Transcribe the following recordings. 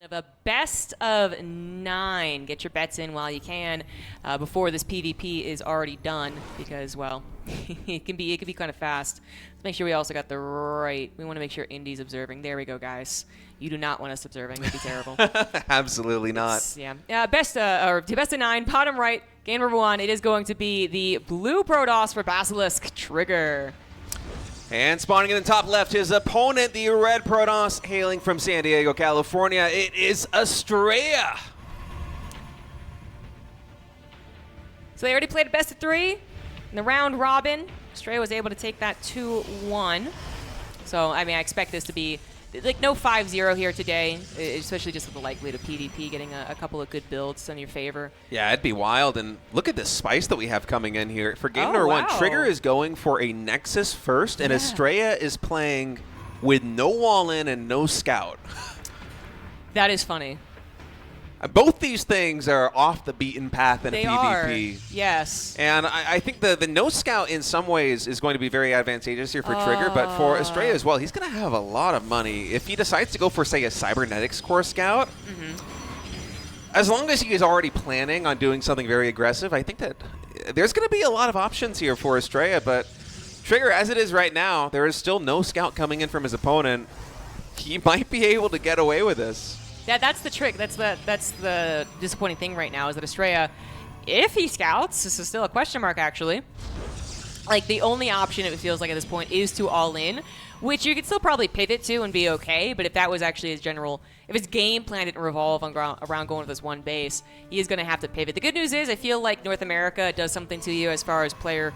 Of a best of 9. Get your bets in while you can before this PvP is already done, because well, it can be kind of fast. Let's make sure we also got the right. We want to make sure Indy's observing. There we go, guys. You do not want us observing. It'd be terrible. Absolutely not. Best of 9. Bottom right. Game number 1. It is going to be the blue Protoss for Basilisk Trigger. And spawning in the top left, his opponent, the red Protoss, hailing from San Diego, California. It is Astrea. So they already played a best of 3 in the round robin. Astrea was able to take that 2-1. So, I mean, I expect this to be like no 5-0 here today, especially just with the likelihood of PvP getting a couple of good builds in your favor. Yeah, it'd be wild. And look at the spice that we have coming in here. For game number 1, Trigger is going for a Nexus first, and Astrea is playing with no wall in and no scout. That is funny. Both these things are off the beaten path in they PvP. Are. Yes. And I think the no scout in some ways is going to be very advantageous here for Trigger, but for Astrea as well, he's going to have a lot of money. If he decides to go for, say, a Cybernetics Core scout, as long as he is already planning on doing something very aggressive, I think that there's going to be a lot of options here for Astrea, but Trigger, as it is right now, there is still no scout coming in from his opponent. He might be able to get away with this. Yeah, that's the trick. That's the disappointing thing right now is that Astrea, if he scouts, this is still a question mark actually. Like the only option it feels like at this point is to all in, which you could still probably pivot to and be okay. But if that was actually his general, if his game plan didn't revolve around going to this one base, he is going to have to pivot. The good news is I feel like North America does something to you as far as player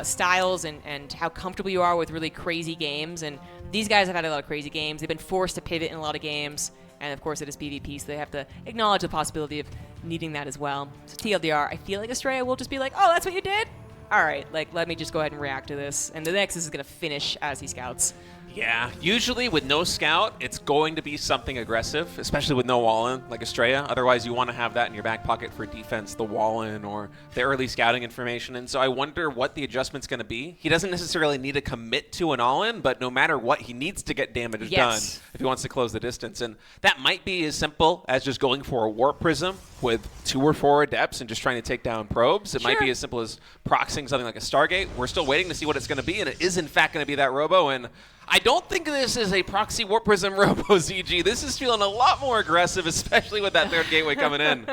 styles and how comfortable you are with really crazy games. And these guys have had a lot of crazy games. They've been forced to pivot in a lot of games. And of course, it is PvP, so they have to acknowledge the possibility of needing that as well. So TLDR, I feel like Astrea will just be like, oh, that's what you did? All right, like, let me just go ahead and react to this. And the Nexus is going to finish as he scouts. Yeah, usually with no scout, it's going to be something aggressive, especially with no wall-in, like Astrea. Otherwise, you want to have that in your back pocket for defense, the wall-in or the early scouting information. And so I wonder what the adjustment's going to be. He doesn't necessarily need to commit to an all-in, but no matter what, he needs to get damage done if he wants to close the distance. And that might be as simple as just going for a Warp Prism with 2 or 4 Adepts and just trying to take down probes. It might be as simple as proxying something like a Stargate. We're still waiting to see what it's going to be, and it is in fact going to be that Robo. And I don't think this is a proxy Warp Prism Robo, ZG. This is feeling a lot more aggressive, especially with that 3rd gateway coming in.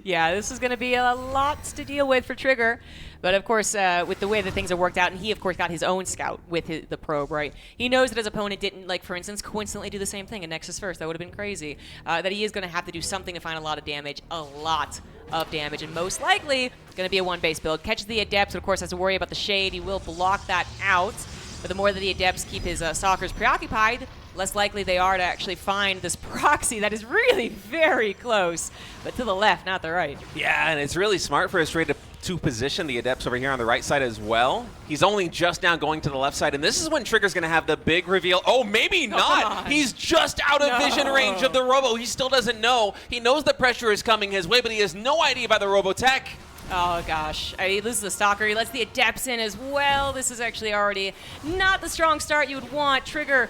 Yeah, this is going to be a lot to deal with for Trigger. But of course, with the way that things have worked out, and he of course got his own scout with the probe, right? He knows that his opponent didn't, like for instance, coincidentally do the same thing in Nexus first. That would have been crazy. That he is going to have to do something to find a lot of damage, and most likely going to be a 1-base build. Catches the Adepts, and of course has to worry about the Shade. He will block that out. But the more that the Adepts keep his Stalkers preoccupied, less likely they are to actually find this proxy that is really very close, but to the left, not the right. Yeah, and it's really smart for Astrea to position the Adepts over here on the right side as well. He's only just now going to the left side, and this is when Trigger's going to have the big reveal. Oh, maybe not. He's just out of vision range of the Robo. He still doesn't know. He knows the pressure is coming his way, but he has no idea about the Robotech. Oh gosh, he loses the Stalker, he lets the Adepts in as well. This is actually already not the strong start you would want. Trigger,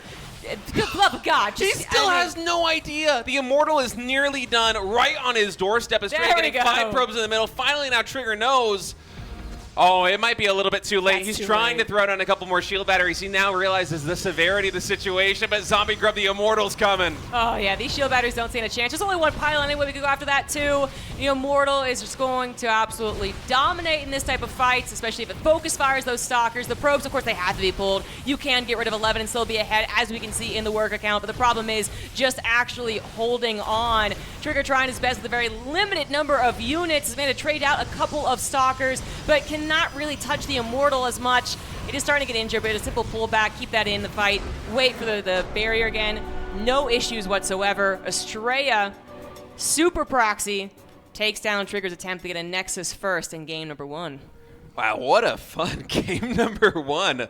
good love of God. He still has no idea. The Immortal is nearly done right on his doorstep. Astrea getting 5 probes in the middle. Finally now Trigger knows. Oh, it might be a little bit too late. He's trying to throw down a couple more shield batteries. He now realizes the severity of the situation, but ZombieGrub, the Immortal's coming. Oh, yeah, these shield batteries don't stand a chance. There's only one pile anyway. We could go after that, too. The Immortal is just going to absolutely dominate in this type of fights, especially if it focus fires those Stalkers. The probes, of course, they have to be pulled. You can get rid of 11 and still be ahead, as we can see in the work account, but the problem is just actually holding on. Trigger trying his best with a very limited number of units. He's made to trade out a couple of Stalkers, but cannot really touch the Immortal as much. It is starting to get injured, but a simple pullback, keep that in the fight, wait for the barrier again. No issues whatsoever. Astrea, super proxy, takes down Trigger's attempt to get a Nexus first in game number 1. Wow, what a fun game number 1.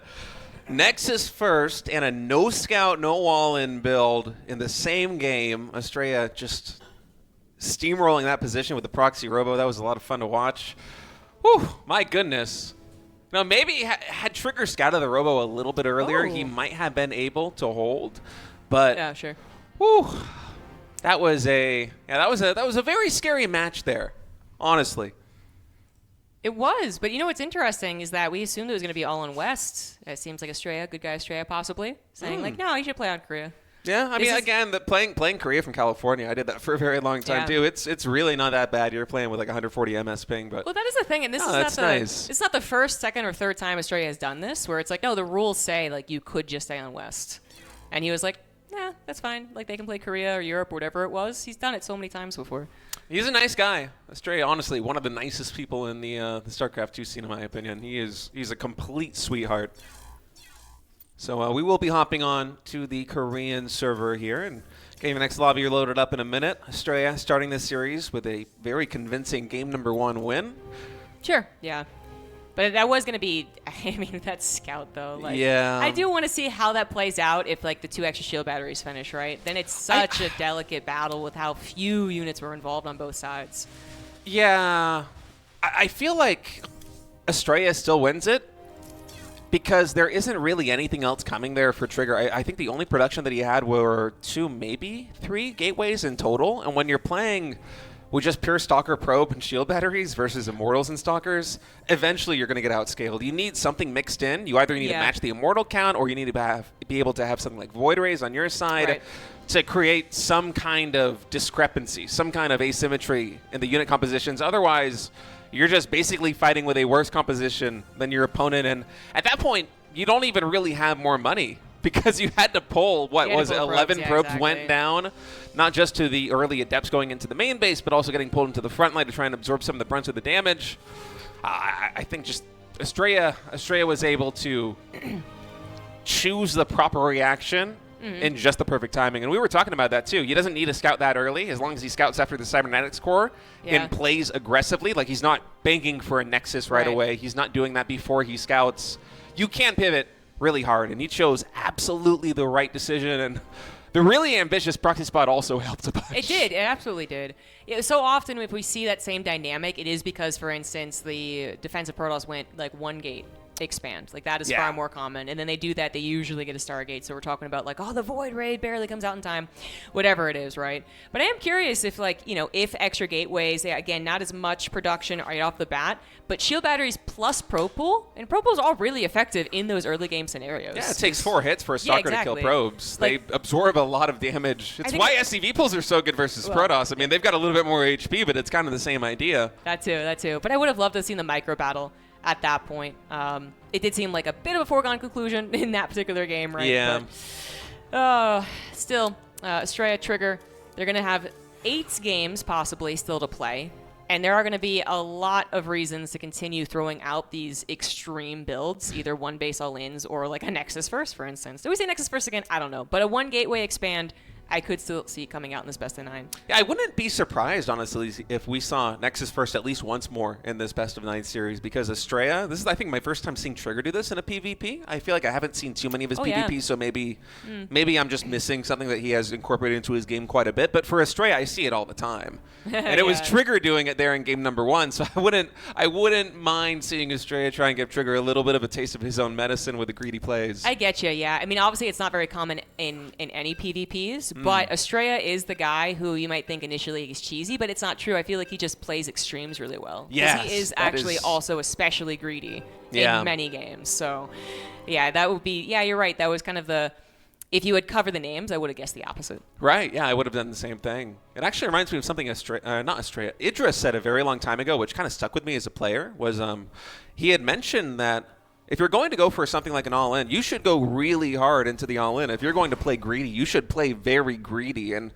Nexus first and a no scout, no wall-in build in the same game. Astrea just steamrolling that position with the proxy Robo. That was a lot of fun to watch. Whew, my goodness. Now, maybe had Trigger scouted the Robo a little bit earlier, he might have been able to hold. But yeah, sure. Whew, That was a very scary match there, honestly. It was, but you know what's interesting is that we assumed it was going to be all in West. It seems like Astrea, good guy Astrea possibly, saying like, no, you should play on Korea. Yeah, I mean, again, playing Korea from California, I did that for a very long time too. It's really not that bad. You're playing with like 140 MS ping, but well, that is the thing, and this is not it's not the first, second, or third time Astrea has done this, where it's like, no, the rules say like you could just stay on West, and he was like, nah, that's fine. Like they can play Korea or Europe or whatever it was. He's done it so many times before. He's a nice guy. Astrea, honestly, one of the nicest people in the StarCraft 2 scene, in my opinion. He's a complete sweetheart. So we will be hopping on to the Korean server here and getting the next lobby loaded up in a minute. Astrea starting this series with a very convincing game number 1 win. Sure, yeah. But that was going to be, I mean, that scout, though. Like, yeah. I do want to see how that plays out if, like, the 2 extra shield batteries finish, right? Then it's such a delicate battle with how few units were involved on both sides. Yeah. I feel like Astrea still wins it because there isn't really anything else coming there for Trigger. I think the only production that he had were 2, maybe 3 gateways in total. And when you're playing with just pure Stalker Probe and shield batteries versus Immortals and Stalkers, eventually you're going to get outscaled. You need something mixed in. You either need to match the Immortal count, or you need to be able to have something like Void Rays on your side to create some kind of discrepancy, some kind of asymmetry in the unit compositions. Otherwise, you're just basically fighting with a worse composition than your opponent. And at that point, you don't even really have more money, because you had to pull, 11 probes went down, not just to the early adepts going into the main base, but also getting pulled into the front line to try and absorb some of the brunt of the damage. I think just Astrea was able to choose the proper reaction in just the perfect timing. And we were talking about that too. He doesn't need to scout that early, as long as he scouts after the cybernetics core and plays aggressively. Like, he's not banking for a Nexus right away. He's not doing that before he scouts. You can pivot really hard, and he chose absolutely the right decision, and the really ambitious proxy spot also helped a bunch. It did. It absolutely did. So often if we see that same dynamic, it is because, for instance, the defensive Protoss went like 1 gate expand. Like, that is far more common. And then they do that, they usually get a Stargate. So we're talking about like, oh, the Void Raid barely comes out in time. Whatever it is, right? But I am curious if, like, you know, if extra gateways, again, not as much production right off the bat, but shield batteries plus Probe Pool. And Probe Pool is all really effective in those early game scenarios. Yeah, it takes 4 hits for a Stalker to kill probes. Like, they absorb a lot of damage. It's why SCV pulls are so good versus Protoss. I mean, they've got a little bit more HP, but it's kind of the same idea. That too. But I would have loved to have seen the micro battle at that point. It did seem like a bit of a foregone conclusion in that particular game, right? Yeah. But, still, Astrea, Trigger, they're going to have 8 games possibly still to play. And there are going to be a lot of reasons to continue throwing out these extreme builds, either 1 base all-ins or like a Nexus First, for instance. Do we say Nexus First again? I don't know. But a 1 gateway expand, I could still see coming out in this best of 9. Yeah, I wouldn't be surprised, honestly, if we saw Nexus First at least once more in this best of 9 series, because Astrea, this is, I think, my first time seeing Trigger do this in a PvP. I feel like I haven't seen too many of his PvPs, so maybe I'm just missing something that he has incorporated into his game quite a bit. But for Astrea, I see it all the time. And it was Trigger doing it there in game number 1, so I wouldn't mind seeing Astrea try and give Trigger a little bit of a taste of his own medicine with the greedy plays. I get you, yeah. I mean, obviously, it's not very common in any PvPs, but Astrea is the guy who you might think initially is cheesy, but it's not true. I feel like he just plays extremes really well. Yes, he is actually also especially greedy in many games. So, yeah, that would be, you're right. That was kind of the, if you had covered the names, I would have guessed the opposite. Right, yeah, I would have done the same thing. It actually reminds me of something Idris said a very long time ago, which kind of stuck with me as a player, was he had mentioned that if you're going to go for something like an all-in, you should go really hard into the all-in. If you're going to play greedy, you should play very greedy. And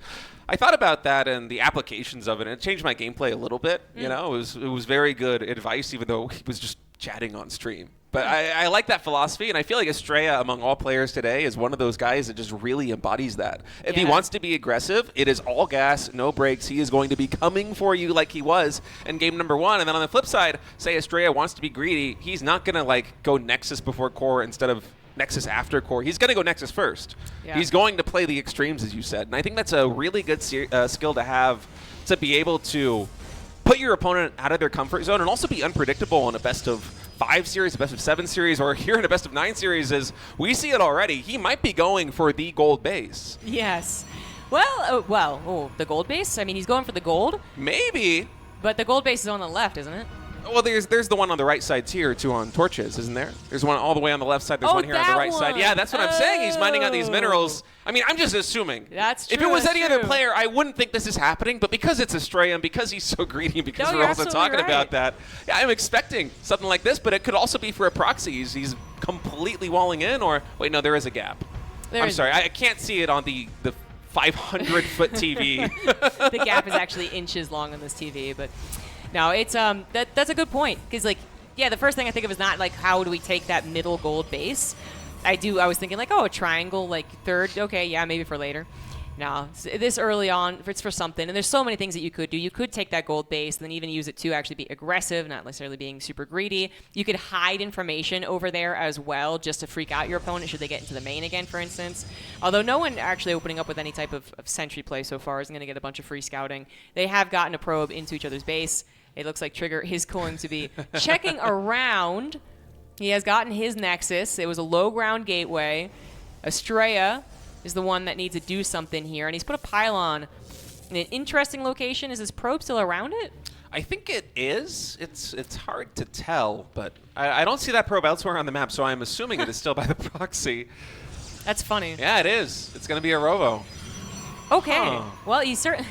I thought about that and the applications of it, and it changed my gameplay a little bit. You know, it was very good advice, even though he was just chatting on stream. But I like that philosophy, and I feel like Astrea, among all players today, is one of those guys that just really embodies that. If he wants to be aggressive, it is all gas, no brakes. He is going to be coming for you like he was in game number 1. And then on the flip side, say Astrea wants to be greedy, he's not going to like go Nexus before core instead of Nexus after core. He's going to go Nexus first. Yeah. He's going to play the extremes, as you said. And I think that's a really good skill to have, to be able to put your opponent out of their comfort zone and also be unpredictable in a best of 5 series, a best of 7 series, or here in a best of 9 series. Is we see it already. He might be going for the gold base. Yes. The gold base? I mean, he's going for the gold, Maybe. but the gold base is on the left, isn't it? Well, there's the one on the right side here, too, on torches, isn't there? There's one all the way on the left side. There's one here on the right side. Yeah, that's what I'm saying. He's mining out these minerals. I mean, I'm just assuming. That's true. If it was that's any true. other player, I wouldn't think this is happening. But because it's Astrea and because he's so greedy, because No, we're you're also absolutely talking right. about that, yeah, I'm expecting something like this. But it could also be for a proxy. He's completely walling in, or wait, no, there is a gap. I'm sorry, I can't see it on the 500-foot TV. The gap is actually inches long on this TV, but no, it's that's a good point because the first thing I think of is not like how do we take that middle gold base. I was thinking like, oh, a triangle like third, okay, yeah, maybe for later. No, this early on, it's for something, and there's so many things that you could do. You could take that gold base and then even use it to actually be aggressive, not necessarily being super greedy. You could hide information over there as well just to freak out your opponent should they get into the main again, for instance. Although no one actually opening up with any type of sentry play so far is going to get a bunch of free scouting. They have gotten a probe into each other's base. It looks like Trigger is going to be checking around. He has gotten his Nexus. It was a low ground gateway. Astrea is the one that needs to do something here, and he's put a pylon in an interesting location. Is his probe still around it? I think it is. It's hard to tell, but I don't see that probe elsewhere on the map, so I'm assuming it is still by the proxy. That's funny. Yeah, it is. It's going to be a robo. Okay. Huh. Well, he's certainly...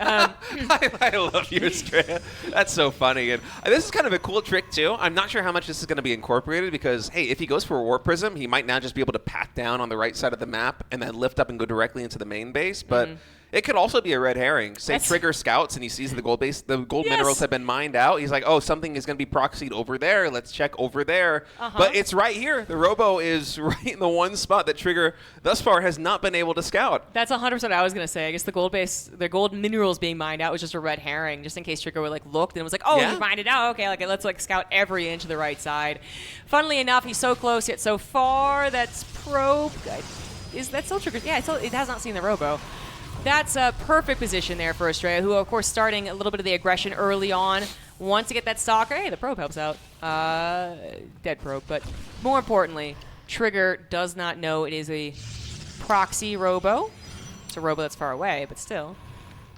I love you, Astrea. That's so funny. And this is kind of a cool trick, too. I'm not sure how much this is going to be incorporated because, hey, if he goes for a Warp Prism, he might now just be able to pat down on the right side of the map and then lift up and go directly into the main base. But it could also be a red herring. Say Trigger scouts and he sees the gold base, the gold minerals have been mined out. He's like, oh, something is going to be proxied over there. Let's check over there. But it's right here. The robo is right in the one spot that Trigger thus far has not been able to scout. That's 100% what I was going to say. I guess the gold base, the gold minerals being mined out was just a red herring, just in case Trigger would looked and was like, oh, you mined it out. Okay, let's scout every inch of the right side. Funnily enough, he's so close yet so far. That's probe. Is that still Trigger? Yeah, it has not seen the robo. That's a perfect position there for Astrea, who, of course, starting a little bit of the aggression early on. Wants to get that stalker. Hey, the probe helps out. Dead probe. But more importantly, Trigger does not know it is a proxy robo. It's a robo that's far away, but still.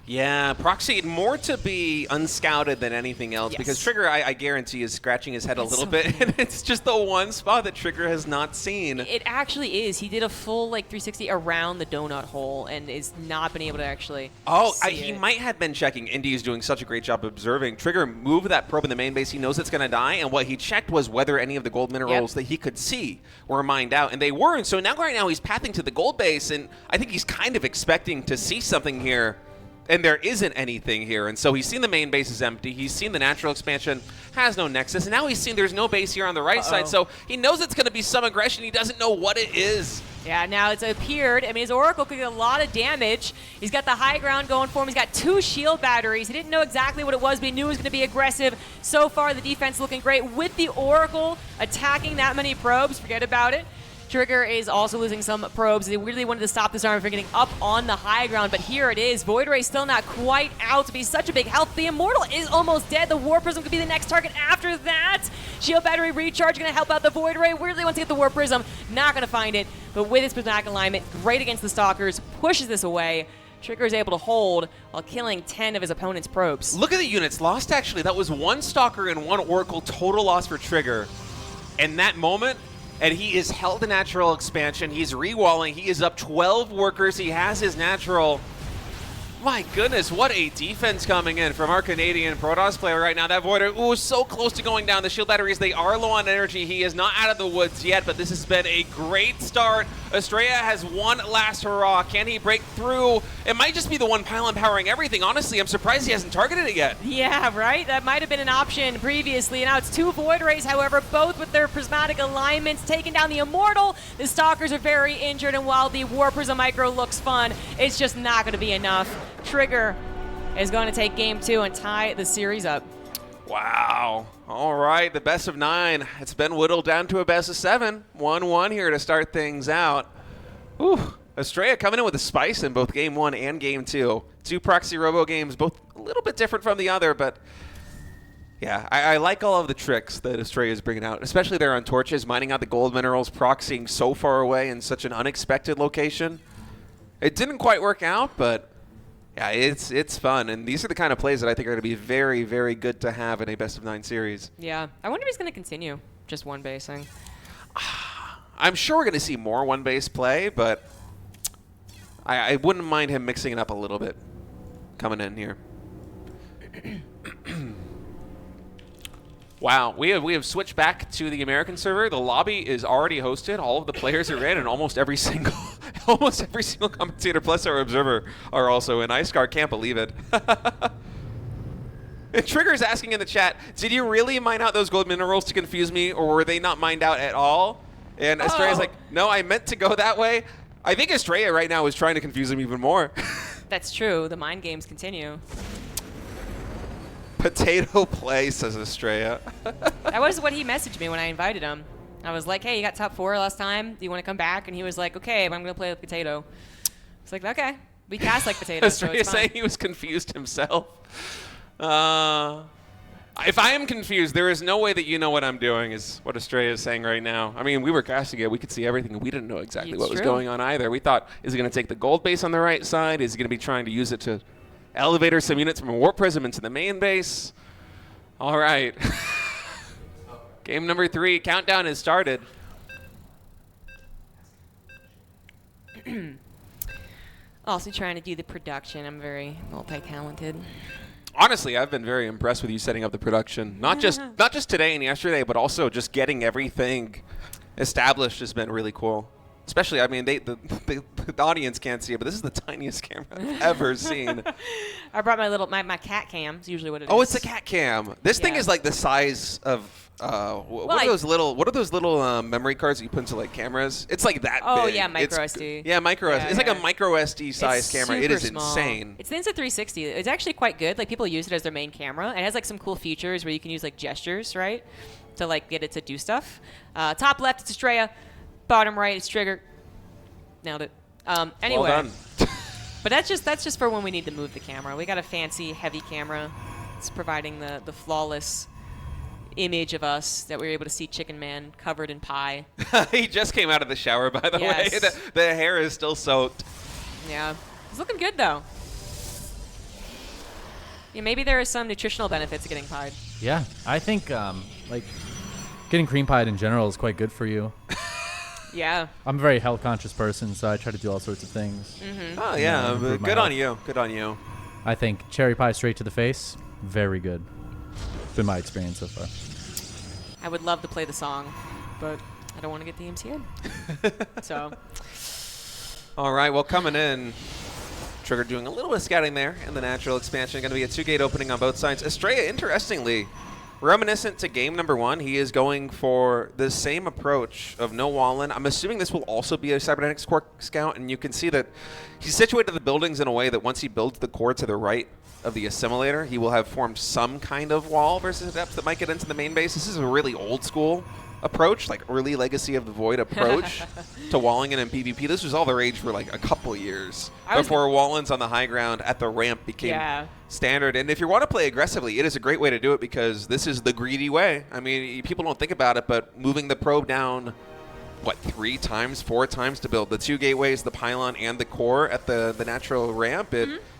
Yeah, proxy more to be unscouted than anything else because Trigger, I guarantee, is scratching his head a little bit, and it's just the one spot that Trigger has not seen. It actually is. He did a full 360 around the donut hole and is not been able to actually he might have been checking. Indy is doing such a great job observing. Trigger moved that probe in the main base. He knows it's going to die, and what he checked was whether any of the gold minerals that he could see were mined out, and they weren't. So right now he's pathing to the gold base, and I think he's kind of expecting to see something here. And there isn't anything here. And so he's seen the main base is empty. He's seen the natural expansion has no nexus. And now he's seen there's no base here on the right side. So he knows it's going to be some aggression. He doesn't know what it is. Yeah, now it's appeared. I mean, his Oracle could get a lot of damage. He's got the high ground going for him. He's got 2 shield batteries. He didn't know exactly what it was, but he knew it was going to be aggressive. So far, the defense looking great. With the Oracle attacking that many probes, forget about it. Trigger is also losing some probes. They really wanted to stop this army from getting up on the high ground, but here it is. Void Ray still not quite out to be such a big help. The Immortal is almost dead. The War Prism could be the next target after that. Shield Battery Recharge going to help out the Void Ray. Really wants to get the War Prism. Not going to find it, but with his prismatic alignment, great against the Stalkers, pushes this away. Trigger is able to hold while killing 10 of his opponent's probes. Look at the units lost, actually. That was 1 Stalker and 1 Oracle total loss for Trigger. In that moment, and he is held to natural expansion. He's rewalling. He is up 12 workers. He has his natural. My goodness, what a defense coming in from our Canadian Protoss player right now. That Voider, so close to going down. The shield batteries, they are low on energy. He is not out of the woods yet, but this has been a great start. Astrea has one last hurrah. Can he break through? It might just be the one pylon powering everything. Honestly, I'm surprised he hasn't targeted it yet. Yeah, right? That might have been an option previously. Now it's 2 Void Rays, however, both with their prismatic alignments, taking down the Immortal. The Stalkers are very injured, and while the War Prism Micro looks fun, it's just not going to be enough. Trigger is going to take game 2 and tie the series up. Wow. All right, the best of 9. It's been whittled down to a best of 7. 1-1 here to start things out. Ooh, Astrea coming in with a spice in both game 1 and game 2. 2 proxy robo games, both a little bit different from the other, but yeah, I like all of the tricks that Astrea is bringing out, especially there on torches, mining out the gold minerals, proxying so far away in such an unexpected location. It didn't quite work out, but yeah, it's fun. And these are the kind of plays that I think are going to be very, very good to have in a best-of-9 series. Yeah. I wonder if he's going to continue just one basing. I'm sure we're going to see more one-base play, but I wouldn't mind him mixing it up a little bit coming in here. Wow, we have switched back to the American server. The lobby is already hosted. All of the players are in, and almost every single commentator plus our observer are also in. Iceguard can't believe it. And Trigger's asking in the chat, did you really mine out those gold minerals to confuse me, or were they not mined out at all? And Astrea's like, no, I meant to go that way. I think Astrea right now is trying to confuse him even more. That's true. The mind games continue. Potato play, says Astrea. That was what he messaged me when I invited him. I was like, hey, you got top 4 last time. Do you want to come back? And he was like, okay, but I'm going to play with Potato. It's like, okay. We cast like Potato, so Astrea it's fine. saying he was confused himself. If I am confused, there is no way that you know what I'm doing, is what Astrea is saying right now. I mean, we were casting it. We could see everything. We didn't know exactly It's what was true. going on either. We thought, is he going to take the gold base on the right side? Is he going to be trying to use it to elevate some units from a warp prism into the main base? All right. Game number 3. Countdown has started. Also trying to do the production. I'm very multi-talented. Honestly, I've been very impressed with you setting up the production. Not just today and yesterday, but also just getting everything established has been really cool. Especially, I mean, the audience can't see it, but this is the tiniest camera I've ever seen. I brought my cat cam. It's usually what it is. Oh, it's the cat cam. This thing Yeah. is like the size of what are those little memory cards that you put into like cameras? It's like that Oh, big. yeah, micro It's- SD. Yeah, micro SD. Yeah, It's like yeah. a micro SD size It's camera. It super is small. insane. It's the Insta360. It's actually quite good. Like people use it as their main camera. It has like some cool features where you can use like gestures, right, to like get it to do stuff. Top left, it's Astrea. Bottom right, it's Trigger. Nailed it. Anyway, Well done. but that's just for when we need to move the camera. We got a fancy, heavy camera. It's providing the flawless image of us that we were able to see Chicken Man covered in pie. He just came out of the shower, by the way. Yes. The hair is still soaked. Yeah, he's looking good though. Yeah, maybe there are some nutritional benefits to getting pied. Yeah, I think like getting cream pied in general is quite good for you. Yeah. I'm a very health conscious person, so I try to do all sorts of things. Oh yeah, improve my good on health. you. Good on you. I think cherry pie straight to the face, very good. It's been my experience so far. I would love to play the song, but I don't want to get the MCN. So, All right, well, coming in, Trigger doing a little bit of scouting there in the natural expansion. Going to be a 2-gate opening on both sides. Astrea, interestingly, reminiscent to game number 1, he is going for the same approach of no wall in. I'm assuming this will also be a cybernetics core scout, and you can see that he's situated the buildings in a way that once he builds the core to the right of the assimilator, he will have formed some kind of wall versus depth that might get into the main base. This is a really old school approach, like early Legacy of the Void approach to walling in PvP. This was all the rage for like a couple years before wall-ins on the high ground at the ramp became standard. And if you want to play aggressively, it is a great way to do it because this is the greedy way. I mean, people don't think about it, but moving the probe down, what, 3 times, 4 times to build the 2 gateways, the pylon, and the core at the natural ramp,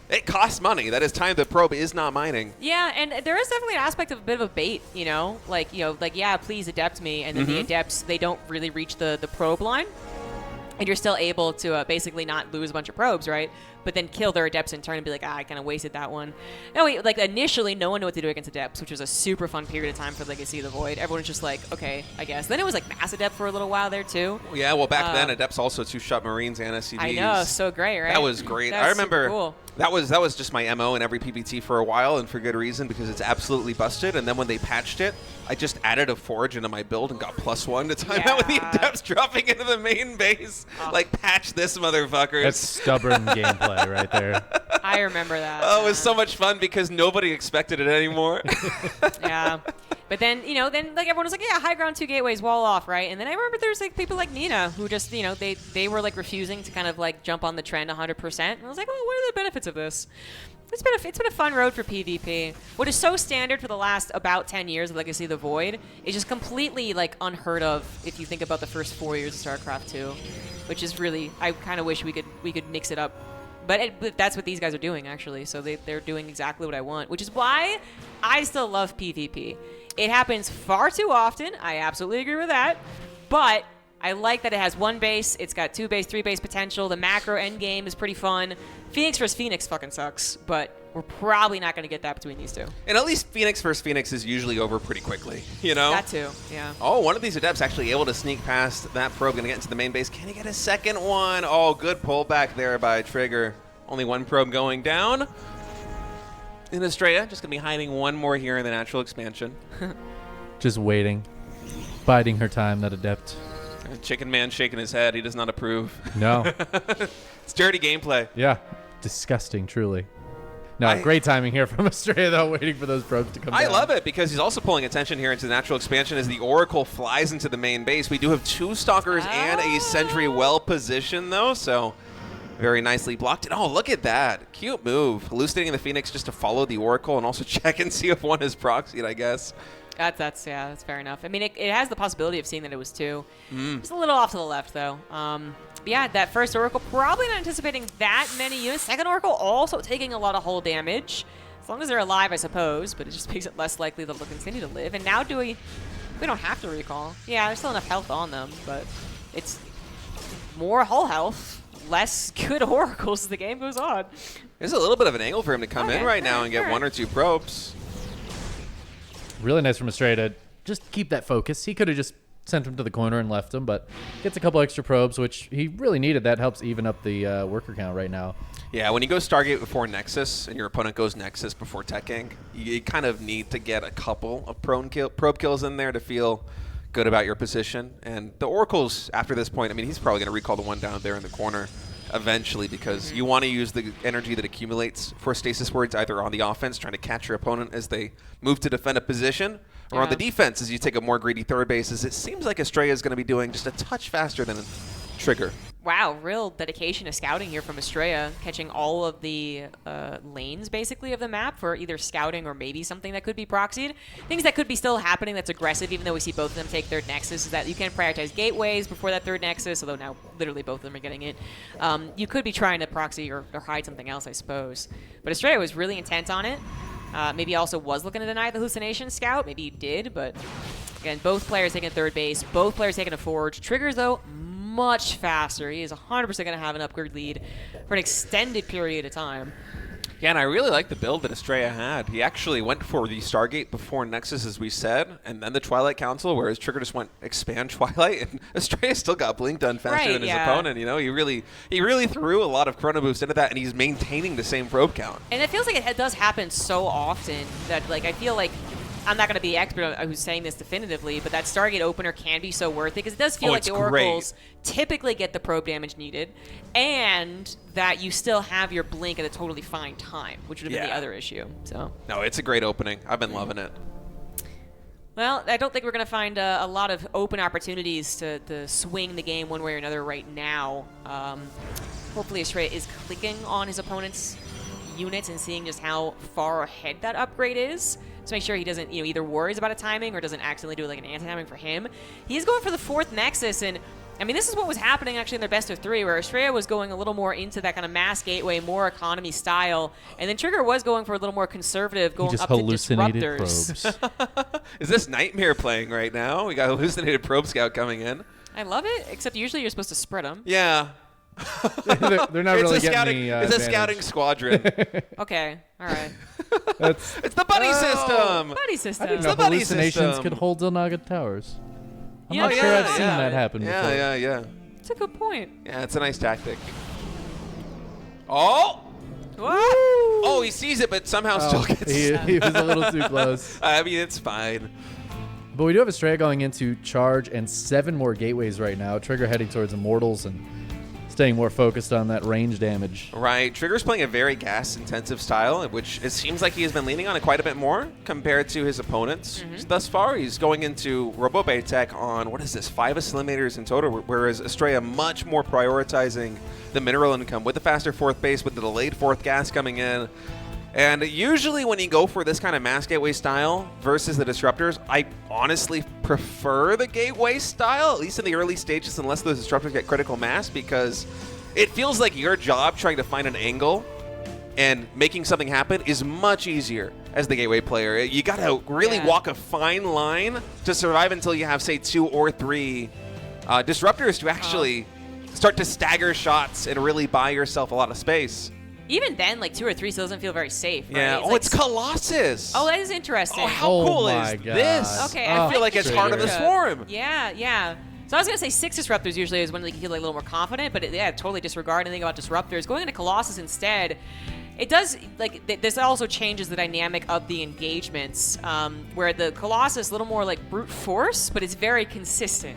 it costs money. That is time the probe is not mining. yeah, and there is definitely an aspect of a bit of a bait, like, yeah, please adept me, and then the adepts, they don't really reach the probe line, and you're still able to basically not lose a bunch of probes, right? But then kill their adepts in turn and be like, I kind of wasted that one. No, like initially, no one knew what to do against adepts, which was a super fun period of time for Legacy of the Void. Everyone was just like, okay, I guess. Then it was like mass adept for a little while there too. Yeah, well, back then, adepts also 2-shot Marines and SCVs. I know, so great, right? That was great. That I was super remember cool. that was just my MO in every PvT for a while, and for good reason, because it's absolutely busted. And then when they patched it, I just added a forge into my build and got +1 to time out with the Yeah. adepts dropping into the main base. Like, patch this, motherfuckers. That's stubborn gameplay right there. I remember that. Oh, it was so much fun because nobody expected it anymore. Yeah. But then, then like everyone was like, yeah, high ground 2 gateways, wall off, right? And then I remember there was like people like Nina who just, they were like refusing to kind of like jump on the trend 100%. And I was like, well, what are the benefits of this? It's been a fun road for PvP. What is so standard for the last about 10 years of Legacy of the Void is just completely like unheard of if you think about the first 4 years of StarCraft 2, which is really, I kind of wish we could mix it up. But that's what these guys are doing, actually. So they're doing exactly what I want, which is why I still love PvP. It happens far too often. I absolutely agree with that. But I like that it has 1 base. It's got 2 base, 3 base potential. The macro end game is pretty fun. Phoenix vs. Phoenix fucking sucks, but we're probably not going to get that between these two. And at least Phoenix versus Phoenix is usually over pretty quickly, you know? That too, yeah. Oh, one of these Adepts actually able to sneak past that probe, going to get into the main base. Can he get a second one? Oh, good pullback there by Trigger. Only 1 probe going down. And Astrea just going to be hiding 1 more here in the natural expansion. Just waiting. Biding her time, that Adept. Chicken Man shaking his head. He does not approve. No. It's dirty gameplay. Yeah. Disgusting, truly. No, great timing here from Astrea, though, waiting for those probes to come down. I love it because he's also pulling attention here into the natural expansion as the Oracle flies into the main base. We do have 2 Stalkers and a Sentry well positioned, though, so very nicely blocked. And oh, look at that. Cute move. Hallucinating the Phoenix just to follow the Oracle and also check and see if one is proxied, I guess. That's fair enough. I mean, it has the possibility of seeing that it was 2. Just a little off to the left, though. But yeah, that first Oracle, probably not anticipating that many units. Second Oracle also taking a lot of hull damage. As long as they're alive, I suppose, but it just makes it less likely that they'll continue to live. And now we don't have to recall. Yeah, there's still enough health on them, but it's more hull health, less good Oracles as the game goes on. There's a little bit of an angle for him to come in right now and get 1 or 2 probes. Really nice from Astrea to just keep that focus. He could have just sent him to the corner and left him, but gets a couple extra probes, which he really needed. That helps even up the worker count right now. Yeah, when you go Stargate before Nexus and your opponent goes Nexus before teching, you kind of need to get a couple of probe kills in there to feel good about your position. And the Oracle's, after this point, I mean, he's probably going to recall the one down there in the corner eventually because you want to use the energy that accumulates for stasis wards either on the offense, trying to catch your opponent as they move to defend a position, or on the defense as you take a more greedy third base, as it seems like Astrea is going to be doing just a touch faster than Trigger. Wow, real dedication to scouting here from Astrea, catching all of the lanes, basically, of the map for either scouting or maybe something that could be proxied. Things that could be still happening that's aggressive, even though we see both of them take third Nexus, is that you can prioritize gateways before that third Nexus, although now literally both of them are getting it. You could be trying to proxy or hide something else, I suppose. But Astrea was really intent on it. Maybe he also was looking to deny the hallucination scout. Maybe he did, but again, both players taking third base, both players taking a forge. Triggers, though, much faster. He is 100% going to have an upgrade lead for an extended period of time. Yeah, and I really like the build that Astrea had. He actually went for the Stargate before Nexus, as we said, and then the Twilight Council, whereas Trigger just went expand Twilight, and Astrea still got Blink done faster than his opponent. You know, he really threw a lot of Chrono Boost into that, and he's maintaining the same probe count. And it feels like it does happen so often that, like, I feel like I'm not going to be expert who's saying this definitively, but that Stargate opener can be so worth it because it does feel like the Oracles typically get the probe damage needed, and that you still have your blink at a totally fine time, which would have been the other issue. So no, it's a great opening. I've been loving it. Well, I don't think we're going to find a lot of open opportunities to swing the game one way or another right now. Hopefully Astrea is clicking on his opponent's units and seeing just how far ahead that upgrade is. So make sure he doesn't, either worries about a timing or doesn't accidentally do like an anti-timing for him. He's going for the 4th Nexus, and I mean, this is what was happening actually in their best of 3, where Astrea was going a little more into that kind of mass gateway, more economy style, and then Trigger was going for a little more conservative, going up to disruptors. Probes. Is this Nightmare playing right now? We got hallucinated probe scout coming in. I love it, except usually you're supposed to spread them. Yeah. They're not really getting It's a scouting squadron. Okay, all right. It's the buddy system. Buddy system. I didn't know the buddy hallucinations system. could hold Zelnaga towers. I'm Yeah, not sure I've yeah, seen that happen before. Yeah. That's a good point. Yeah, it's a nice tactic. Oh! What? Oh, he sees it, but somehow still gets... He was a little too close. I mean, it's fine. But we do have Astrea going into charge and 7 more gateways right now. Trigger heading towards Immortals and staying more focused on that range damage. Right. Trigger's playing a very gas-intensive style, which it seems like he has been leaning on it quite a bit more compared to his opponents. Thus far, he's going into Robobe tech on, 5 Assimilators in total, whereas Astrea much more prioritizing the mineral income with the faster 4th base, with the delayed 4th gas coming in. And usually when you go for this kind of mass gateway style versus the disruptors, I honestly prefer the gateway style, at least in the early stages, unless those disruptors get critical mass, because it feels like your job trying to find an angle and making something happen is much easier as the gateway player. You got to really walk a fine line to survive until you have, say, 2 or 3 disruptors to actually start to stagger shots and really buy yourself a lot of space. Even then, like 2 or 3 still doesn't feel very safe, right? Yeah. It's it's Colossus. Oh, that is interesting. Oh, how cool is my God. this? Okay, I feel like it's Trigger. Heart of the Swarm. Yeah, yeah. So I was going to say 6 disruptors usually is when you feel like a little more confident, but totally disregard anything about disruptors. Going into Colossus instead, it does, like, this also changes the dynamic of the engagements, where the Colossus is a little more like brute force, but it's very consistent.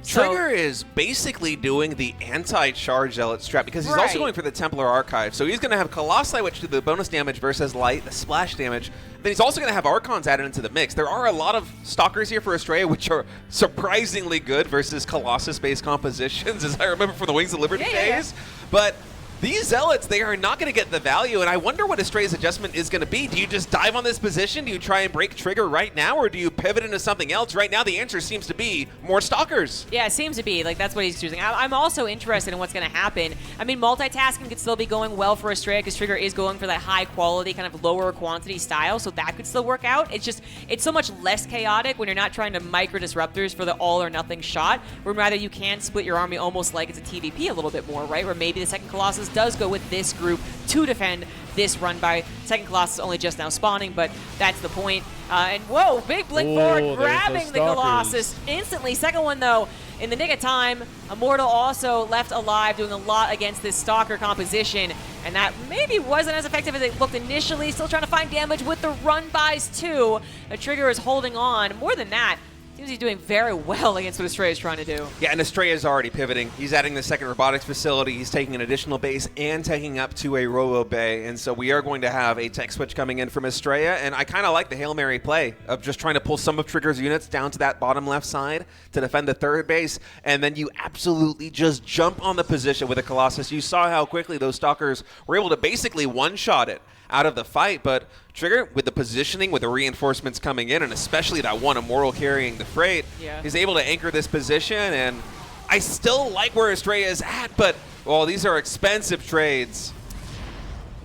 Trigger is basically doing the anti-charge zealot strat because he's also going for the Templar Archive. So he's going to have Colossi, which do the bonus damage versus light, the splash damage. Then he's also going to have Archons added into the mix. There are a lot of Stalkers here for Astrea, which are surprisingly good versus Colossus-based compositions, as I remember from the Wings of Liberty days. But these Zealots, they are not going to get the value, and I wonder what Astrea's adjustment is going to be. Do you just dive on this position? Do you try and break Trigger right now, or do you pivot into something else? Right now, the answer seems to be more Stalkers. Yeah, it seems to be. Like, that's what he's choosing. I'm also interested in what's going to happen. I mean, multitasking could still be going well for Astrea because Trigger is going for that high-quality, kind of lower-quantity style, so that could still work out. It's just, it's so much less chaotic when you're not trying to micro-disruptors for the all-or-nothing shot, where rather you can split your army almost like it's a TVP a little bit more, right? Where maybe the second Colossus does go with this group to defend this run by. Second Colossus only just now spawning, but that's the point. And whoa, big blink forward, grabbing the Colossus instantly. Second one, though, in the nick of time. Immortal also left alive, doing a lot against this Stalker composition, and that maybe wasn't as effective as it looked initially. Still trying to find damage with the run-bys, too. The Trigger is holding on. More than that, seems he's doing very well against what Astrea is trying to do. Yeah, and Astrea is already pivoting. He's adding the second robotics facility. He's taking an additional base and taking up to a Robo Bay. And so we are going to have a tech switch coming in from Astrea. And I kind of like the Hail Mary play of just trying to pull some of Trigger's units down to that bottom left side to defend the third base. And then you absolutely just jump on the position with a Colossus. You saw how quickly those Stalkers were able to basically one-shot it out of the fight, but Trigger, with the positioning, with the reinforcements coming in, and especially that one Immortal carrying the freight, is able to anchor this position, and I still like where Astrea is at, but, well, these are expensive trades.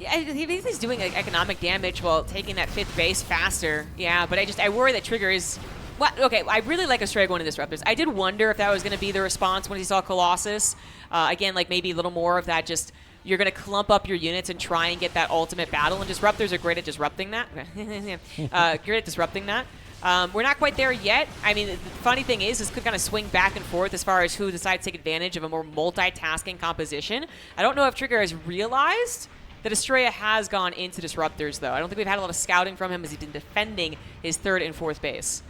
Yeah, he's doing like, economic damage while taking that fifth base faster. Yeah, but I worry that Trigger is... Well, okay, I really like Astrea going to Disruptors. I did wonder if that was going to be the response when he saw Colossus. Again, like maybe a little more of that just... You're going to clump up your units and try and get that ultimate battle, and Disruptors are great at disrupting that. Great at disrupting that. We're not quite there yet. I mean, the funny thing is, this could kind of swing back and forth as far as who decides to take advantage of a more multitasking composition. I don't know if Trigger has realized that Astrea has gone into Disruptors, though. I don't think we've had a lot of scouting from him as he's been defending his third and fourth base.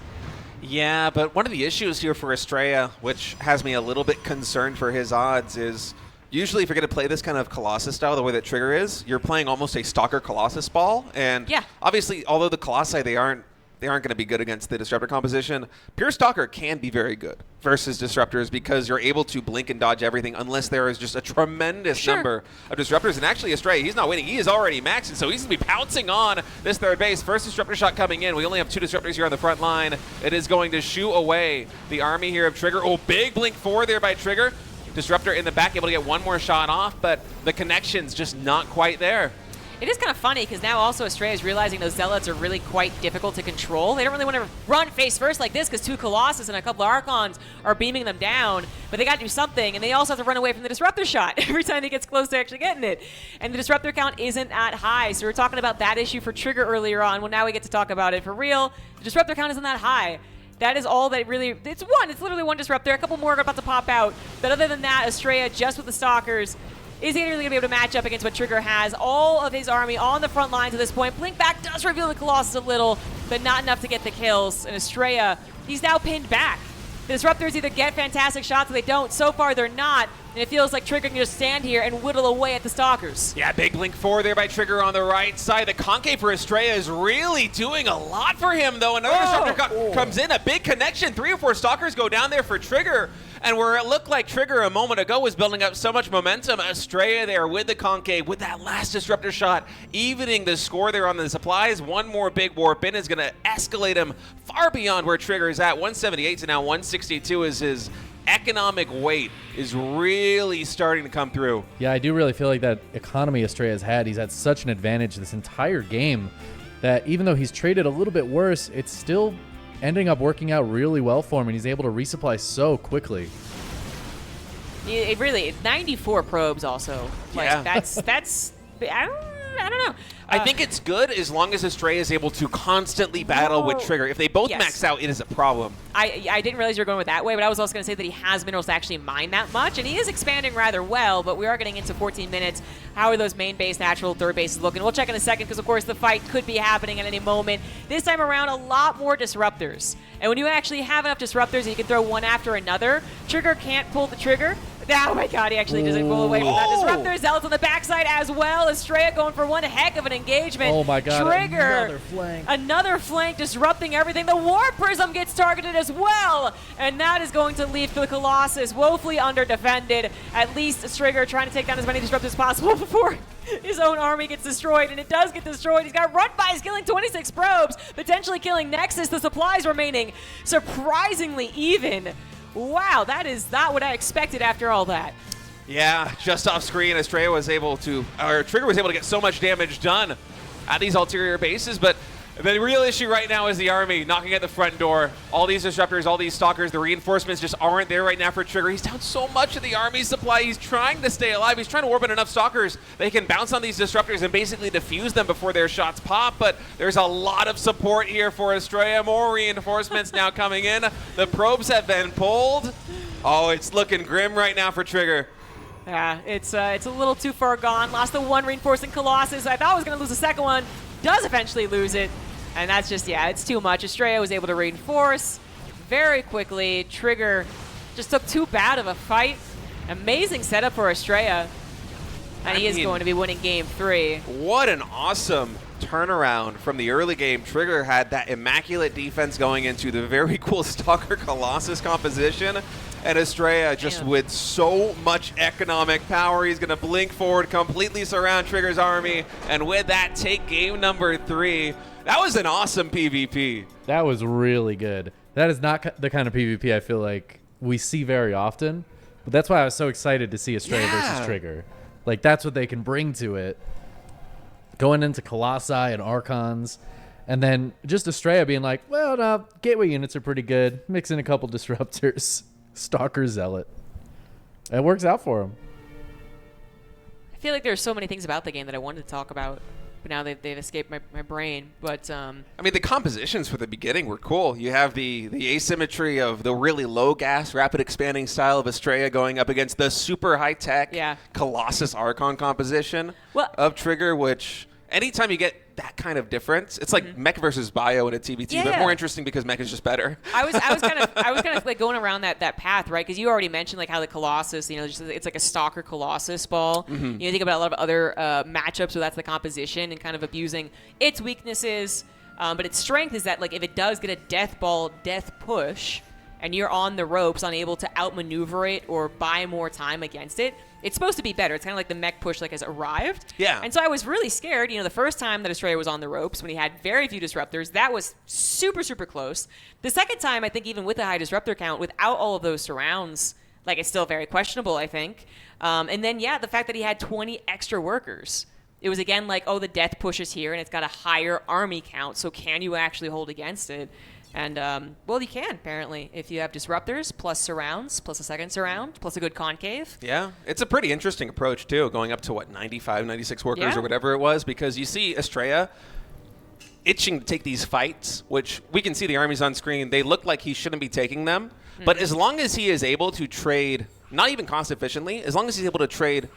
Yeah, but one of the issues here for Astrea, which has me a little bit concerned for his odds, is... Usually, if you're going to play this kind of Colossus style, the way that Trigger is, you're playing almost a Stalker Colossus ball. And obviously, although the Colossi, they aren't going to be good against the Disruptor composition, pure Stalker can be very good versus Disruptors because you're able to blink and dodge everything unless there is just a tremendous number of Disruptors. And actually, Astrea, he's not winning. He is already maxed, and so he's going to be pouncing on this third base. First Disruptor shot coming in. We only have 2 Disruptors here on the front line. It is going to shoo away the army here of Trigger. Oh, big blink 4 there by Trigger. Disruptor in the back, able to get one more shot off, but the connection's just not quite there. It is kind of funny because now also Astrea is realizing those Zealots are really quite difficult to control. They don't really want to run face first like this because 2 Colossus and a couple of Archons are beaming them down, but they got to do something, and they also have to run away from the Disruptor shot every time he gets close to actually getting it. And the Disruptor count isn't at high, so we were talking about that issue for Trigger earlier on. Well, now we get to talk about it for real. The Disruptor count isn't that high. That is all that really... It's literally one Disruptor. A couple more are about to pop out. But other than that, Astrea, just with the Stalkers, is he really going to be able to match up against what Trigger has? All of his army on the front lines at this point. Blink back does reveal the Colossus a little, but not enough to get the kills. And Astrea, he's now pinned back. The Disruptors either get fantastic shots or they don't. So far, they're not. And it feels like Trigger can just stand here and whittle away at the Stalkers. Yeah, big blink 4 there by Trigger on the right side. The Concave for Astrea is really doing a lot for him, though. Another Disruptor comes in, a big connection. 3 or 4 Stalkers go down there for Trigger. And where it looked like Trigger a moment ago was building up so much momentum, Astrea there with the concave, with that last disruptor shot, evening the score there on the supplies. One more big warp in is going to escalate him far beyond where Trigger is at. 178 to now 162 is his economic weight is really starting to come through. Yeah, I do really feel like that economy Astrea has had, he's had such an advantage this entire game that even though he's traded a little bit worse, it's still ending up working out really well for him, and he's able to resupply so quickly. It really, 94 probes also. Like, Yeah. that's I don't know. I think it's good as long as Astrea is able to constantly battle with Trigger. If they both Yes. max out, it is a problem. I didn't realize you were going with that way, but I was also going to say that he has minerals to actually mine that much, and he is expanding rather well, but we are getting into 14 minutes. How are those main base, natural, third bases looking? We'll check in a second because, of course, the fight could be happening at any moment. This time around, a lot more disruptors. And when you actually have enough disruptors and you can throw one after another, Trigger can't pull the trigger. Oh my god, he actually doesn't pull away from that disruptor. Zealot's on the backside as well. Astrea going for one heck of an engagement. Oh my god, Trigger, another flank. Another flank disrupting everything. The Warp Prism gets targeted as well. And that is going to leave the Colossus woefully under-defended. At least Trigger trying to take down as many disruptors as possible before his own army gets destroyed, and it does get destroyed. He's got run by, he's killing 26 probes, potentially killing Nexus. The supplies remaining surprisingly even. Wow, that is not what I expected after all that. Yeah, just off screen, Astrea was able to, or Trigger was able to get so much damage done at these ulterior bases, but the real issue right now is the army knocking at the front door. All these disruptors, all these stalkers, the reinforcements just aren't there right now for Trigger. He's down so much of the army supply. He's trying to stay alive. He's trying to warp in enough stalkers they can bounce on these disruptors and basically defuse them before their shots pop, but there's a lot of support here for Astrea. More reinforcements now coming in. The probes have been pulled. Oh, it's looking grim right now for Trigger. Yeah, it's a little too far gone. Lost the one reinforcing Colossus. I thought I was going to lose the second one. Does eventually lose it. And that's just, yeah, it's too much. Astrea was able to reinforce very quickly. Trigger just took too bad of a fight. Amazing setup for Astrea. And he is going to be winning game 3. What an awesome turnaround from the early game. Trigger had that immaculate defense going into the very cool Stalker Colossus composition. And Astrea just with so much economic power, he's going to blink forward, completely surround Trigger's army, and with that, take game number 3. That was an awesome PvP. That was really good. That is not the kind of PvP I feel like we see very often, but that's why I was so excited to see Astrea versus Trigger. Like, that's what they can bring to it. Going into Colossi and Archons, and then just Astrea being like, well, no, gateway units are pretty good. Mix in a couple disruptors. Stalker Zealot. It works out for him. I feel like there's so many things about the game that I wanted to talk about, but now they've escaped my brain. But I mean, the compositions for the beginning were cool. You have the asymmetry of the really low gas, rapid expanding style of Astrea going up against the super high tech Colossus Archon composition of Trigger, which anytime you get that kind of difference, it's like mech versus bio in a TBT, but more interesting because mech is just better. I was kind of like going around that path, right? Because you already mentioned like how the Colossus, it's like a Stalker Colossus ball. You think about a lot of other matchups where that's the composition and kind of abusing its weaknesses, but its strength is that like if it does get a death ball, death push, and you're on the ropes, unable to outmaneuver it or buy more time against it, it's supposed to be better. It's kind of like the mech push like has arrived. Yeah. And so I was really scared. The first time that Astrea was on the ropes when he had very few disruptors, that was super, super close. The second time, I think even with a high disruptor count, without all of those surrounds, like it's still very questionable, I think. And then, the fact that he had 20 extra workers. It was again like, oh, the death push is here and it's got a higher army count. So can you actually hold against it? And, well, you can, apparently, if you have disruptors, plus surrounds, plus a second surround, plus a good concave. Yeah, it's a pretty interesting approach, too, going up to, 95, 96 workers or whatever it was, because you see Astrea itching to take these fights, which we can see the armies on screen. They look like he shouldn't be taking them. But as long as he is able to trade, not even cost efficiently, as long as he's able to trade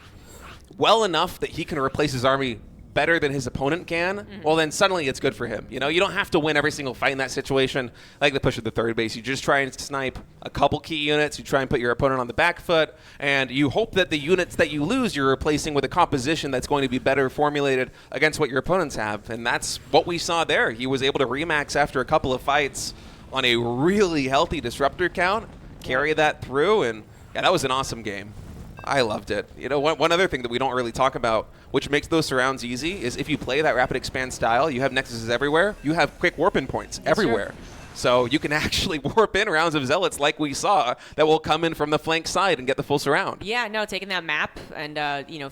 well enough that he can replace his army better than his opponent can, well, then suddenly it's good for him. You don't have to win every single fight in that situation, like the push at the third base. You just try and snipe a couple key units. You try and put your opponent on the back foot, and you hope that the units that you lose, you're replacing with a composition that's going to be better formulated against what your opponents have. And that's what we saw there. He was able to remax after a couple of fights on a really healthy disruptor count. carry that through, and yeah, that was an awesome game. I loved it. You know, one other thing that we don't really talk about, which makes those surrounds easy, is if you play that rapid expand style, you have nexuses everywhere. You have quick warp-in points everywhere. True. So you can actually warp in rounds of zealots like we saw that will come in from the flank side and get the full surround. Yeah, no, taking that map and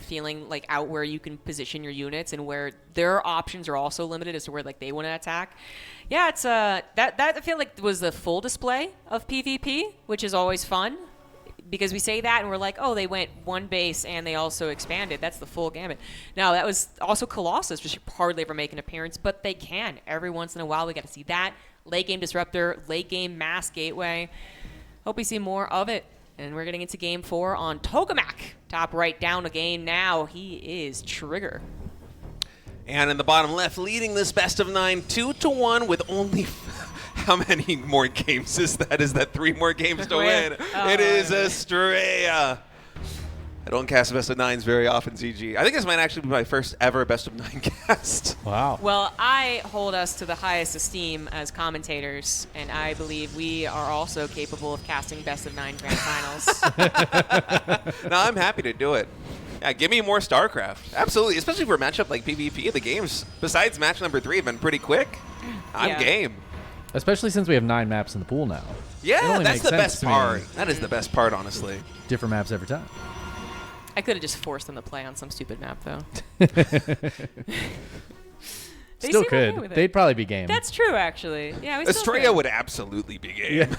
feeling like out where you can position your units and where their options are also limited as to where like they want to attack. Yeah, it's that I feel like was the full display of PvP, which is always fun. Because we say that and we're like, oh, they went one base and they also expanded. That's the full gamut. Now, that was also Colossus, which hardly ever make an appearance, but they can. Every once in a while, we got to see that. Late game Disruptor, late game Mass Gateway. Hope we see more of it. And we're getting into game 4 on Tokamak. Top right down again now. He is Trigger. And in the bottom left, leading this best of 9, 2-1 with only... How many more games is that? Is that 3 more games to win? It is Astrea. I don't cast best of 9s very often, ZG. I think this might actually be my first ever best of 9 cast. Wow. Well, I hold us to the highest esteem as commentators, and I believe we are also capable of casting best of 9 grand finals. No, I'm happy to do it. Yeah, give me more StarCraft. Absolutely, especially for a matchup like PvP. The games, besides match number 3, have been pretty quick. I'm game. Especially since we have 9 maps in the pool now. Yeah, that's makes the sense best to me. part. That is the best part, honestly. Different maps every time. I could have just forced them to play on some stupid map, though. They Still seem could. okay with it. They'd probably be game. That's true, actually. Yeah, we still Astrea could. would absolutely be game.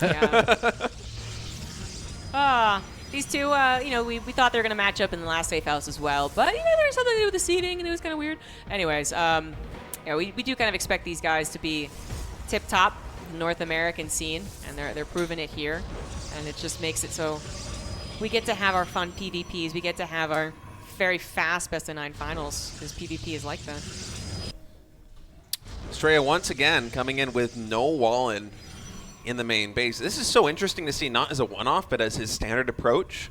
Yeah. These two, we thought they were going to match up in the last safe house as well, but there's something to do with the seating, and it was kind of weird. Anyways, we do kind of expect these guys to be tip-top North American scene, and they're proving it here, and it just makes it so we get to have our fun PvPs. We get to have our very fast best of 9 finals, because PvP is like that. Astrea once again coming in with no wall-in in the main base. This is so interesting to see, not as a one-off, but as his standard approach.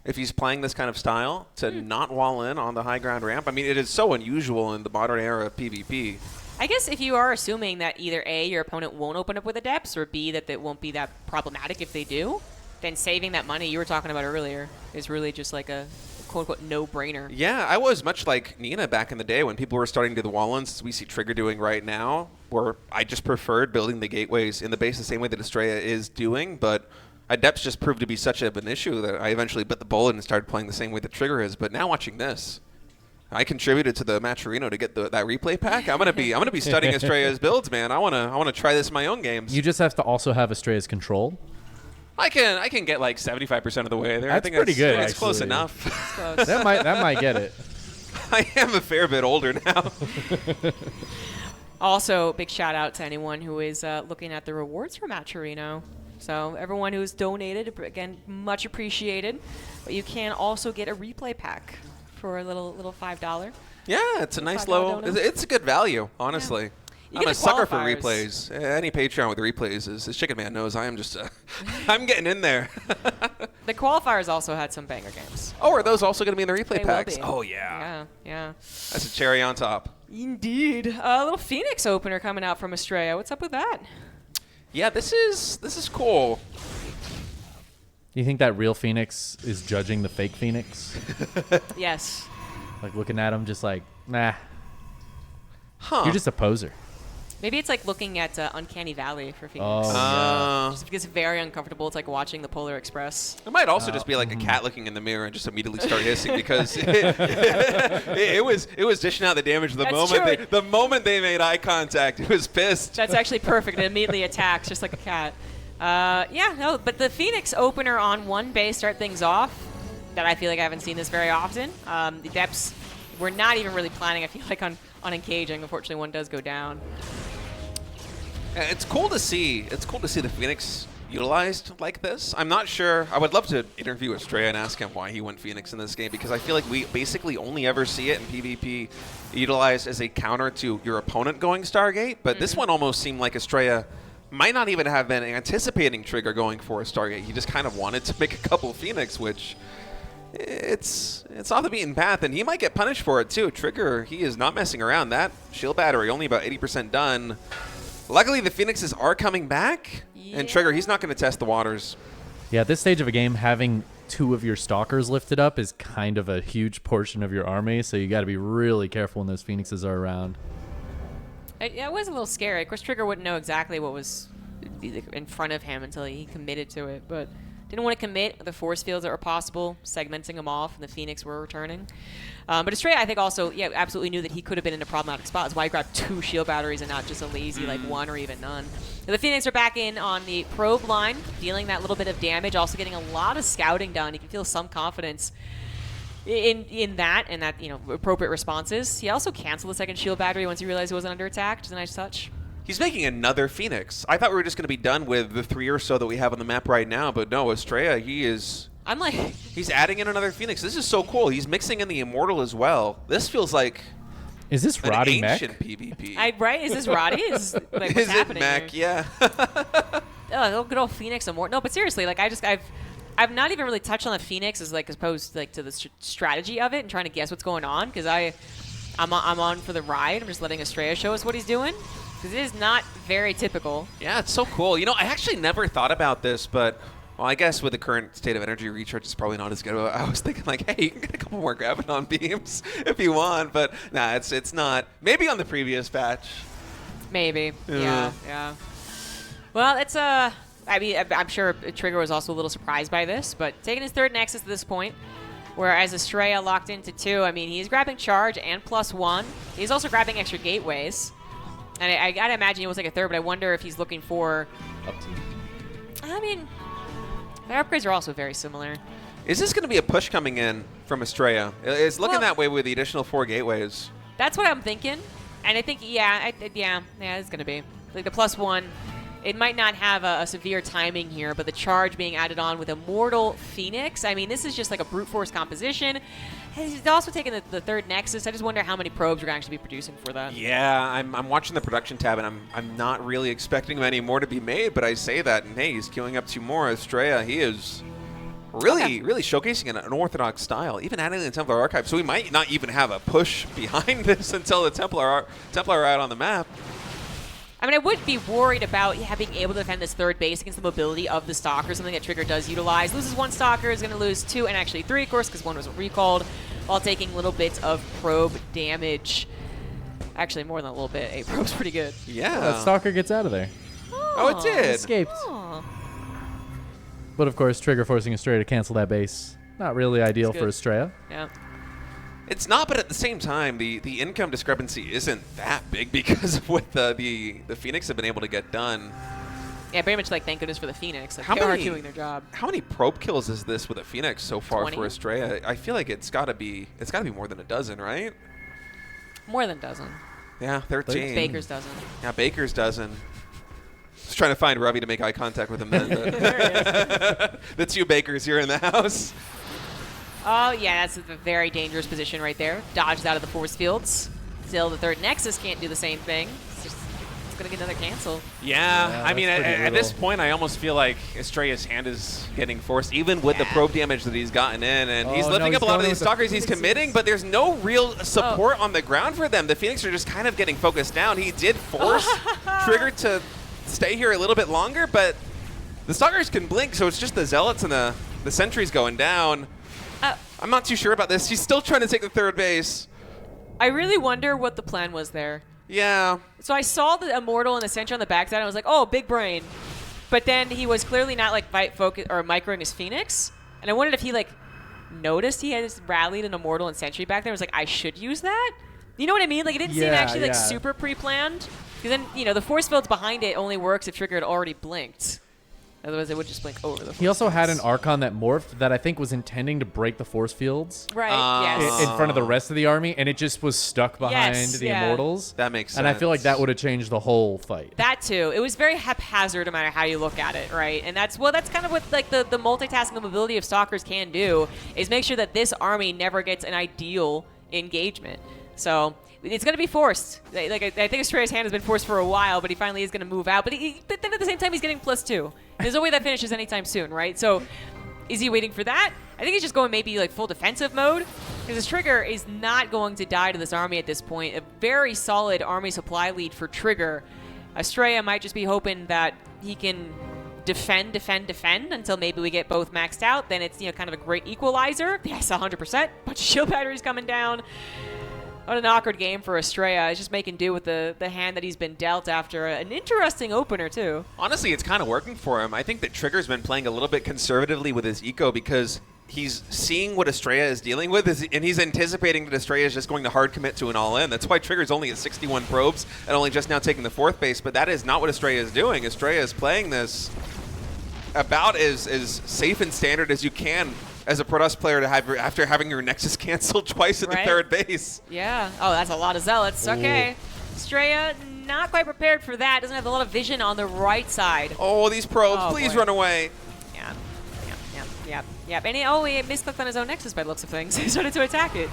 If he's playing this kind of style, to not wall in on the high ground ramp. I mean, it is so unusual in the modern era of PvP. I guess if you are assuming that either A, your opponent won't open up with adepts, or B, that it won't be that problematic if they do, then saving that money you were talking about earlier is really just like a quote-unquote no-brainer. Yeah, I was much like Nina back in the day when people were starting to do the wall-ins, as we see Trigger doing right now, where I just preferred building the gateways in the base the same way that Astrea is doing, but adepts just proved to be such of an issue that I eventually bit the bullet and started playing the same way that Trigger is. But now watching this, I contributed to the Matcherino to get that replay pack. I'm gonna be studying Astrea's builds, man. I wanna try this in my own games. You just have to also have Astrea's control. I can get like 75% of the way there. That's I think pretty good, That's close actually. enough. Close. That might get it. I am a fair bit older now. Also, big shout out to anyone who is looking at the rewards for Matcherino. So everyone who's donated, again, much appreciated. But you can also get a replay pack for a little $5. Yeah, it's a nice $5 low. donut. It's a good value, honestly. You I'm get a the sucker for qualifiers. replays. Any Patreon with replays is, as Chicken Man knows, I am just, I'm getting in there. The qualifiers also had some banger games. Oh, are those also going to be in the replay They will packs? be. Oh, yeah. Yeah. That's a cherry on top. Indeed. A little Phoenix opener coming out from Astrea. What's up with that? Yeah, this is cool. You think that real Phoenix is judging the fake Phoenix? Yes. Like looking at him just like, nah, Huh. you're just a poser. Maybe it's like looking at Uncanny Valley for Phoenix. Oh, Just because it's very uncomfortable. It's like watching the Polar Express. It might also just be like a cat looking in the mirror and just immediately start hissing because it was dishing out the damage That's true. the moment they made eye contact. It was pissed. That's actually perfect. It immediately attacks just like a cat. But the Phoenix opener on one base start things off. That I feel like I haven't seen this very often. The depths, we're not even really planning, I feel like, on engaging. Unfortunately, one does go down. It's cool to see. It's cool to see the Phoenix utilized like this. I'm not sure. I would love to interview Astrea and ask him why he went Phoenix in this game, because I feel like we basically only ever see it in PvP utilized as a counter to your opponent going Stargate. But this one almost seemed like Astrea might not even have been anticipating Trigger going for a Stargate. He just kind of wanted to make a couple Phoenix, which it's off the beaten path, and he might get punished for it too. Trigger, he is not messing around. That shield battery only about 80% done. Luckily, the Phoenixes are coming back, and Trigger, he's not going to test the waters. Yeah, at this stage of a game, having 2 of your stalkers lifted up is kind of a huge portion of your army, so you got to be really careful when those phoenixes are around. It was a little scary. Of course, Trigger wouldn't know exactly what was in front of him until he committed to it, but didn't want to commit the force fields that were possible, segmenting them off, and the Phoenix were returning. But Astrea, I think, also, absolutely knew that he could have been in a problematic spot. That's why he grabbed 2 shield batteries and not just a lazy, 1 or even none. The Phoenix are back in on the probe line, dealing that little bit of damage, also getting a lot of scouting done. You can feel some confidence in that and that, appropriate responses. He also canceled the second shield battery once he realized he wasn't under attack. Just a nice touch. He's making another Phoenix. I thought we were just going to be done with the 3 or so that we have on the map right now, but no, Astrea, he's adding in another Phoenix. This is so cool. He's mixing in the Immortal as well. This feels like is this an Roddy mech? ancient PvP. Right? Is this Roddy? What's Is it mech? Here? Yeah. Oh, good old Phoenix Immortal. No, but seriously, I've not even really touched on the Phoenix as opposed to the strategy of it and trying to guess what's going on, because I'm on for the ride. I'm just letting Astrea show us what he's doing, because it is not very typical. Yeah, it's so cool. I actually never thought about this, but well, I guess with the current state of energy recharge, it's probably not as good. I was thinking hey, you can get a couple more Graviton beams if you want, but nah, it's not. Maybe on the previous patch. Maybe. Yeah. Well, it's I'm sure Trigger was also a little surprised by this, but taking his 3rd Nexus at this point, whereas Astrea locked into 2, he's grabbing charge and +1. He's also grabbing extra gateways. And I gotta imagine he was like a 3rd, but I wonder if he's looking for... Up to. Their upgrades are also very similar. Is this going to be a push coming in from Astrea? It's looking that way with the additional 4 gateways. That's what I'm thinking. And I think, it's going to be. Like the +1, it might not have a severe timing here, but the charge being added on with Immortal Phoenix, this is just like a brute force composition. He's also taking the 3rd Nexus. I just wonder how many probes we're going to actually be producing for that. Yeah, I'm watching the production tab, and I'm not really expecting many more to be made, but I say that, and hey, he's queuing up 2 more. Astrea, he is really showcasing an unorthodox style, even adding the Templar Archive, so we might not even have a push behind this until the Templar are out on the map. I would be worried about being able to defend this 3rd base against the mobility of the Stalker, something that Trigger does utilize. Loses 1 Stalker, is going to lose 2, and actually 3, of course, because 1 was recalled, while taking little bits of probe damage. Actually, more than a little bit. 8 probe's pretty good. Yeah. That Stalker gets out of there. Oh, it did. Escaped. Oh. But of course, Trigger forcing Astrea to cancel that base. Not really ideal for Astrea. Yeah. It's not, but at the same time, the income discrepancy isn't that big because of what the Phoenix have been able to get done. Yeah, very much thank goodness for the Phoenix. How they are many- doing their job. How many probe kills is this with a Phoenix so far 20? for Astrea? I feel like it's got to be more than a dozen, right? More than a dozen. Yeah, 13. Baker's dozen. Yeah, Baker's dozen. Just trying to find Ravi to make eye contact with him then. The 2 Bakers here in the house. Oh, yeah, that's a very dangerous position right there. Dodged out of the force fields. Still, the 3rd Nexus can't do the same thing. It's going to get another cancel. Yeah, I mean, that's pretty at this little. point, I almost feel like Astrea's hand is getting forced, even with the probe damage that he's gotten in. And he's Oh, lifting no, up a he's lot of going these with the Stalkers. He's committing, but there's no real support on the ground for them. The Phoenix are just kind of getting focused down. He did force Trigger to stay here a little bit longer, but the Stalkers can blink, so it's just the Zealots and the Sentries going down. I'm not too sure about this. He's still trying to take the 3rd base. I really wonder what the plan was there. Yeah. So I saw the Immortal and the Sentry on the backside, and I was like, oh, big brain. But then he was clearly not focus or microing his Phoenix, and I wondered if he noticed he had rallied an Immortal and Sentry back there. I was like, I should use that. You know what I mean? It didn't seem actually super pre-planned, because then the force fields behind it only works if Trigger had already blinked. Otherwise, it would just blink over the force He also had an fields. Archon that morphed that I think was intending to break the force fields Right, yes. in front of the rest of the army, and it just was stuck behind the yeah. Immortals. That makes sense. And I feel like that would have changed the whole fight. That too. It was very haphazard no matter how you look at it, right? And that's kind of what the multitasking mobility of Stalkers can do, is make sure that this army never gets an ideal engagement. So it's going to be forced. I think Astrea's hand has been forced for a while, but he finally is going to move out. But then at the same time, he's getting +2. There's no way that finishes anytime soon, right? So is he waiting for that? I think he's just going maybe full defensive mode, because his Trigger is not going to die to this army at this point. A very solid army supply lead for Trigger. Astrea might just be hoping that he can defend until maybe we get both maxed out. Then it's, kind of a great equalizer. Yes, 100%. Bunch of shield batteries coming down. What an awkward game for Astrea. He's just making do with the hand that he's been dealt after an interesting opener, too. Honestly, it's kind of working for him. I think that Trigger's been playing a little bit conservatively with his eco because he's seeing what Astrea is dealing with, and he's anticipating that Astrea is just going to hard commit to an all-in. That's why Trigger's only at 61 probes and only just now taking the 4th base, but that is not what Astrea is doing. Astrea is playing this about as safe and standard as you can as a Protoss player to have after having your Nexus canceled twice at the 3rd base. Yeah. Oh, that's a lot of Zealots. Okay. Astrea not quite prepared for that. Doesn't have a lot of vision on the right side. Oh, these probes, please run away. Yep. And he misclicked on his own Nexus by the looks of things. He started to attack it.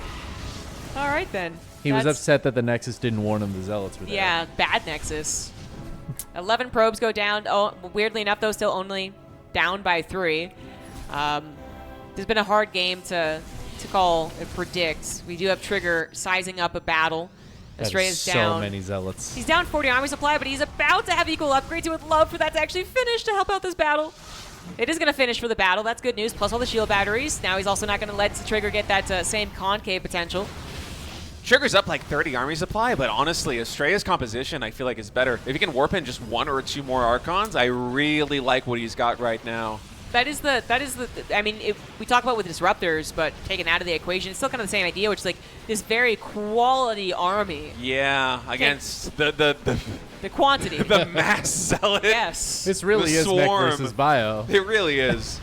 All right, then. He was upset that the Nexus didn't warn him the Zealots were there. Yeah, bad Nexus. 11 probes go down. Oh, weirdly enough, though, still only down by 3. There's been a hard game to call and predict. We do have Trigger sizing up a battle. Astrea's down. So many Zealots. He's down 40 army supply, but he's about to have equal upgrades. He would love for that to actually finish to help out this battle. It is going to finish for the battle. That's good news. Plus all the shield batteries. Now he's also not going to let the Trigger get that same concave potential. Trigger's up like 30 army supply, but honestly, Astrea's composition I feel like is better. If he can warp in just 1 or 2 more Archons, I really like what he's got right now. That is the. I mean, if we talk about with disruptors, but taken out of the equation, it's still kind of the same idea, which is like this very quality army. Yeah, against the quantity, the mass zealot. Yes, this really is mech versus bio. It really is.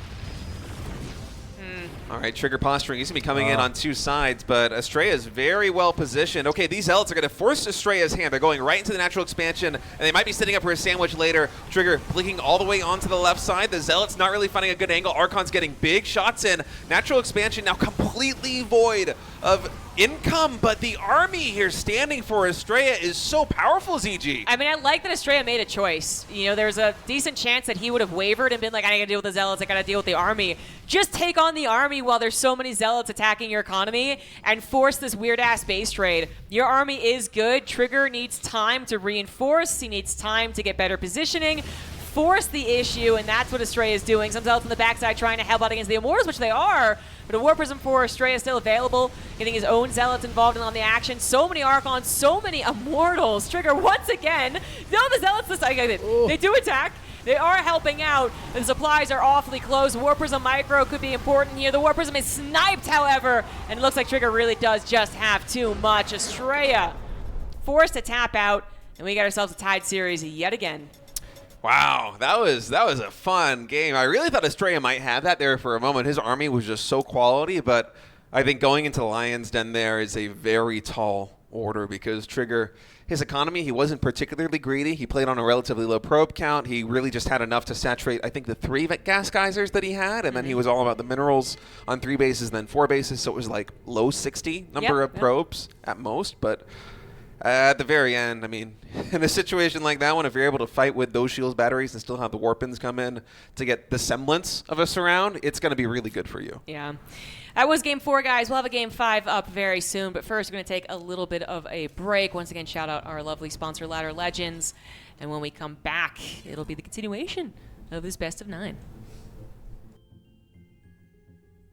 All right, Trigger posturing. He's going to be coming in on 2 sides, but Astrea is very well positioned. Okay, these Zealots are going to force Astrea's hand. They're going right into the natural expansion, and they might be setting up for a sandwich later. Trigger blinking all the way onto the left side. The Zealots not really finding a good angle. Archon's getting big shots in. Natural expansion now completely void of income, but the army here standing for Astrea is so powerful, ZG. I mean, I like that Astrea made a choice. There's a decent chance that he would have wavered and been like, I gotta deal with the Zealots, I gotta deal with the army. Just take on the army while there's so many Zealots attacking your economy and force this weird-ass base trade. Your army is good. Trigger needs time to reinforce. He needs time to get better positioning. Force the issue, and that's what Astrea is doing. Some Zealots on the backside trying to help out against the Immortals, which they are, but a War Prism for Astrea is still available, getting his own Zealots involved on the action. So many Archons, so many Immortals. Trigger once again. No, the Zealots this time, they do attack. They are helping out. The supplies are awfully close. War Prism Micro could be important here. The War Prism is sniped, however, and it looks like Trigger really does just have too much. Astrea forced to tap out, and we got ourselves a tied series yet again. Wow, that was a fun game. I really thought Astrea might have that there for a moment. His army was just so quality, but I think going into Lion's Den there is a very tall order because Trigger, his economy, he wasn't particularly greedy. He played on a relatively low probe count. He really just had enough to saturate, I think, the 3 gas geysers that he had, and then he was all about the minerals on 3 bases, then 4 bases, so it was like low 60 number of probes at most, but at the very end, I mean, in a situation like that one, if you're able to fight with those shields batteries and still have the warpins come in to get the semblance of a surround, it's going to be really good for you. Yeah. That was Game 4, guys. We'll have a Game 5 up very soon, but first we're going to take a little bit of a break. Once again, shout out our lovely sponsor, Ladder Legends. And when we come back, it'll be the continuation of this Best of 9.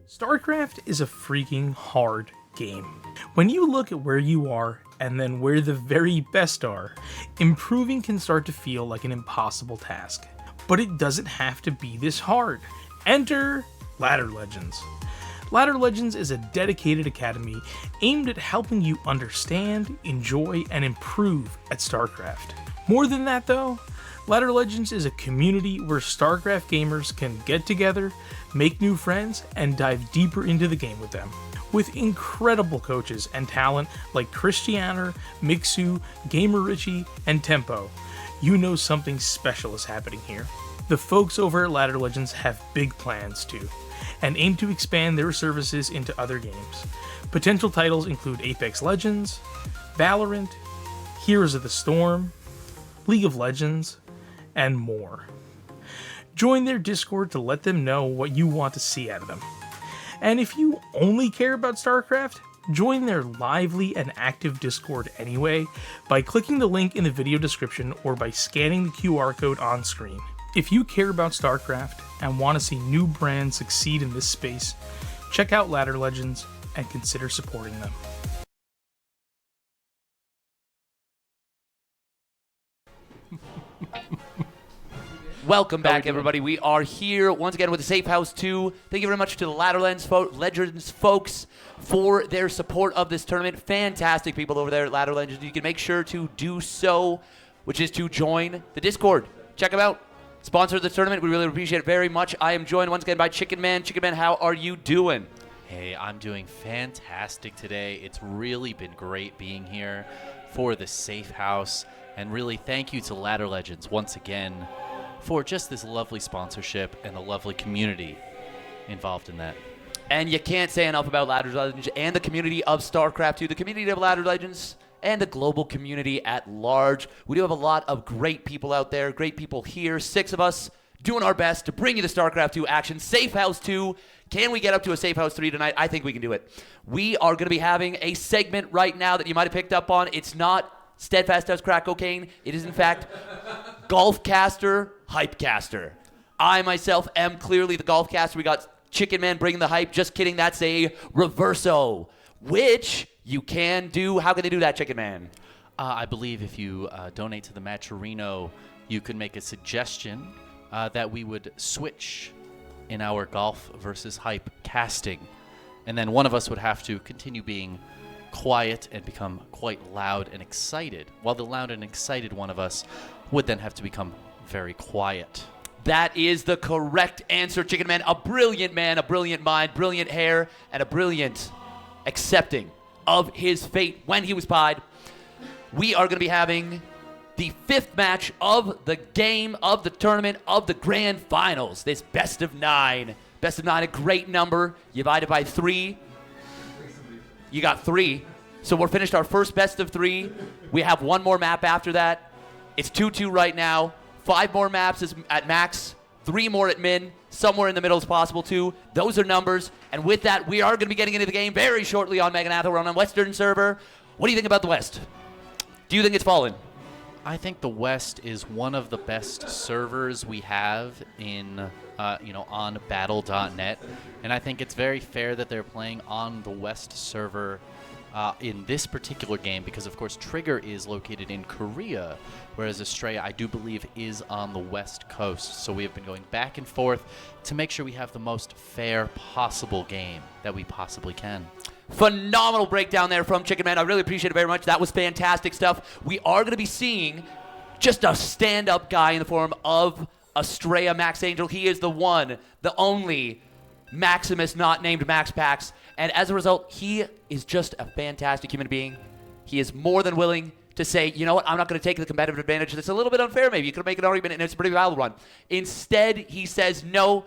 StarCraft is a freaking hard game. When you look at where you are and then where the very best are, improving can start to feel like an impossible task. But it doesn't have to be this hard. Enter Ladder Legends. Ladder Legends is a dedicated academy aimed at helping you understand, enjoy, and improve at StarCraft. More than that though, Ladder Legends is a community where StarCraft gamers can get together, make new friends, and dive deeper into the game with them. With incredible coaches and talent like Christianer, Mixu, Gamer Richie, and Tempo, you know something special is happening here. The folks over at Ladder Legends have big plans too, and aim to expand their services into other games. Potential titles include Apex Legends, Valorant, Heroes of the Storm, League of Legends, and more. Join their Discord to let them know what you want to see out of them. And if you only care about StarCraft, join their lively and active Discord anyway by clicking the link in the video description or by scanning the QR code on screen. If you care about StarCraft and want to see new brands succeed in this space, check out Ladder Legends and consider supporting them. Welcome back, everybody. We are here once again with the Safe House 2. Thank you very much to the Ladder Legends folks for their support of this tournament. Fantastic people over there at Ladder Legends. You can make sure to do so, which is to join the Discord. Check them out. Sponsor the tournament. We really appreciate it very much. I am joined once again by Chicken Man. Chicken Man, how are you doing? Hey, I'm doing fantastic today. It's really been great being here for the Safe House. And really, thank you to Ladder Legends once again for just this lovely sponsorship and the lovely community involved in that. And you can't say enough about Ladder Legends and the community of StarCraft 2, the community of Ladder Legends, and the global community at large. We do have a lot of great people out there, great people here, 6 of us doing our best to bring you the StarCraft 2 action. Safe House 2. Can we get up to a Safe House 3 tonight? I think we can do it. We are going to be having a segment right now that you might have picked up on. It's not Steadfast does crack cocaine. It is, in fact, Golfcaster, Hypecaster. I, myself, am clearly the Golfcaster. We got Chicken Man bringing the hype. Just kidding. That's a reverso, which you can do. How can they do that, Chicken Man? I believe if you donate to the Matcherino, you could make a suggestion that we would switch in our golf versus hype casting. And then one of us would have to continue being quiet and become quite loud and excited, while the loud and excited one of us would then have to become very quiet. That is the correct answer, Chicken Man. A brilliant man, a brilliant mind, brilliant hair, and a brilliant accepting of his fate when he was pied. We are going to be having the 5th match of the game, of the tournament, of the grand finals. This best of 9. Best of 9, a great number. You divide it by 3. You got 3. So we're finished our first best of 3. We have 1 more map after that. It's 2-2 right now. 5 more maps is at max. 3 more at min. Somewhere in the middle is possible too. Those are numbers. And with that, we are going to be getting into the game very shortly on Maganatha. We're on a Western server. What do you think about the West? Do you think it's fallen? I think the West is one of the best servers we have in, on Battle.net, and I think it's very fair that they're playing on the West server in this particular game because, of course, Trigger is located in Korea, whereas Astrea, I do believe, is on the West Coast. So we have been going back and forth to make sure we have the most fair possible game that we possibly can. Phenomenal breakdown there from Chicken Man. I really appreciate it very much. That was fantastic stuff. We are going to be seeing just a stand-up guy in the form of Astrea Max Angel. He is the one, the only Maximus not named Max Pax. And as a result, he is just a fantastic human being. He is more than willing to say, you know what, I'm not going to take the competitive advantage. That's a little bit unfair maybe. You could make an argument, and it's a pretty valid one. Instead, he says, no,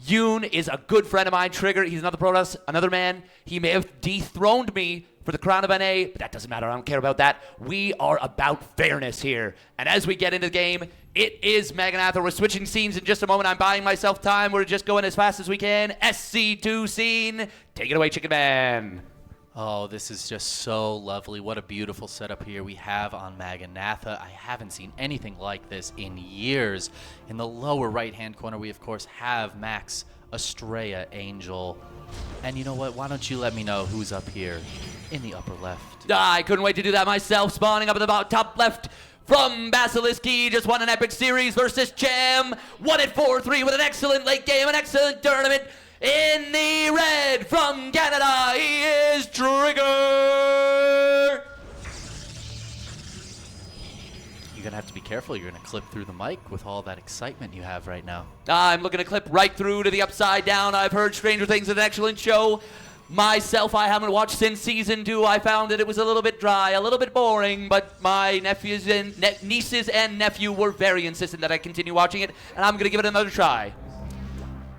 Yoon is a good friend of mine. Trigger, he's another Protoss, another man. He may have dethroned me for the crown of NA, but that doesn't matter. I don't care about that. We are about fairness here. And as we get into the game, it is Maganatha. We're switching scenes in just a moment. I'm buying myself time. We're just going as fast as we can. SC2 scene. Take it away, Chicken Man. Oh, this is just so lovely. What a beautiful setup here we have on Maganatha. I haven't seen anything like this in years. In the lower right-hand corner, we, of course, have Max, Astrea, Angel. And you know what? Why don't you let me know who's up here in the upper left? I couldn't wait to do that myself. Spawning up at the top left from Basilisk. He just won an epic series versus Cham. Won it 4-3 with an excellent late game, an excellent tournament. In the red from Canada, he is Trigger. You're going to have to be careful. You're going to clip through the mic with all that excitement you have right now. I'm looking to clip right through to the upside down. I've heard Stranger Things, an excellent show. Myself, I haven't watched since season 2. I found that it was a little bit dry, a little bit boring, but my nephews and nieces and nephew were very insistent that I continue watching it, and I'm going to give it another try.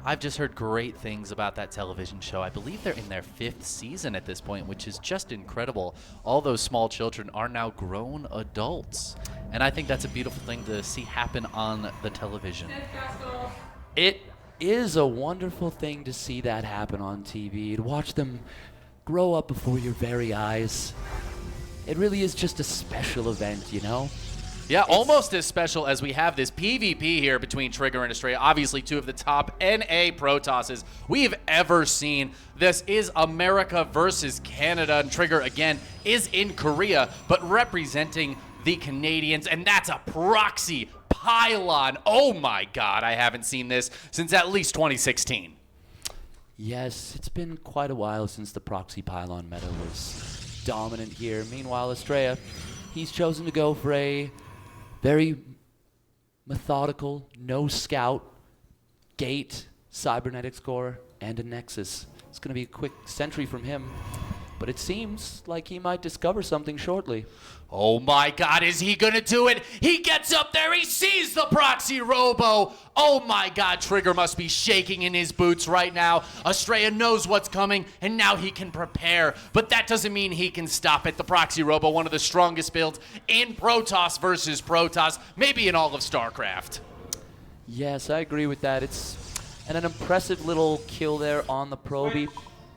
I've just heard great things about that television show. I believe they're in their 5th season at this point, which is just incredible. All those small children are now grown adults. And I think that's a beautiful thing to see happen on the television. It is a wonderful thing to see that happen on TV, to watch them grow up before your very eyes. It really is just a special event, you know? Yeah, almost as special as we have this PvP here between Trigger and Astrea. Obviously, two of the top NA Protosses we've ever seen. This is America versus Canada, and Trigger, again, is in Korea, but representing the Canadians, and that's a proxy pylon. Oh my god, I haven't seen this since at least 2016. Yes, it's been quite a while since the proxy pylon meta was dominant here. Meanwhile, Astrea, he's chosen to go for a very methodical, no scout, gate, cybernetics core, and a nexus. It's going to be a quick sentry from him, but it seems like he might discover something shortly. Oh my god, is he gonna do it? He gets up there, he sees the proxy robo. Oh my god, Trigger must be shaking in his boots right now. Astrea knows what's coming, and now he can prepare. But that doesn't mean he can stop it. The proxy robo, one of the strongest builds in Protoss versus Protoss, maybe in all of StarCraft. Yes, I agree with that. And an impressive little kill there on the probe. He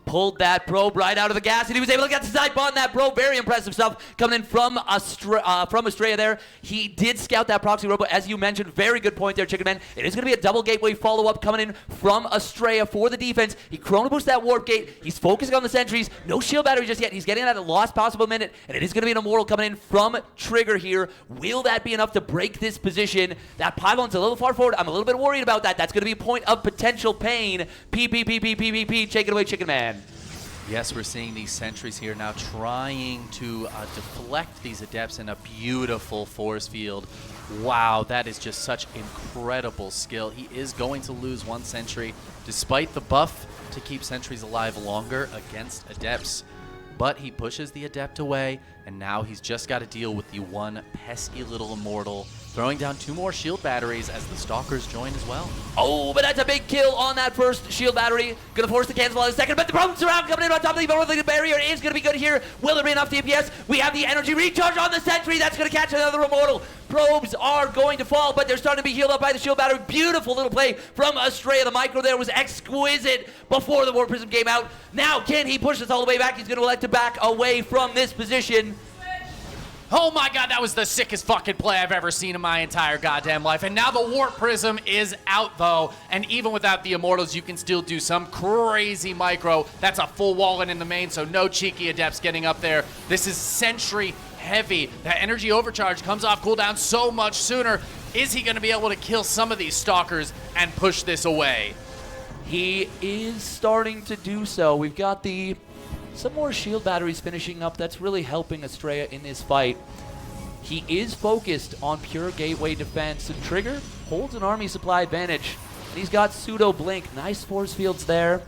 pulled that probe right out of the gas, and he was able to get the snipe on that probe. Very impressive stuff coming in from Astrea there. He did scout that proxy robo, as you mentioned. Very good point there, Chicken Man. It is going to be a double gateway follow-up coming in from Astrea for the defense. He chrono boosts that warp gate. He's focusing on the sentries. No shield battery just yet. He's getting at a lost possible minute, and it is going to be an immortal coming in from Trigger here. Will that be enough to break this position? That pylon's a little far forward. I'm a little bit worried about that. That's going to be a point of potential pain. PPPPPPP. Take it away, Chicken Man. Yes, we're seeing these sentries here now trying to deflect these adepts in a beautiful force field. Wow, that is just such incredible skill. He is going to lose one sentry despite the buff to keep sentries alive longer against adepts. But he pushes the adept away, and now he's just got to deal with the one pesky little immortal, throwing down 2 more shield batteries as the stalkers join as well. Oh, but that's a big kill on that first shield battery. Gonna force the cancel on the second, but the problems around coming in on top of the barrier is gonna be good here. Will there be enough DPS? We have the energy recharge on the sentry. That's gonna catch another immortal. Probes are going to fall, but they're starting to be healed up by the shield battery. Beautiful little play from Astrea. The micro there was exquisite before the War Prism came out. Now, can he push this all the way back? He's gonna elect to back away from this position. Oh my god, that was the sickest fucking play I've ever seen in my entire goddamn life. And now the Warp Prism is out though, and even without the Immortals, you can still do some crazy micro. That's a full wall in the main, so no cheeky adepts getting up there. This is sentry heavy. That energy overcharge comes off cooldown so much sooner. Is he gonna be able to kill some of these stalkers and push this away? He is starting to do so. We've got some more shield batteries finishing up. That's really helping Astrea in this fight. He is focused on pure gateway defense, and Trigger holds an army supply advantage. And he's got pseudo blink, nice force fields there.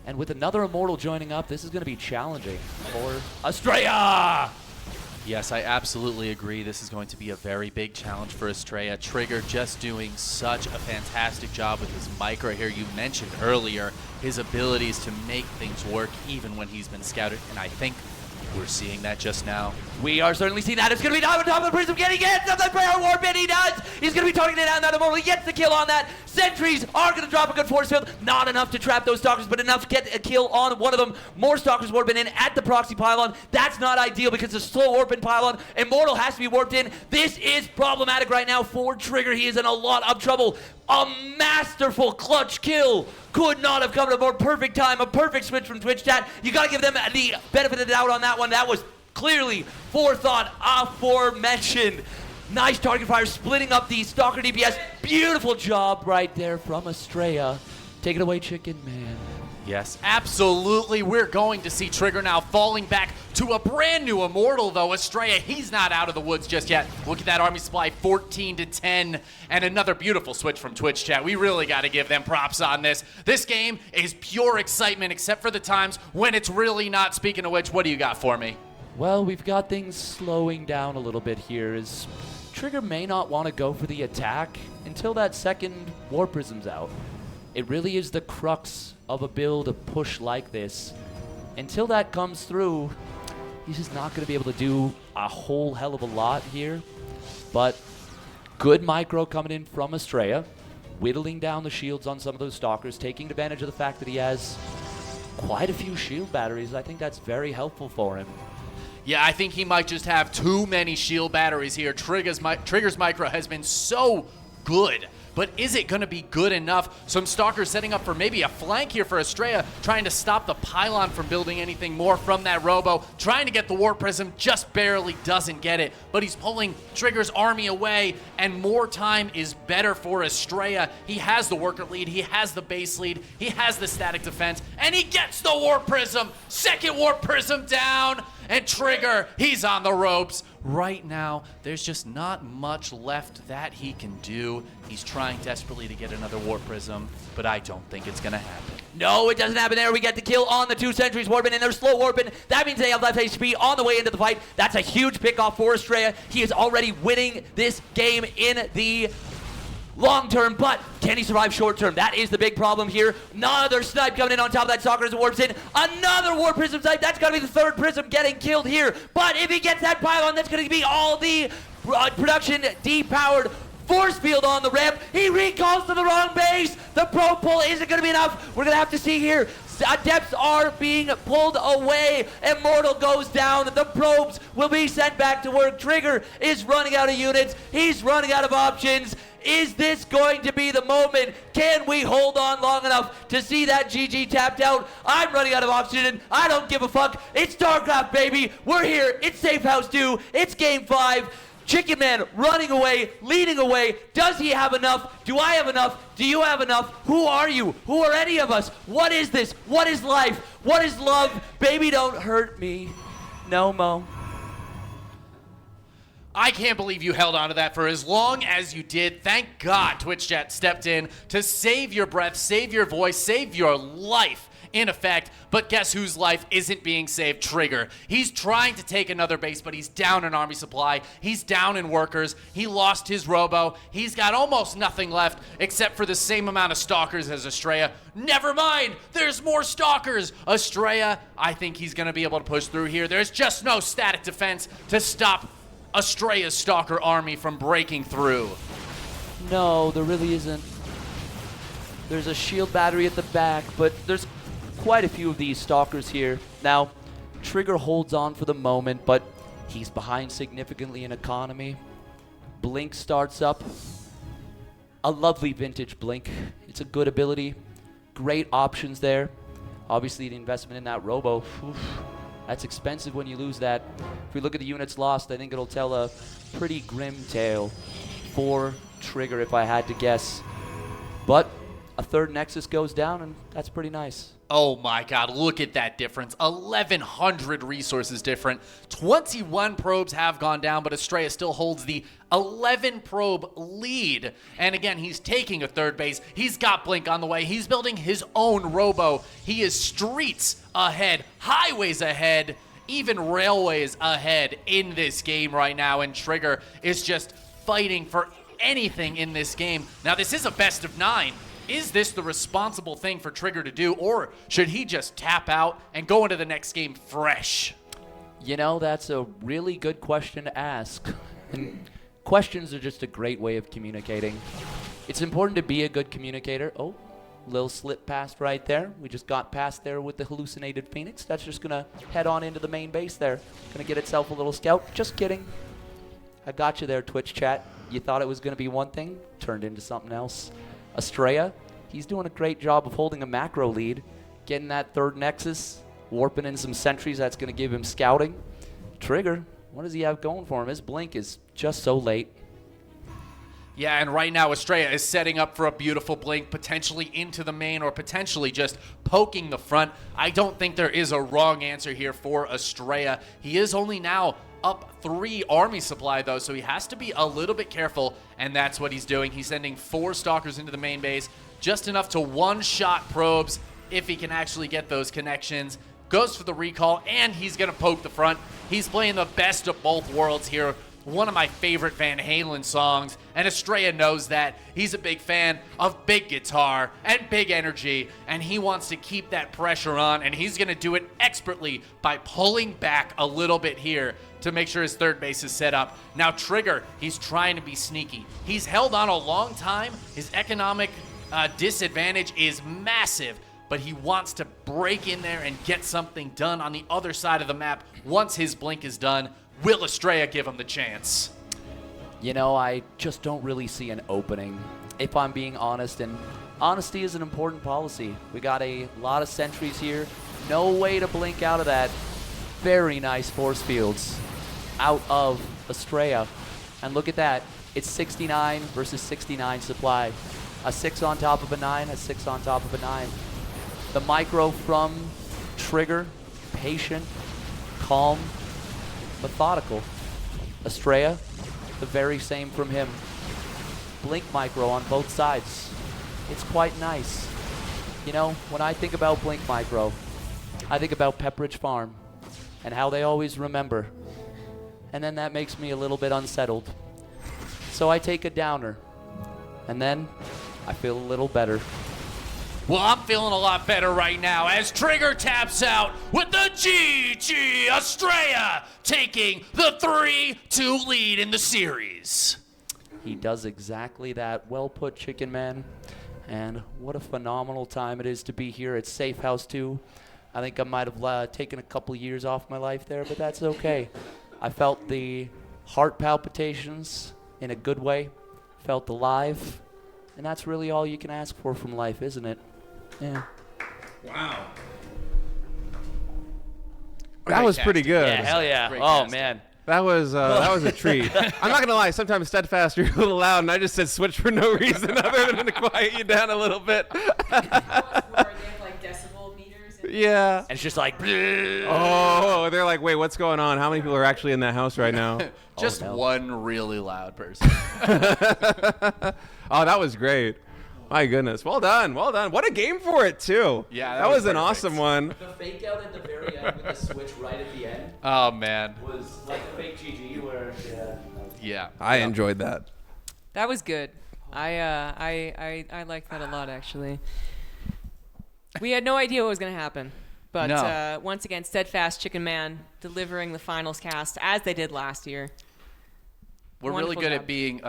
And with another immortal joining up, this is going to be challenging for Astrea. Yes, I absolutely agree. This is going to be a very big challenge for Astrea. Trigger just doing such a fantastic job with his micro here. You mentioned earlier his abilities to make things work even when he's been scouted, and I think we're seeing that just now. We are certainly seeing that. It's going to be down on top of the Prism. Getting it! Something prayer warp, and he does! He's going to be targeting it down that immortal. He gets the kill on that. Sentries are going to drop a good force field. Not enough to trap those stalkers, but enough to get a kill on one of them. More stalkers warping in at the proxy pylon. That's not ideal because it's a slow warping pylon. Immortal has to be warped in. This is problematic right now for Trigger. He is in a lot of trouble. A masterful clutch kill. Could not have come at a more perfect time. A perfect switch from Twitch chat. You got to give them the benefit of the doubt on that one. That was clearly forethought, aforementioned. Nice target fire, splitting up the Stalker DPS. Beautiful job right there from Astrea. Take it away, Chicken Man. Yes, absolutely. We're going to see Trigger now falling back to a brand new immortal, though. Astrea, he's not out of the woods just yet. Look at that army supply, 14-10, and another beautiful switch from Twitch chat. We really got to give them props on this. This game is pure excitement, except for the times when it's really not. Speaking of which, what do you got for me? Well, we've got things slowing down a little bit here as Trigger may not want to go for the attack until that second War Prism's out. It really is the crux of a build, a push like this. Until that comes through, he's just not going to be able to do a whole hell of a lot here. But good micro coming in from Astrea, whittling down the shields on some of those stalkers, taking advantage of the fact that he has quite a few shield batteries. I think that's very helpful for him. Yeah, I think he might just have too many shield batteries here. Trigger's micro has been so good, but is it going to be good enough? Some Stalkers setting up for maybe a flank here for Astrea, trying to stop the pylon from building anything more from that Robo, trying to get the Warp Prism, just barely doesn't get it, but he's pulling Trigger's army away, and more time is better for Astrea. He has the worker lead, he has the base lead, he has the static defense, and he gets the Warp Prism! Second Warp Prism down! And Trigger, he's on the ropes. Right now, there's just not much left that he can do. He's trying desperately to get another Warp Prism, but I don't think it's going to happen. No, it doesn't happen there. We get the kill on the 2 sentries warping, and they're slow warping. That means they have left HP on the way into the fight. That's a huge pick-off for Astrea. He is already winning this game in the long term, but can he survive short term? That is the big problem here. Another snipe coming in on top of that Stalker as it warps in. Another Warp Prism snipe. That's going to be the third Prism getting killed here. But if he gets that pylon, that's going to be all the production depowered force field on the ramp. He recalls to the wrong base. The probe pull isn't going to be enough. We're going to have to see here. Adepts are being pulled away. Immortal goes down. The probes will be sent back to work. Trigger is running out of units. He's running out of options. Is this going to be the moment? Can we hold on long enough to see that GG tapped out? I'm running out of oxygen. I don't give a fuck. It's StarCraft, baby. We're here. It's Safe House 2. It's Game 5. Chicken Man running away, leading away. Does he have enough? Do I have enough? Do you have enough? Who are you? Who are any of us? What is this? What is life? What is love? Baby, don't hurt me. No, Mo. I can't believe you held on to that for as long as you did. Thank God Twitch chat stepped in to save your breath, save your voice, save your life, in effect. But guess whose life isn't being saved? Trigger. He's trying to take another base, but he's down in army supply. He's down in workers. He lost his Robo. He's got almost nothing left except for the same amount of Stalkers as Astrea. Never mind, there's more Stalkers. Astrea, I think he's going to be able to push through here. There's just no static defense to stop Astrea's Stalker army from breaking through. No, there really isn't. There's a shield battery at the back, but there's quite a few of these Stalkers here. Now, Trigger holds on for the moment, but he's behind significantly in economy. Blink starts up. A lovely vintage Blink. It's a good ability. Great options there. Obviously, the investment in that Robo. Oof. That's expensive when you lose that. If we look at the units lost, I think it'll tell a pretty grim tale for Trigger, if I had to guess. But a third Nexus goes down, and that's pretty nice. Oh my God, look at that difference. 1,100 resources different. 21 probes have gone down, but Astrea still holds the 11 probe lead. And again, he's taking a third base. He's got Blink on the way. He's building his own Robo. He is streets ahead, highways ahead, even railways ahead in this game right now. And Trigger is just fighting for anything in this game. Now, this is a best of 9. Is this the responsible thing for Trigger to do, or should he just tap out and go into the next game fresh? You know, that's a really good question to ask. And questions are just a great way of communicating. It's important to be a good communicator. Oh, little slip past right there. We just got past there with the hallucinated Phoenix. That's just going to head on into the main base there. Going to get itself a little scout. Just kidding. I got you there, Twitch chat. You thought it was going to be one thing, turned into something else. Astrea, he's doing a great job of holding a macro lead, getting that third Nexus, warping in some sentries. That's going to give him scouting. Trigger, what does he have going for him? His Blink is just so late. Yeah, and right now Astrea is setting up for a beautiful Blink, potentially into the main or potentially just poking the front. I don't think there is a wrong answer here for Astrea. He is only now up 3 army supply though, so he has to be a little bit careful, and that's what he's doing. He's sending 4 Stalkers into the main base, just enough to one-shot probes if he can actually get those connections. Goes for the recall, and he's going to poke the front. He's playing the best of both worlds here. One of my favorite Van Halen songs, and Astrea knows that. He's a big fan of big guitar and big energy, and he wants to keep that pressure on, and he's going to do it expertly by pulling back a little bit here to make sure his third base is set up. Now Trigger, he's trying to be sneaky. He's held on a long time. His economic disadvantage is massive, but he wants to break in there and get something done on the other side of the map once his blink is done. Will Astrea give him the chance? You know, I just don't really see an opening, if I'm being honest, and honesty is an important policy. We got a lot of sentries here. No way to blink out of that. Very nice force fields out of Astrea. And look at that. It's 69 versus 69 supply. A 6 on top of a 9, a 6 on top of a 9. The micro from Trigger, patient, calm, methodical. Astrea, the very same from him. Blink micro on both sides. It's quite nice. You know, when I think about Blink micro, I think about Pepperidge Farm and how they always remember. And then that makes me a little bit unsettled. So I take a downer. And then I feel a little better. Well, I'm feeling a lot better right now as Trigger taps out with the GG Astrea taking the 3-2 lead in the series. He does exactly that. Well put, Chicken Man. And what a phenomenal time it is to be here at Safe House 2. I think I might have taken a couple years off my life there, but that's okay. I felt the heart palpitations in a good way, felt alive, and that's really all you can ask for from life, isn't it? Yeah. Wow. That was pretty good. Yeah, hell yeah. Great Oh, casting. man. That was a treat. I'm not gonna lie. Sometimes Steadfast, you're a little loud, and I just said switch for no reason other than to quiet you down a little bit. Yeah. And it's just like, Oh, they're like, wait, what's going on? How many people are actually in that house right now? Just no. one really loud person. Oh, that was great. My goodness. Well done. Well done. What a game for it, too. Yeah, that was an perfect. awesome one. the fake out at the very end with the switch right at the end Oh, man. was like the fake GG where, Yeah. I enjoyed that. That was good. I liked that a lot, actually. We had no idea what was going to happen. But No. once again, Steadfast Chicken Man delivering the finals cast as they did last year. We're Wonderful really good job. at being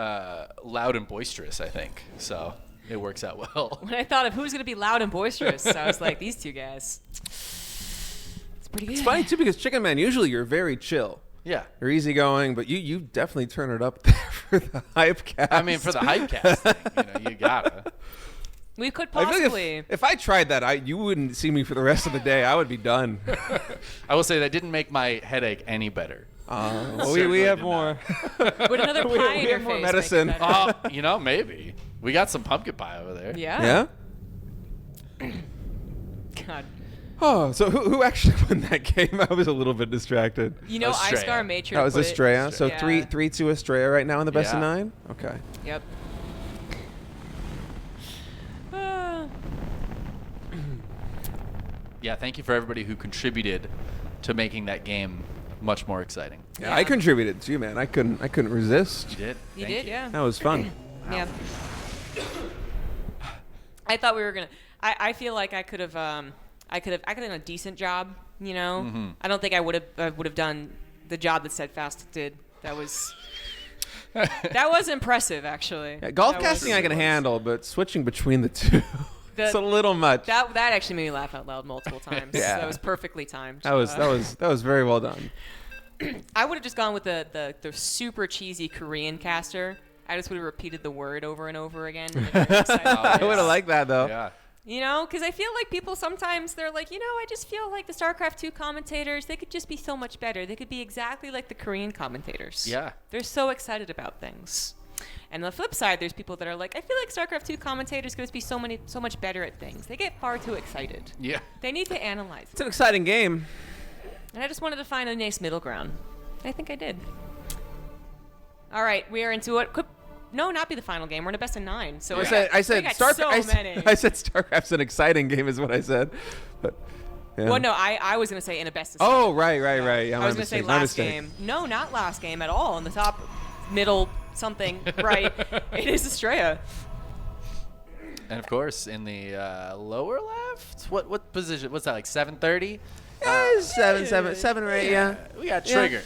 loud and boisterous, I think. So it works out well. When I thought of who's going to be loud and boisterous, I was like, these two guys. It's pretty good. It's funny, too, because Chicken Man, usually you're very chill. Yeah. You're easygoing, but you definitely turn it up there for the hype cast. I mean, for the hype cast thing, you gotta. We could I feel like possibly. if I tried that, you wouldn't see me for the rest of the day. I would be done. I will say that didn't make my headache any better. Well, we have did more. Would another We pie in your have more face medicine. make it better? Maybe. We got some pumpkin pie over there. Yeah. Yeah? God. Oh, so who actually won that game? I was a little bit distracted. You know, Astrea. iScar made sure That to was put it- Astrea. So Yeah. 3-2 Astrea right now in the best of Yeah. 9? Okay. Yep. Yeah, thank you for everybody who contributed to making that game much more exciting. Yeah, I contributed too, man. I couldn't resist. You did? You Thank did, yeah. That was fun. Yeah. I thought we were gonna. I feel like I could have done a decent job. You know. Mm-hmm. I don't think I would have done the job that Steadfast did. That was impressive, actually. Yeah, golf That casting was- I can handle, but switching between the two, it's a little much. That actually made me laugh out loud multiple times. Yeah. That was perfectly timed. That was very well done. I would have just gone with the super cheesy Korean caster. I just would have repeated the word over and over again. in a very excited I voice. would have liked that though. Yeah. You know, because I feel like people sometimes they're like, I just feel like the StarCraft 2 commentators, they could just be so much better. They could be exactly like the Korean commentators. Yeah. They're so excited about things. And on the flip side, there's people that are like, I feel like StarCraft 2 commentators could just be so much better at things. They get far too excited. Yeah. They need to analyze It's it. an exciting game. And I just wanted to find a nice middle ground. I think I did. All right, we are into what could not be the final game. We're in a best of 9. So I we said got Starcraft. so many. I said StarCraft's an exciting game, is what I said. But yeah. Well, no, I was going to say in a best of 7. Oh, right. Yeah, I was going to say last game. No, not last game at all. In the top, middle, something, right. It is Astrea. And of course, in the lower left, what position? What's that, like 730? Yeah, 7 or 8. Yeah. We got Yeah. Trigger.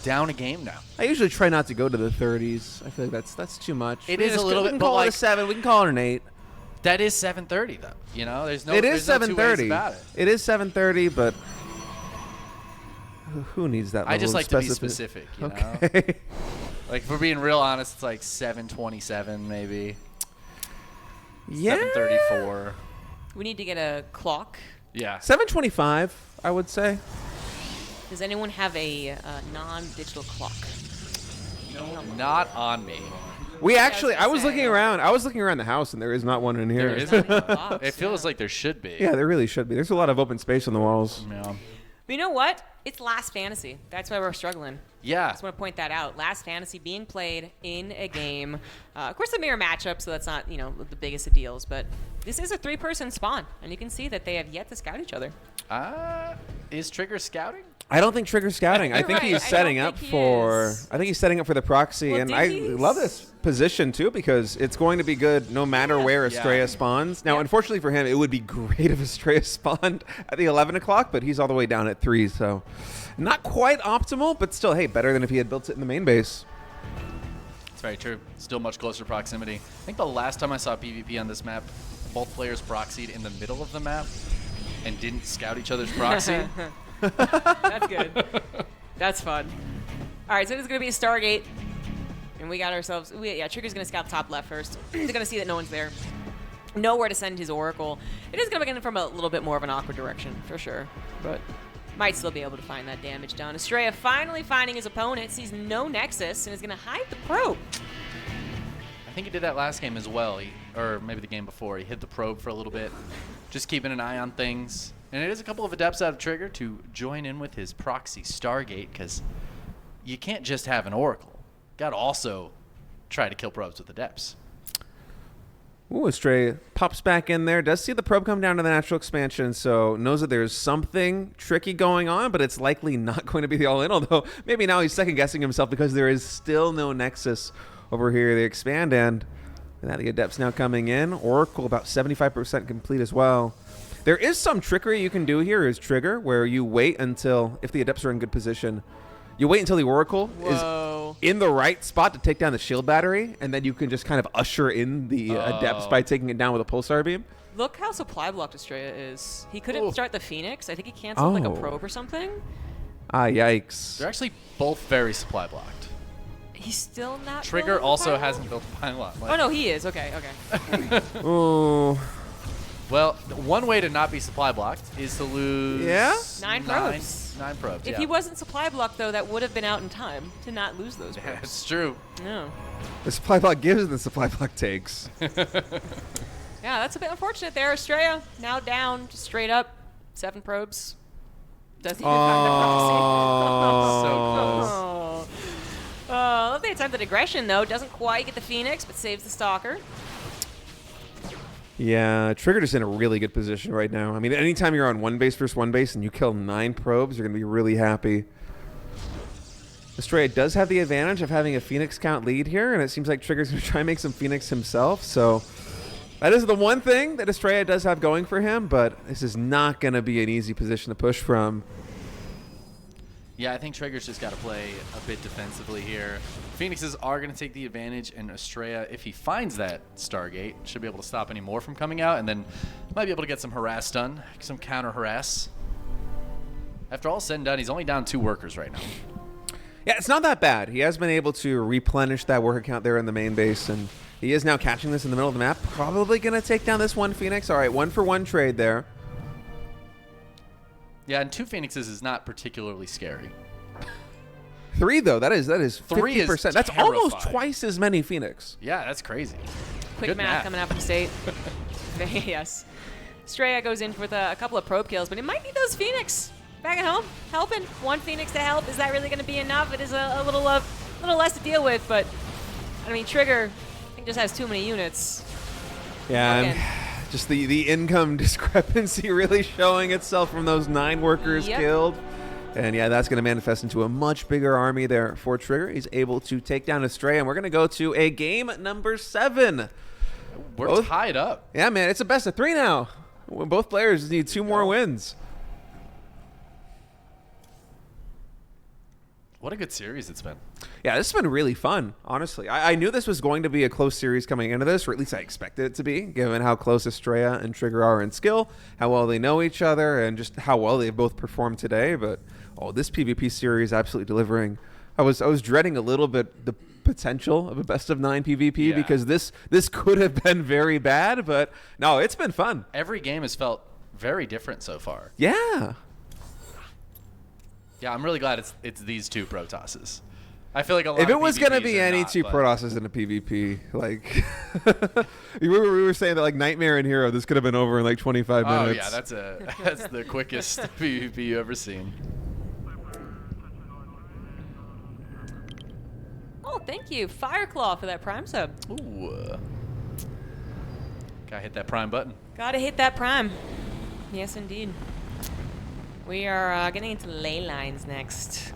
Down a game now. I usually try not to go to the 30s. I feel like that's too much. It is a little We bit, can but call it a like 7. We can call it an 8. That is 7:30 though. You know, there's no. It is there's no two ways 7:30. about it. It is 7:30, but who needs that? I just level like of to be specificity? specific. You know, Okay. like if we're being real honest, it's like 7:27 maybe. Yeah. 7:34. We need to get a clock. Yeah. 7:25, I would say. Does anyone have a non-digital clock? Not on me. We actually, gonna I was say. looking around. I was looking around the house, and there is not one in here. There There's isn't. not any clocks, It feels yeah. like there should be. Yeah, there really should be. There's a lot of open space on the walls. Yeah. But you know what? It's Last Fantasy. That's why we're struggling. Yeah. I just want to point that out. Last Fantasy being played in a game. Of course, a mirror matchup, so that's not, the biggest of deals. But this is a 3-person spawn, and you can see that they have yet to scout each other. Is Trigger scouting? I don't think Trigger's scouting. I You're think right. he's I setting don't up think he for. is. I think he's setting up for the proxy, Well, and I Dizzy's- love this position too because it's going to be good no matter where Astrea Yeah. spawns. Now, Yeah. unfortunately for him, it would be great if Astrea spawned at the 11 o'clock, but he's all the way down at 3, so not quite optimal, but still, hey, better than if he had built it in the main base. It's very true. Still much closer proximity. I think the last time I saw PvP on this map, both players proxied in the middle of the map and didn't scout each other's proxy. That's good. That's fun. All right, so this is going to be a Stargate. And we got ourselves... Trigger's going to scout top left first. He's going to see that no one's there. Nowhere to send his Oracle. It is going to be getting from a little bit more of an awkward direction, for sure. But might still be able to find that damage done. Astrea finally finding his opponent, sees no Nexus, and is going to hide the probe. I think he did that last game as well, or maybe the game before. He hid the probe for a little bit, just keeping an eye on things. And it is a couple of adepts out of Trigger to join in with his proxy Stargate, because you can't just have an Oracle. Got to also try to kill probes with adepts. Ooh, Astrea pops back in there. Does see the probe come down to the natural expansion, so knows that there's something tricky going on, but it's likely not going to be the all-in, although maybe now he's second-guessing himself because there is still no Nexus over here. They expand, and now the Adepts now coming in. Oracle about 75% complete as well. There is some trickery you can do here as Trigger, where you wait until, if the Adepts are in good position, you wait until the Oracle Whoa. is in the right spot to take down the shield battery, and then you can just kind of usher in the Adepts by taking it down with a Pulsar Beam. Look how supply blocked Astrea is. He couldn't start the Phoenix. I think he canceled like a Oh. probe or something. Ah, yikes. They're actually both very supply blocked. He's still not. Trigger building a also pylon? hasn't built a pylon. Oh no, he is. Okay, okay. Oh. Well, one way to not be supply blocked is to lose Yeah? 9 probes. Nine probes. If yeah. he wasn't supply blocked though, that would have been out in time to not lose those Yeah, probes. it's true. No. The supply block gives and the supply block takes. Yeah, that's a bit unfortunate there. Astrea now down, just straight up 7 probes. Doesn't even find the proxy. So close. Love the attempted aggression though. Doesn't quite get the Phoenix, but saves the Stalker. Yeah, Trigger is in a really good position right now. I mean, anytime you're on one base versus one base and you kill 9 probes, you're going to be really happy. Astrea does have the advantage of having a Phoenix count lead here, and it seems like Trigger's going to try and make some Phoenix himself. So that is the one thing that Astrea does have going for him, but this is not going to be an easy position to push from. Yeah, I think Trigger's just got to play a bit defensively here. Phoenixes are going to take the advantage, and Astrea, if he finds that Stargate, should be able to stop any more from coming out, and then might be able to get some harass done, some counter harass. After all said and done, he's only down 2 workers right now. Yeah, it's not that bad. He has been able to replenish that worker count there in the main base, and he is now catching this in the middle of the map. Probably going to take down this one Phoenix. All right, 1-for-1 trade there. Yeah, and 2 Phoenixes is not particularly scary. 3 though, that is 3 is 50%. That's almost terrifying. twice as many Phoenix. Yeah, that's crazy. Quick Good math math. coming out from state. Yes. Astrea goes in with a couple of probe kills, but it might need those Phoenix back at home helping. 1 Phoenix to help. Is that really going to be enough? It is a little less to deal with, but I mean Trigger I think just has too many units. Yeah, Again. just the income discrepancy really showing itself from those 9 workers Yep. killed. And yeah, that's going to manifest into a much bigger army there for Trigger. He's able to take down Astrea, and we're going to go to a game number 7. We're Both- tied up. Yeah, man, it's a best of 3 now. Both players need 2 more wins. What a good series it's been. Yeah, this has been really fun, honestly. I knew this was going to be a close series coming into this, or at least I expected it to be, given how close Astrea and Trigger are in skill, how well they know each other, and just how well they've both performed today. But, this PvP series absolutely delivering. I was dreading a little bit the potential of a best of 9 PvP because this could have been very bad, but no, it's been fun. Every game has felt very different so far. Yeah. Yeah, I'm really glad it's these two Protosses. I feel like a lot If of it was going to PvPs be are any not, two but- Protosses in a PvP, like we were saying that like Nightmare and Hero, this could have been over in like 25 Oh minutes. yeah, that's the quickest PvP you've ever seen. Oh, thank you, Fireclaw, for that Prime sub. Ooh. Gotta hit that prime button. Gotta hit that Prime. Yes, indeed. We are getting into ley lines next.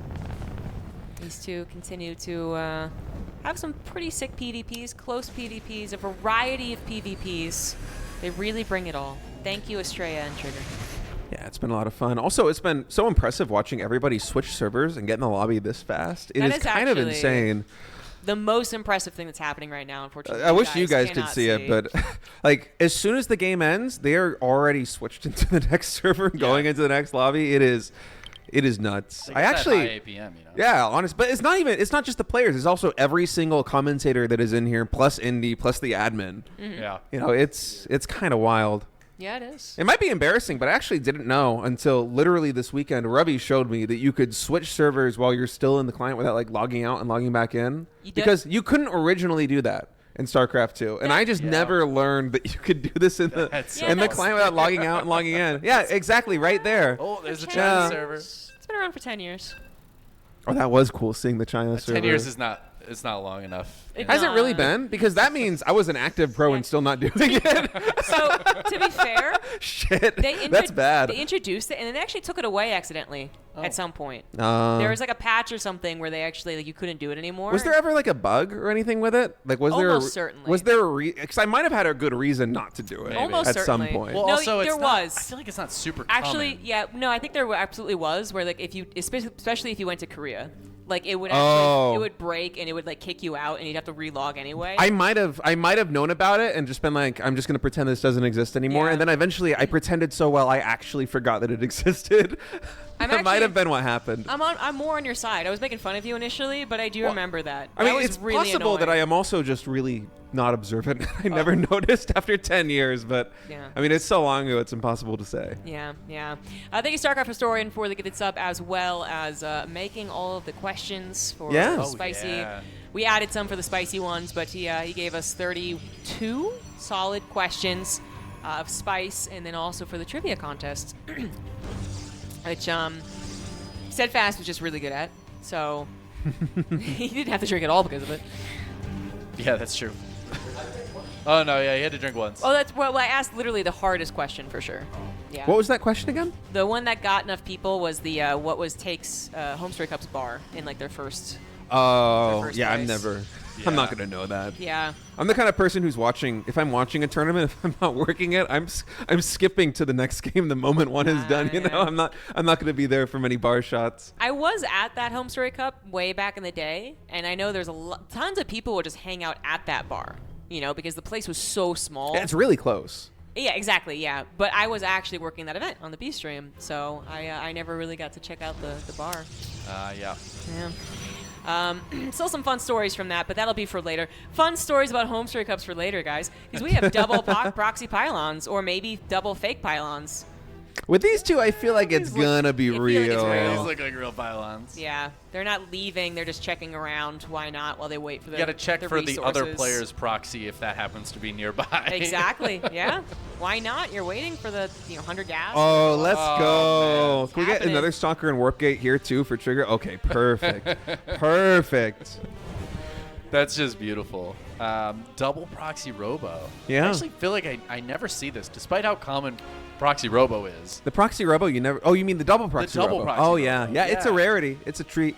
These two continue to have some pretty sick PvPs, close PvPs, a variety of PvPs. They really bring it all. Thank you, Astrea and Trigger. Yeah, it's been a lot of fun. Also, it's been so impressive watching everybody switch servers and get in the lobby this fast. It That is is kind of actually insane. The most impressive thing that's happening right now, unfortunately. I wish you guys could cannot see it, but like as soon as the game ends, they are already switched into the next server, going into the next lobby. It is nuts. They I got that actually, high APM, you know? yeah, honest, but it's not just the players. It's also every single commentator that is in here, plus Indy, plus the admin. Yeah. You know, it's kind of wild. Yeah, it is. It might be embarrassing, but I actually didn't know until literally this weekend. Rubby showed me that you could switch servers while you're still in the client without like logging out and logging back in. Because you couldn't originally do that in StarCraft 2. And I just never learned that you could do this in the that's- client without logging out and logging in. Yeah, exactly, right there. Oh, there's a Okay. China Yeah. server. It's been around for 10 years. Oh, that was cool seeing the China server. 10 years is not. It's not long enough. Has it really been? Because that means I was an active pro and still not doing it. So, to be fair, Shit, they that's bad. They introduced it, and then they actually took it away accidentally at some point. There Uh, was like a patch or something where they actually like you couldn't do it anymore. Was there ever like a bug or anything with it? Like, was Almost certainly. Was there a because I might have had a good reason not to do it Almost at some certainly. point. Well, No, also, there it's not, was. I feel like it's not super Actually, common. yeah, no, I think there absolutely was where like if you, especially if you went to Korea, like it would Oh. it would break and it would like kick you out and you'd have to relog anyway. I might have known about it and just been like, I'm just gonna pretend this doesn't exist anymore. Yeah. And then eventually, I pretended so well, I actually forgot that it existed. I'm That might actually- have been what happened. I'm more on your side. I was making fun of you initially, but I do remember that. I mean, That was it's really possible that I annoying. am also just really not observant. I never noticed after 10 years, but Yeah. I mean, it's so long ago, it's impossible to say. Yeah, yeah. Thank you, StarCraft Historian, for the gifted sub, as well as making all of the questions for Yeah. the Oh, spicy. yeah. We added some for the spicy ones, but he gave us 32 solid questions of spice, and then also for the trivia contest, which Steadfast was just really good at. So he didn't have to drink at all because of it. Yeah, that's true. Oh no, yeah, you had to drink once. Oh, that's well. I asked literally the hardest question for sure. Yeah. What was that question again? The one that got enough people was the what was Take's Home Story Cup's bar in like their first. Oh, first yeah, I'm place. never. I'm not gonna know that. Yeah. I'm the kind of person who's watching. If I'm watching a tournament, if I'm not working it, I'm skipping to the next game the moment one is done. You know, Yeah. I'm not gonna be there for many bar shots. I was at that Home Story Cup way back in the day, and I know there's tons of people would just hang out at that bar, you know, because the place was so small. Yeah, it's really close. Yeah, exactly. Yeah, but I was actually working that event on the B stream, so I never really got to check out the bar. Yeah. Yeah. Still some fun stories from that, but that'll be for later. Fun stories about Home Story Cups for later, guys, because we have double proxy pylons, or maybe double fake pylons. With these two, I feel like it's gonna be I feel like it's real. real. These look like real pylons. Yeah, they're not leaving; they're just checking around. Why not? While they wait for the You gotta check for the other resources. player's proxy if that happens to be nearby. Exactly. Yeah. Why not? You're waiting for the 100 gas. Oh, let's Oh, go. man. Can we get Happening. another Stalker and Warpgate here too for Trigger? Okay, perfect. Perfect. That's just beautiful. Double proxy robo. Yeah. I actually feel like I never see this, despite how common proxy robo is. The proxy robo, you never. Oh, you mean the double proxy double robo? proxy Oh robo. yeah, yeah. It's a Yeah. rarity. It's a treat.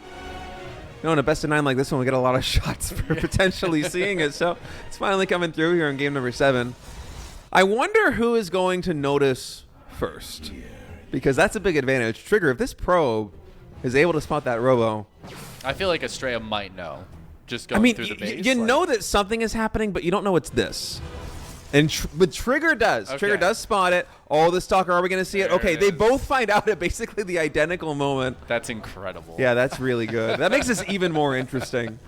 You know, in a best of 9 like this one, we get a lot of shots for potentially seeing it. So it's finally coming through here in game number 7. I wonder who is going to notice first, because that's a big advantage. Trigger, if this probe is able to spot that robo, I feel like Astrea might know. Just I going mean, through the base. you like- know that something is happening, but you don't know it's this. And but Trigger does. Okay. Trigger does spot it. Oh, the Stalker, are we going to see it? There Okay, it they is. both find out at basically the identical moment. That's incredible. Yeah, that's really good. That makes this even more interesting.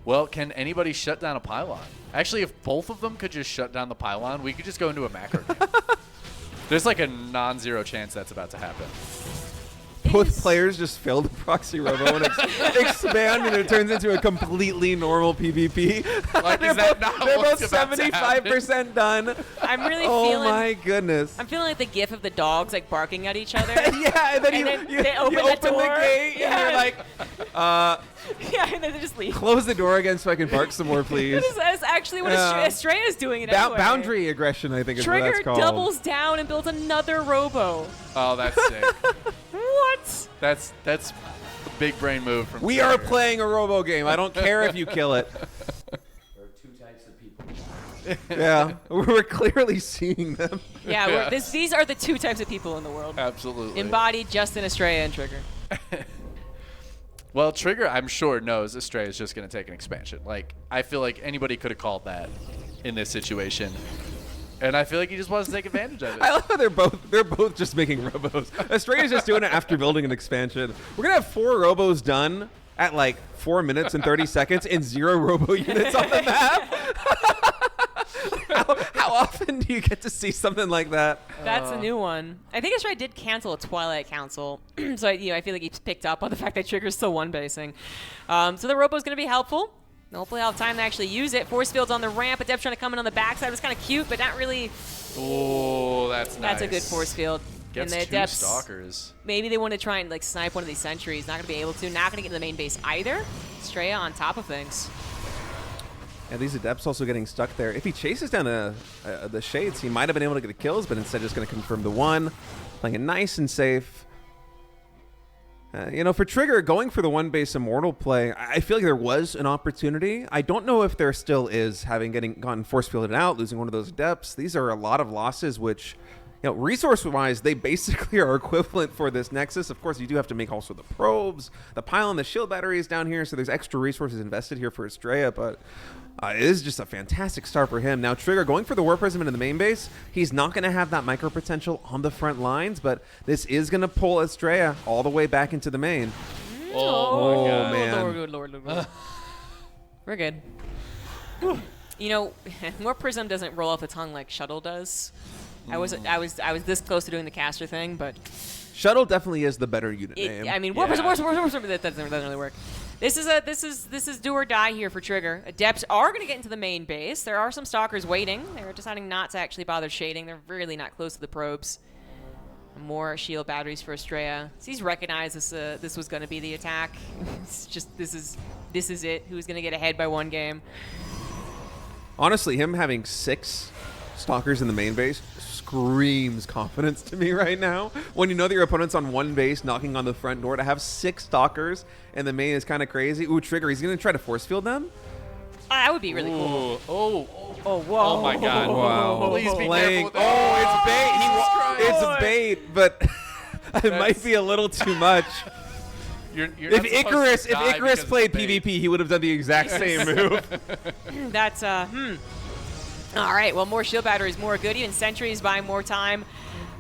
Well, can anybody shut down a pylon? Actually, if both of them could just shut down the pylon, we could just go into a macro game. There's like a non-zero chance that's about to happen. Both players just fail the proxy robo and expand, and it turns into a completely normal PvP. Like, they're is that both, not they're what's both about to happen? 75% done. I'm really Oh feeling. my goodness. I'm feeling like the gif of the dogs like barking at each other. Yeah, and then, And you, then they open you the open door. the gate, Yeah. and you're like, Yeah, and then they just leave. close the door again so I can bark some more, please. That's actually what Yeah. Astrea is doing it anyway. Boundary aggression, I think is what Trigger that's called. doubles down and builds another robo. Oh, that's sick. What? That's a big brain move from We are Trigger. playing a robo game. I don't care if you kill it. There are two types of people. Yeah, we're clearly seeing them. Yeah, Yes. these are the two types of people in the world. Absolutely. Embodied Justin, Astrea, and Trigger. Well, Trigger, I'm sure, knows Astrea is just going to take an expansion. Like, I feel like anybody could have called that in this situation. And I feel like he just wants to take advantage of it. I love how they're both just making robos. Astrea's just doing it after building an expansion. We're gonna have 4 robos done at like 4 minutes and 30 seconds and 0 robo units on the map. how often do you get to see something like that? That's a new one. I think Astrea did cancel a Twilight Council, so I feel like he's picked up on the fact that Trigger's still one basing. So the robo's going to be helpful. Hopefully I'll have time to actually use it. Force field's on the ramp. Adept's trying to come in on the backside. It's kind of cute, but not really. Oh, that's nice. That's a good force field. Gets and the two Adepts, stalkers. maybe they want to try and like snipe one of these sentries. Not going to be able to. Not going to get to the main base either. Astrea on top of things. And these Adepts also getting stuck there. If he chases down the Shades, he might have been able to get the kills, but instead just going to confirm the one. Playing it nice and safe. For Trigger, going for the one base Immortal play, I feel like there was an opportunity. I don't know if there still is, having gotten force fielded out, losing one of those Adepts. These are a lot of losses, which, resource-wise, they basically are equivalent for this Nexus. Of course, you do have to make also the probes, the pylon, the shield batteries down here, so there's extra resources invested here for Astrea, but it is just a fantastic start for him. Now, Trigger going for the War Prism into the main base. He's not going to have that micro potential on the front lines, but this is going to pull Astrea all the way back into the main. Oh, my God. Man. Lord. We're good. More Prism doesn't roll off the tongue like Shuttle does. I was this close to doing the caster thing, but Shuttle definitely is the better unit name. I mean, War Prism, that doesn't really work. This is do or die here for Trigger. Adepts are going to get into the main base. There are some Stalkers waiting. They're deciding not to actually bother shading. They're really not close to the probes. More shield batteries for Astrea. So he's recognized this was going to be the attack. It's just this is it. Who's going to get ahead by one game? Honestly, him having 6 Stalkers in the main base screams confidence to me right now. When you know that your opponent's on one base knocking on the front door, to have 6 Stalkers in the main is kind of crazy. Ooh, Trigger, he's going to try to force field them? That would be really cool. Oh, whoa. oh my God. Wow. Please be Playing. careful with that. It's bait. It's bait, but it might be a little too much. You're If not supposed Icarus, to die because of played bait. PvP, he would have done the exact same move. That's All right, well, more shield batteries, more good. Even sentries buying more time.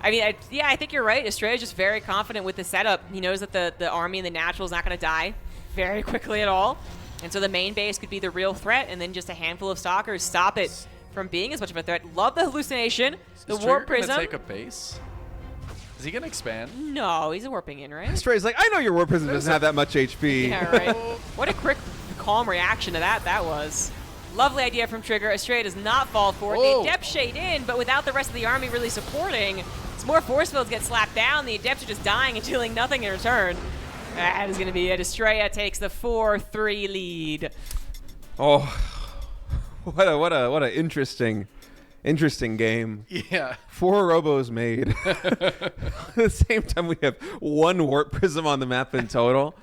I mean, I think you're right. Astrea is just very confident with the setup. He knows that the army and the natural is not going to die very quickly at all. And so the main base could be the real threat, and then just a handful of Stalkers stop it from being as much of a threat. Love the hallucination. The Is Warp Trigger gonna Prism. take a base? Is he going to expand? No, he's warping in, right? Stray's like, I know your War Prism doesn't have that much HP. Yeah, right. What a quick, calm reaction to that was. Lovely idea from Trigger. Astrea does not fall for it. Whoa. The Adept shade in, but without the rest of the army really supporting, as more force fields get slapped down, the Adepts are just dying and dealing nothing in return. That is going to be it. Astrea takes the 4-3 lead. Oh, what a interesting game. Yeah. 4 robos made. At the same time, we have 1 Warp Prism on the map in total.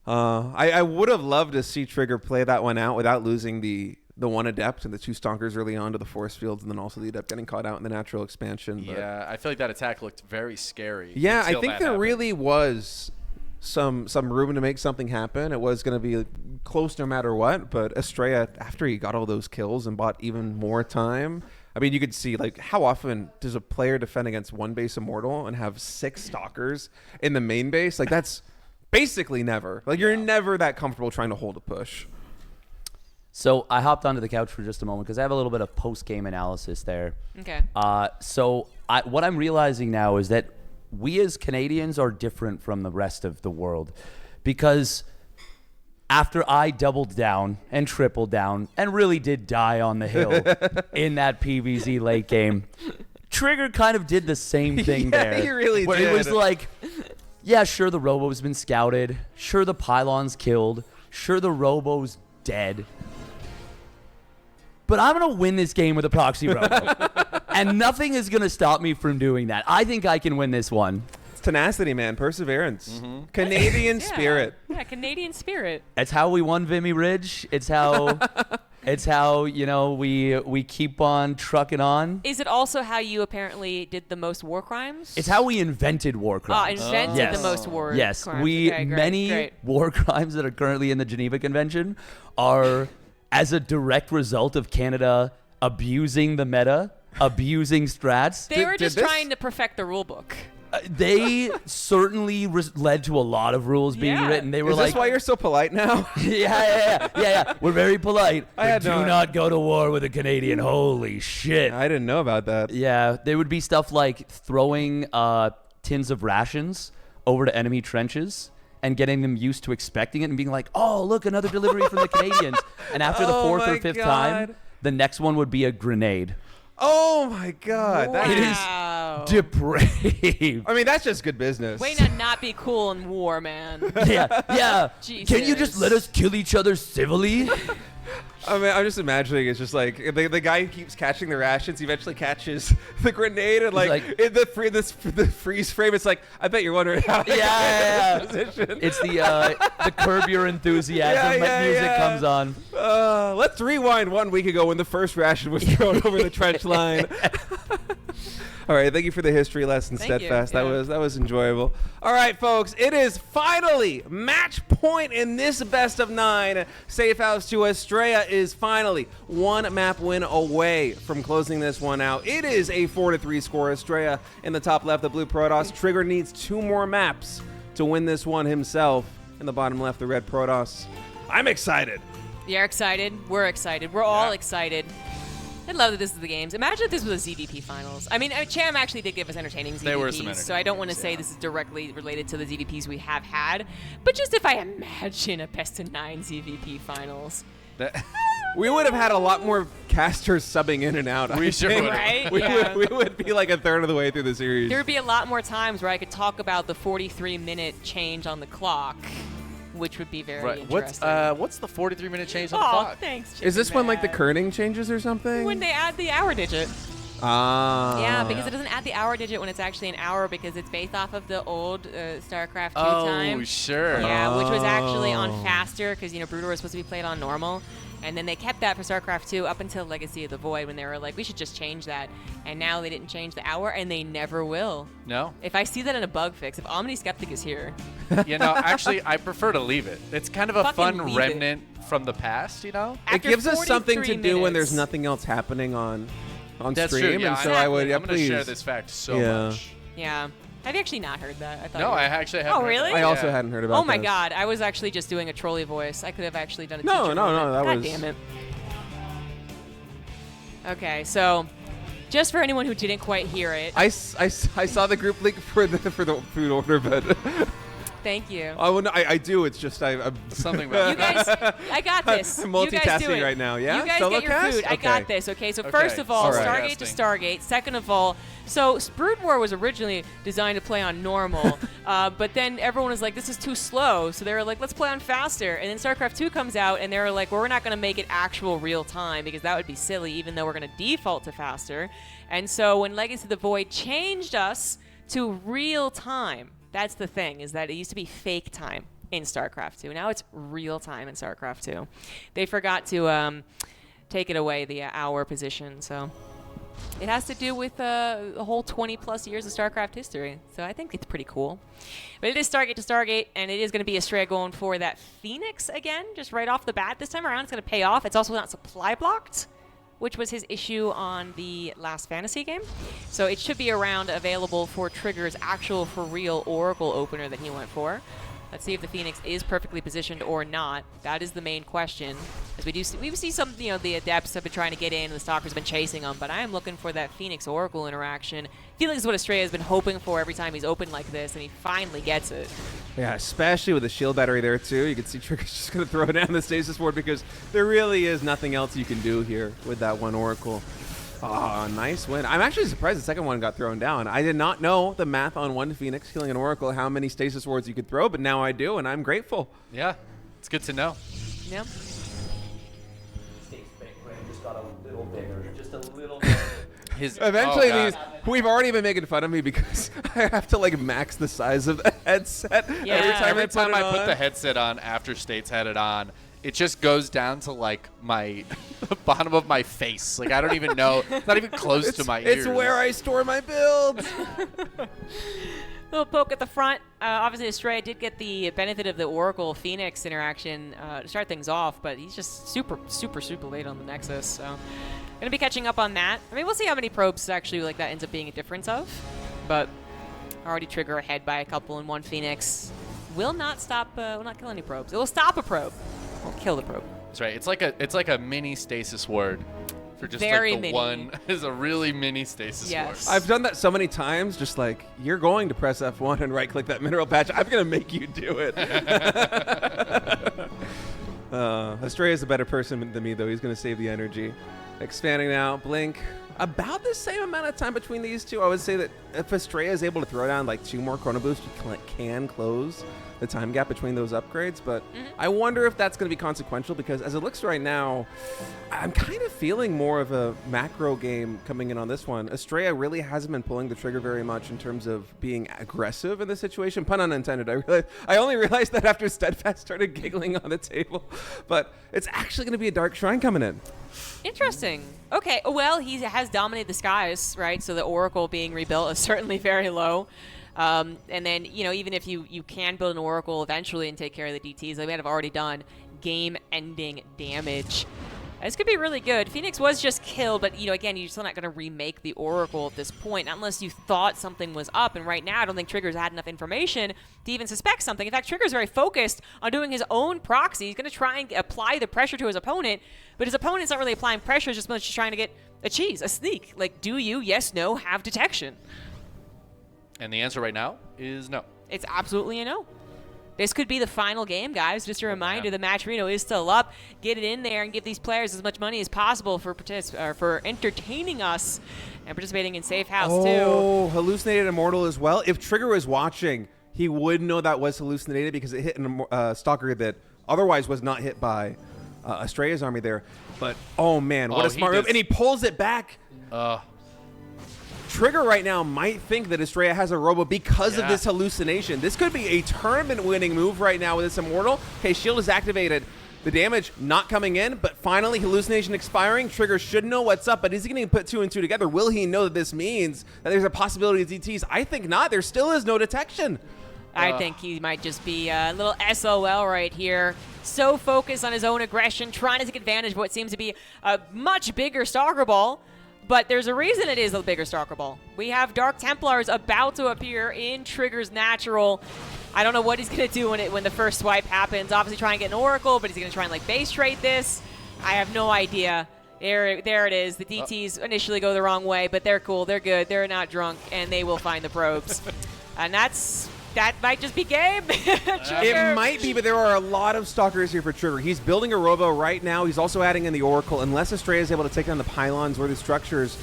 I would have loved to see Trigger play that one out without losing the 1 Adept and the 2 Stonkers early on to the force fields, and then also the Adept getting caught out in the natural expansion. But Yeah, I feel like that attack looked very scary. yeah, I until think that there happened. really was some room to make something happen. It was going to be close no matter what, but Astrea, after he got all those kills and bought even more time, I mean, you could see, like, how often does a player defend against one base Immortal and have 6 Stalkers in the main base? Like, that's basically never. Like, you're never that comfortable trying to hold a push. So I hopped onto the couch for just a moment because I have a little bit of post-game analysis there. Okay. What I'm realizing now is that we as Canadians are different from the rest of the world, because after I doubled down and tripled down and really did die on the hill in that PVZ late game, Trigger kind of did the same thing there. He really where did. It was like, yeah, sure, the Robo's been scouted. Sure, the Pylon's killed. Sure, the Robo's dead. But I'm going to win this game with a proxy Robo. And nothing is going to stop me from doing that. I think I can win this one. It's tenacity, man. Perseverance. Canadian spirit. Yeah, Canadian spirit. It's how we won Vimy Ridge. It's how we keep on trucking on. Is it also how you apparently did the most war crimes? It's how we invented war crimes. Invented Yes. the most war Yes, crimes. we Okay, great, many great. war crimes that are currently in the Geneva Convention are as a direct result of Canada abusing the meta, abusing strats. They were did just this- trying to perfect the rule book. They certainly led to a lot of rules being Yeah. written. They were Is like, this why you're so polite now? yeah. We're very polite. I had but no- do not go to war with a Canadian. Holy shit. I didn't know about that. Yeah, there would be stuff like throwing tins of rations over to enemy trenches and getting them used to expecting it and being like, oh, look, another delivery from the Canadians. And after the Oh 4th or my 5th God. time, the next one would be a grenade. Oh my God. That is. Wow. Depraved. I mean, that's just good business. Way to not be cool in war, man. yeah. Jesus. Can you just let us kill each other civilly? I mean, I'm just imagining it's just like the guy who keeps catching the rations. He eventually catches the grenade, and like, like- in the freeze frame, it's like, I bet you're wondering how. they got Yeah. in this position. It's the Curb Your Enthusiasm music comes on. Let's rewind 1 week ago when the first ration was thrown over the trench line. All right, thank you for the history lesson, Thank you, Steadfast. yeah. That was enjoyable. All right, folks, it is finally match point in this best of 9. Safe House to Astrea is finally 1 map win away from closing this one out. It is a 4-3 score. Astrea in the top left, the blue Protoss. Trigger needs 2 more maps to win this one himself. In the bottom left, the red Protoss. I'm excited. You're excited. We're excited. We're all excited. I love that this is the games. Imagine if this was a ZVP finals. I mean, Cham actually did give us entertaining ZVPs, There were some so I don't want to entertaining say ones, this is directly related to the ZVPs we have had. But just if I imagine a best of 9 ZVP finals. We would have had a lot more casters subbing in and out. We I sure think. would have. Right? We, Yeah. would, we would be like a third of the way through the series. There would be a lot more times where I could talk about the 43-minute change on the clock, which would be very Right. interesting. What's the 43-minute change on the Oh, clock? thanks, Is this Chicken when like the Man. kerning changes or something? When they add the hour digit. Ah. Yeah, because it doesn't add the hour digit when it's actually an hour because it's based off of the old StarCraft 2 Oh, time. sure. Yeah, which was actually on Oh. faster because, Broodor was supposed to be played on normal. And then they kept that for StarCraft 2 up until Legacy of the Void when they were like, we should just change that. And now they didn't change the hour, and they never will. No. If I see that in a bug fix, if Omniskeptic is here, Actually, I prefer to leave it. It's kind of a Fucking fun leave remnant from the past, It after gives us something to 43 do when there's minutes- nothing else happening on That's stream, true. Yeah, and so I would. exactly. Yeah, I'm going to please. share this fact so Yeah. much. Yeah. Have you actually not heard that? I thought No, you were- I actually haven't. Oh, heard really? that. I also Yeah. hadn't heard about. Oh my this. god, I was actually just doing a trolley voice. I could have actually done a No, teacher no, moment. that God was- damn it. Okay, so just for anyone who didn't quite hear it, I saw the group link for the food order, but thank you. I do. It's just I'm Something about You guys, I got this. I'm You guys do multitasking it. right now, yeah? You guys Solo get your cast? food. I Okay. got this. Okay, so Okay, first of all, all right. Stargate to Stargate. Second of all, so Brood War was originally designed to play on normal, but then everyone was like, this is too slow. So they were like, let's play on faster. And then StarCraft 2 comes out, and they were like, well, we're not going to make it actual real time because that would be silly, even though we're going to default to faster. And so when Legacy of the Void changed us to real time, that's the thing, is that it used to be fake time in StarCraft 2. Now it's real time in StarCraft 2. They forgot to take it away, the hour position, so It has to do with a whole 20+ years of StarCraft history, so I think it's pretty cool. But it is Stargate to Stargate, and it is going to be Astrea going for that Phoenix again, just right off the bat. This time around, it's going to pay off. It's also not supply blocked, which was his issue on the last Fantasy game. So it should be around available for Trigger's actual for real Oracle opener that he went for. Let's see if the Phoenix is perfectly positioned or not. That is the main question. As we see some, the Adepts have been trying to get in, and the Stalkers have been chasing them, but I am looking for that Phoenix Oracle interaction. I feel like this is what Astrea has been hoping for every time he's opened like this, and he finally gets it. Yeah, especially with the shield battery there, too. You can see Trigger's just going to throw down the stasis ward because there really is nothing else you can do here with that one Oracle. Oh, nice win. I'm actually surprised the second one got thrown down. I did not know the math on one Phoenix killing an Oracle, how many stasis wards you could throw, but now I do, and I'm grateful. Yeah, it's good to know. Yeah. State's brain just got a little bigger, just a little bit. Eventually, oh, God. we've already been making fun of me because I have to like max the size of the headset Yeah. Every time I put on. the headset on after States had it on, it just goes down to like my the bottom of my face. Like I don't even know. It's not even close to my ears. It's where I store my builds. Little poke at the front. Obviously, Astrea did get the benefit of the Oracle Phoenix interaction to start things off, but he's just super late on the Nexus. So, gonna be catching up on that. I mean, we'll see how many probes actually like that ends up being a difference of, but already Trigger ahead by a couple in one Phoenix. Will not stop. Will not kill any probes. It will stop a probe. Won't kill the probe. That's right. It's like a mini stasis ward. For just Very like the mini. one is a really mini stasis Yes. ward. I've done that so many times, just like, you're going to press F1 and right-click that mineral patch. I'm going to make you do it. Astrea is a better person than me, though. He's going to save the energy. Expanding now, Blink. About the same amount of time between these two. I would say that if Astrea is able to throw down like 2 more Chrono Boosts, you can close the time gap between those upgrades. But I wonder if that's going to be consequential because as it looks right now, I'm kind of feeling more of a macro game coming in on this one. Astrea really hasn't been pulling the trigger very much in terms of being aggressive in this situation. Pun unintended. I only realized that after Steadfast started giggling on the table. But it's actually going to be a Dark Shrine coming in. Interesting. Okay, well, he has dominated the skies, right? So the Oracle being rebuilt is certainly very low. And then, even if you can build an Oracle eventually and take care of the DTs, they might have already done game-ending damage. This could be really good. Phoenix was just killed, but, again, you're still not going to remake the Oracle at this point, unless you thought something was up. And right now, I don't think Trigger's had enough information to even suspect something. In fact, Trigger's very focused on doing his own proxy. He's going to try and apply the pressure to his opponent, but his opponent's not really applying pressure, just trying to get a cheese, a sneak. Like, do you, yes, no, have detection? And the answer right now is no. It's absolutely a no. This could be the final game, guys. Just a reminder, the Match Reno is still up. Get it in there and give these players as much money as possible for entertaining us and participating in Safe House, too. Oh, Hallucinated Immortal as well. If Trigger was watching, he would know that was hallucinated because it hit a Stalker that otherwise was not hit by Astrea's army there. But, oh, man, what a smart move. And he pulls it back. Trigger right now might think that Astrea has a robo because of this hallucination. This could be a tournament-winning move right now with this Immortal. Okay, shield is activated. The damage not coming in, but finally hallucination expiring. Trigger should know what's up, but is he going to put 2 and 2 together? Will he know that this means that there's a possibility of DTs? I think not. There still is no detection. I think he might just be a little SOL right here. So focused on his own aggression, trying to take advantage of what seems to be a much bigger Stalker Ball. But there's a reason it is a bigger Stalker Ball. We have Dark Templars about to appear in Trigger's natural. I don't know what he's going to do when the first swipe happens. Obviously try and get an Oracle, but he's going to try and base trade this. I have no idea. There it is. The DTs initially go the wrong way, but they're cool. They're good. They're not drunk, and they will find the probes. And that might just be game. It might be, but there are a lot of Stalkers here for Trigger. He's building a Robo right now. He's also adding in the Oracle. Unless Astrea is able to take down the pylons or the structures,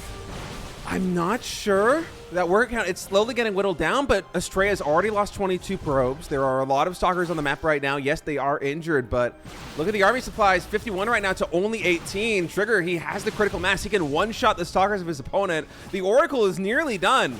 I'm not sure. That word count, it's slowly getting whittled down, but Astrea has already lost 22 probes. There are a lot of Stalkers on the map right now. Yes, they are injured, but look at the army supplies. 51 right now to only 18. Trigger, he has the critical mass. He can one-shot the Stalkers of his opponent. The Oracle is nearly done.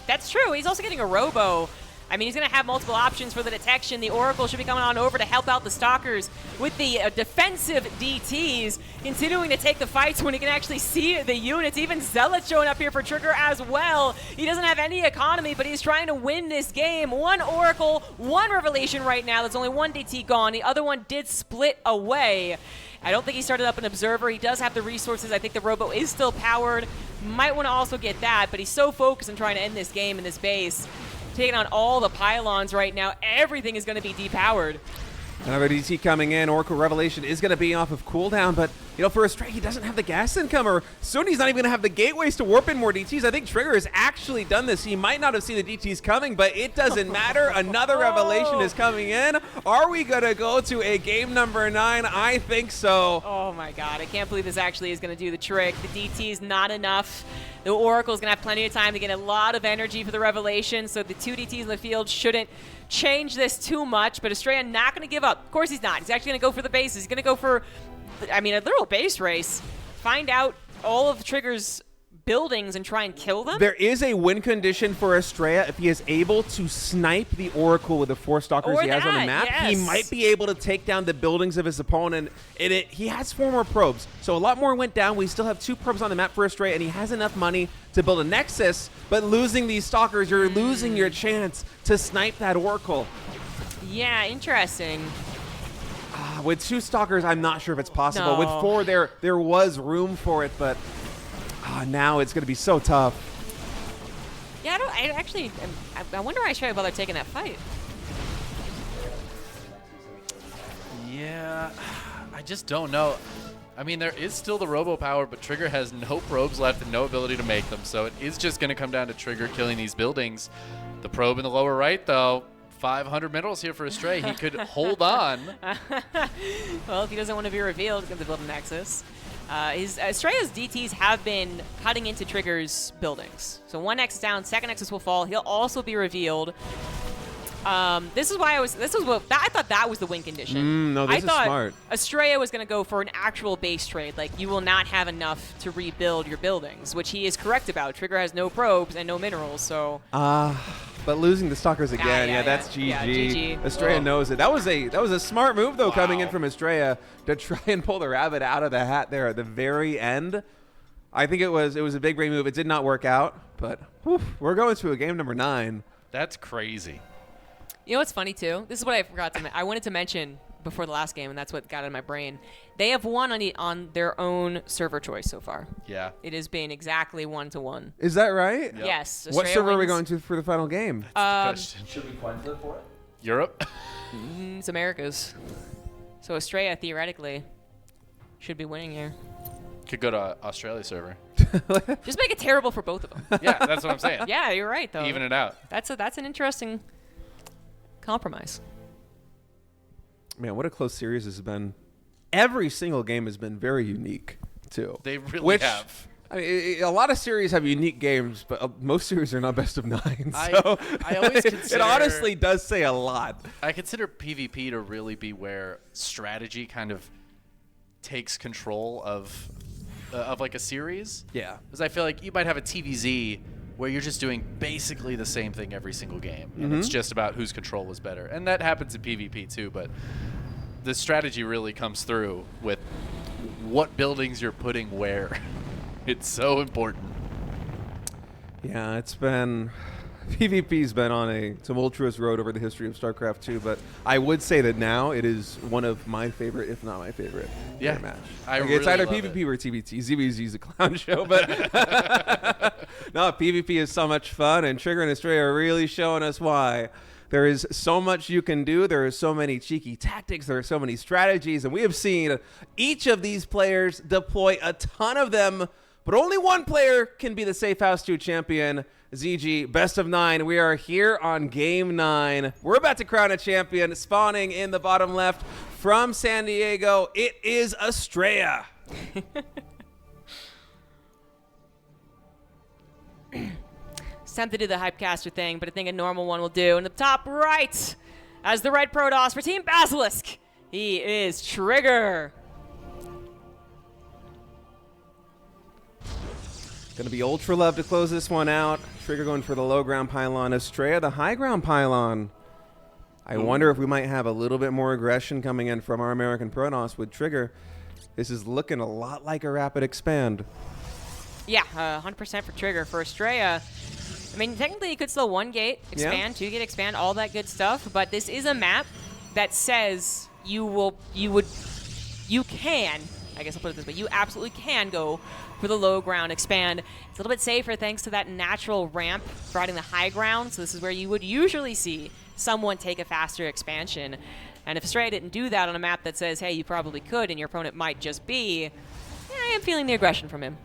That's true. He's also getting a Robo. I mean, he's going to have multiple options for the detection. The Oracle should be coming on over to help out the Stalkers with the defensive DTs, continuing to take the fights when he can actually see the units. Even Zealot showing up here for Trigger as well. He doesn't have any economy, but he's trying to win this game. One Oracle, one Revelation right now. There's only one DT gone. The other one did split away. I don't think he started up an Observer. He does have the resources. I think the Robo is still powered. Might want to also get that, but he's so focused on trying to end this game in this base. Taking on all the pylons right now. Everything is going to be depowered. Another DT coming in. Oracle Revelation is going to be off of cooldown, but, you know, for Astrea, he doesn't have the gas income, or soon he's not even going to have the gateways to warp in more DTs. I think Trigger has actually done this. He might not have seen the DTs coming, but it doesn't matter. Another Revelation is coming in. Are we going to go to a game number 9? I think so. Oh my god, I can't believe this actually is going to do the trick. The DT is not enough. The Oracle's going to have plenty of time to get a lot of energy for the Revelation, so the 2 DTs in the field shouldn't change this too much, but Astrea not going to give up. Of course he's not. He's actually going to go for the bases. He's going to go for, I mean, a literal base race. Find out all of Trigger's buildings and try and kill them? There is a win condition for Astrea if he is able to snipe the Oracle with the 4 Stalkers he has on the map. Yes. He might be able to take down the buildings of his opponent. He has 4 more probes, so a lot more went down. We still have 2 probes on the map for Astrea, and he has enough money to build a Nexus, but losing these Stalkers, you're losing your chance to snipe that Oracle. Yeah, interesting. With 2 Stalkers, I'm not sure if it's possible. No. With 4, there was room for it, but now it's going to be so tough. Yeah, I wonder why Astrea bothered taking that fight. Yeah, I just don't know. I mean, there is still the Robo power, but Trigger has no probes left and no ability to make them, so it is just going to come down to Trigger killing these buildings. The probe in the lower right, though, 500 minerals here for Astrea. He could hold on. Well, if he doesn't want to be revealed, he's going to build a Nexus. Astrea's DTs have been cutting into Trigger's buildings. So 1 Nexus down, 2nd Nexus will fall. He'll also be revealed. This is why I thought that was the win condition. No, this I is thought smart. Astrea was going to go for an actual base trade. Like, you will not have enough to rebuild your buildings, which he is correct about. Trigger has no probes and no minerals, so. But losing the Stalkers again, yeah, that's GG. yeah, GG. Astrea knows it. That was a smart move though, coming in Wow. from Astrea to try and pull the rabbit out of the hat there at the very end. I think it was a big brain move. It did not work out, but we're going to a game number 9. That's crazy. You know what's funny too? This is what I forgot to I wanted to mention before the last game, and that's what got in my brain. They have won on their own server choice so far. Yeah. It has been exactly 1-1. Is that right? Yep. Yes. What Astrea server are we wins. going to for the final game? Question. Should we coin flip for it? Europe? It's America's. So Astrea theoretically should be winning here. Could go to Australia server. Just make it terrible for both of them. Yeah, that's what I'm saying. Yeah, you're right though. Even it out. That's an interesting compromise. Man, what a close series this has been. Every single game has been very unique, too. They really Which, have. I mean, a lot of series have unique games, but most series are not best of 9. So I always it consider- honestly does say a lot. I consider PvP to really be where strategy kind of takes control of like a series. Yeah. Because I feel like you might have a TVZ where you're just doing basically the same thing every single game, and it's just about whose control is better. And that happens in PvP too, but the strategy really comes through with what buildings you're putting where. It's so important. Yeah, PvP's been on a tumultuous road over the history of StarCraft 2, but I would say that now it is one of my favorite, if not my favorite, Yeah, match. I It's really either love PvP it. or TBT. ZBZ's a clown show, but no, PvP is so much fun, and Trigger and Astrea are really showing us why. There is so much you can do. There are so many cheeky tactics. There are so many strategies, and we have seen each of these players deploy a ton of them, but only one player can be the Safe House 2 champion. ZG, best of 9. We are here on game 9. We're about to crown a champion. Spawning in the bottom left from San Diego, it is Astrea. It's time to do the Hypecaster thing, but I think a normal one will do. In the top right, as the red Protoss for Team Basilisk, he is Trigger. Gonna be Ultra Love to close this one out. Trigger going for the low ground pylon. Astrea, the high ground pylon. I wonder if we might have a little bit more aggression coming in from our American Protoss with Trigger. This is looking a lot like a rapid expand. Yeah, 100% for Trigger. For Astrea, I mean, technically you could still 1-gate, expand, 2-gate, expand, all that good stuff, but this is a map that says you can, I guess I'll put it this way, you absolutely can go for the low ground expand. It's a little bit safer thanks to that natural ramp providing the high ground, so this is where you would usually see someone take a faster expansion. And if Astrea didn't do that on a map that says, hey, you probably could, and your opponent might just be, I am feeling the aggression from him.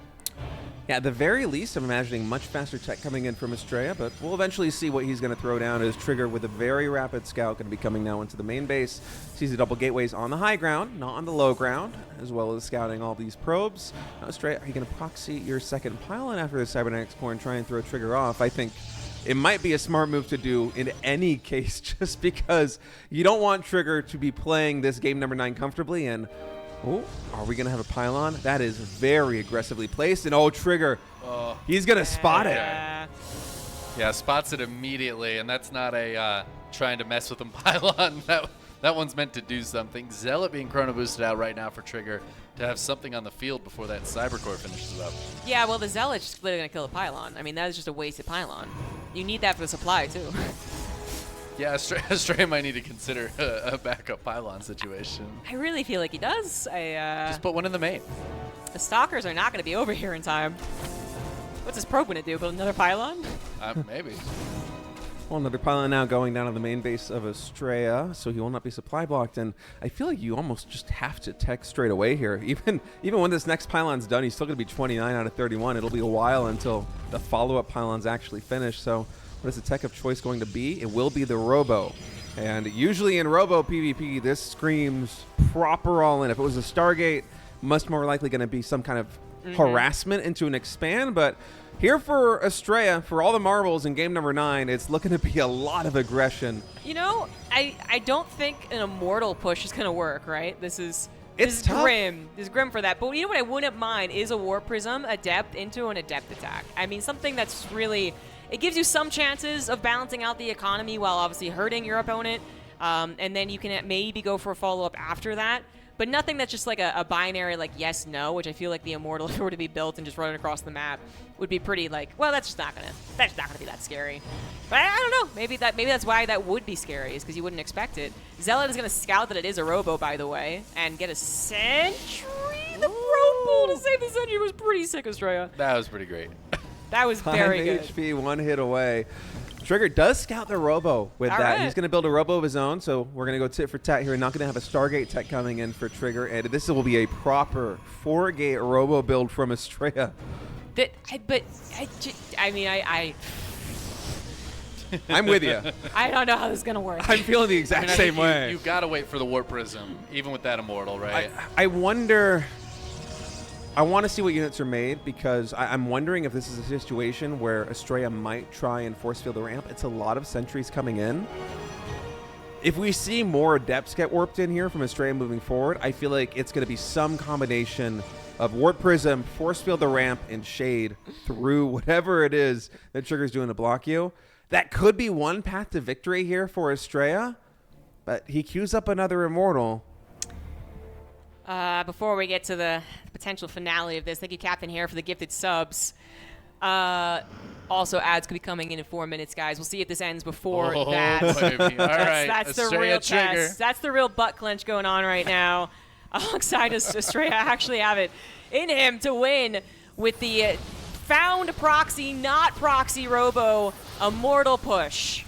Yeah, at the very least, I'm imagining much faster tech coming in from Astrea, but we'll eventually see what he's going to throw down as Trigger with a very rapid scout going to be coming now into the main base. Sees the double gateways on the high ground, not on the low ground, as well as scouting all these probes. Now, Astrea, are you going to proxy your second pylon after the Cybernetics core and try and throw Trigger off? I think it might be a smart move to do in any case, just because you don't want Trigger to be playing this game number 9 comfortably. And oh, are we going to have a pylon? That is very aggressively placed. And oh, Trigger, he's going to spot it. Yeah, spots it immediately, and that's not a trying to mess with him pylon. That one's meant to do something. Zealot being chrono boosted out right now for Trigger to have something on the field before that Cybercore finishes up. Yeah, well, the Zealot's just literally going to kill the pylon. I mean, that is just a wasted pylon. You need that for the supply, too. Yeah, Astrea might need to consider a backup pylon situation. I really feel like he does. Just put one in the main. The Stalkers are not going to be over here in time. What's this probe going to do? Build another pylon? Maybe. Well, another pylon now going down to the main base of Astrea, so he will not be supply blocked. And I feel like you almost just have to tech straight away here. Even when this next pylon's done, he's still going to be 29 out of 31. It'll be a while until the follow-up pylon's actually finished. So what is the tech of choice going to be? It will be the Robo. And usually in Robo PvP, this screams proper all-in. If it was a Stargate, much more likely going to be some kind of harassment into an expand. But here for Astrea, for all the marbles in game number 9, it's looking to be a lot of aggression. You know, I don't think an Immortal push is going to work, right? This is tough. grim. This is grim for that. But you know what I wouldn't mind is a Warp Prism Adept into an Adept attack. I mean, something that's really... It gives you some chances of balancing out the economy while obviously hurting your opponent. And then you can maybe go for a follow-up after that. But nothing that's just like a binary, like, yes, no, which I feel like the Immortal, if it were to be built and just running across the map, would be pretty, like, well, that's not gonna be that scary. But I don't know. Maybe that's why that would be scary, is because you wouldn't expect it. Zealot is gonna scout that it is a Robo, by the way, and get a Sentry. The Probe Bull to save the Sentry was pretty sick, Astrea. That was pretty great. That was very 5 good. HP, 1 hit away. Trigger does scout the Robo with All that. right. He's going to build a Robo of his own, so we're going to go tit for tat here. Not going to have a Stargate tech coming in for Trigger, and this will be a proper 4-gate Robo build from Astrea. I'm with you. I don't know how this is gonna work. I'm feeling the exact I same think way. You got to wait for the Warp Prism, even with that Immortal, right? I wonder... I want to see what units are made, because I'm wondering if this is a situation where Astrea might try and force field the ramp. It's a lot of sentries coming in. If we see more Adepts get warped in here from Astrea moving forward, I feel like it's going to be some combination of Warp Prism, force field the ramp, and shade through whatever it is that Trigger's doing to block you. That could be one path to victory here for Astrea, but he queues up another Immortal. Before we get to the potential finale of this, thank you, Captain Hare, for the gifted subs. Also, ads could be coming in 4 minutes, guys. We'll see if this ends before that. Baby. All right. That's the Astrea real Trigger. test. That's the real butt clench going on right now. Alongside us, Astrea actually have it in him to win with the found proxy, not proxy Robo Immortal push.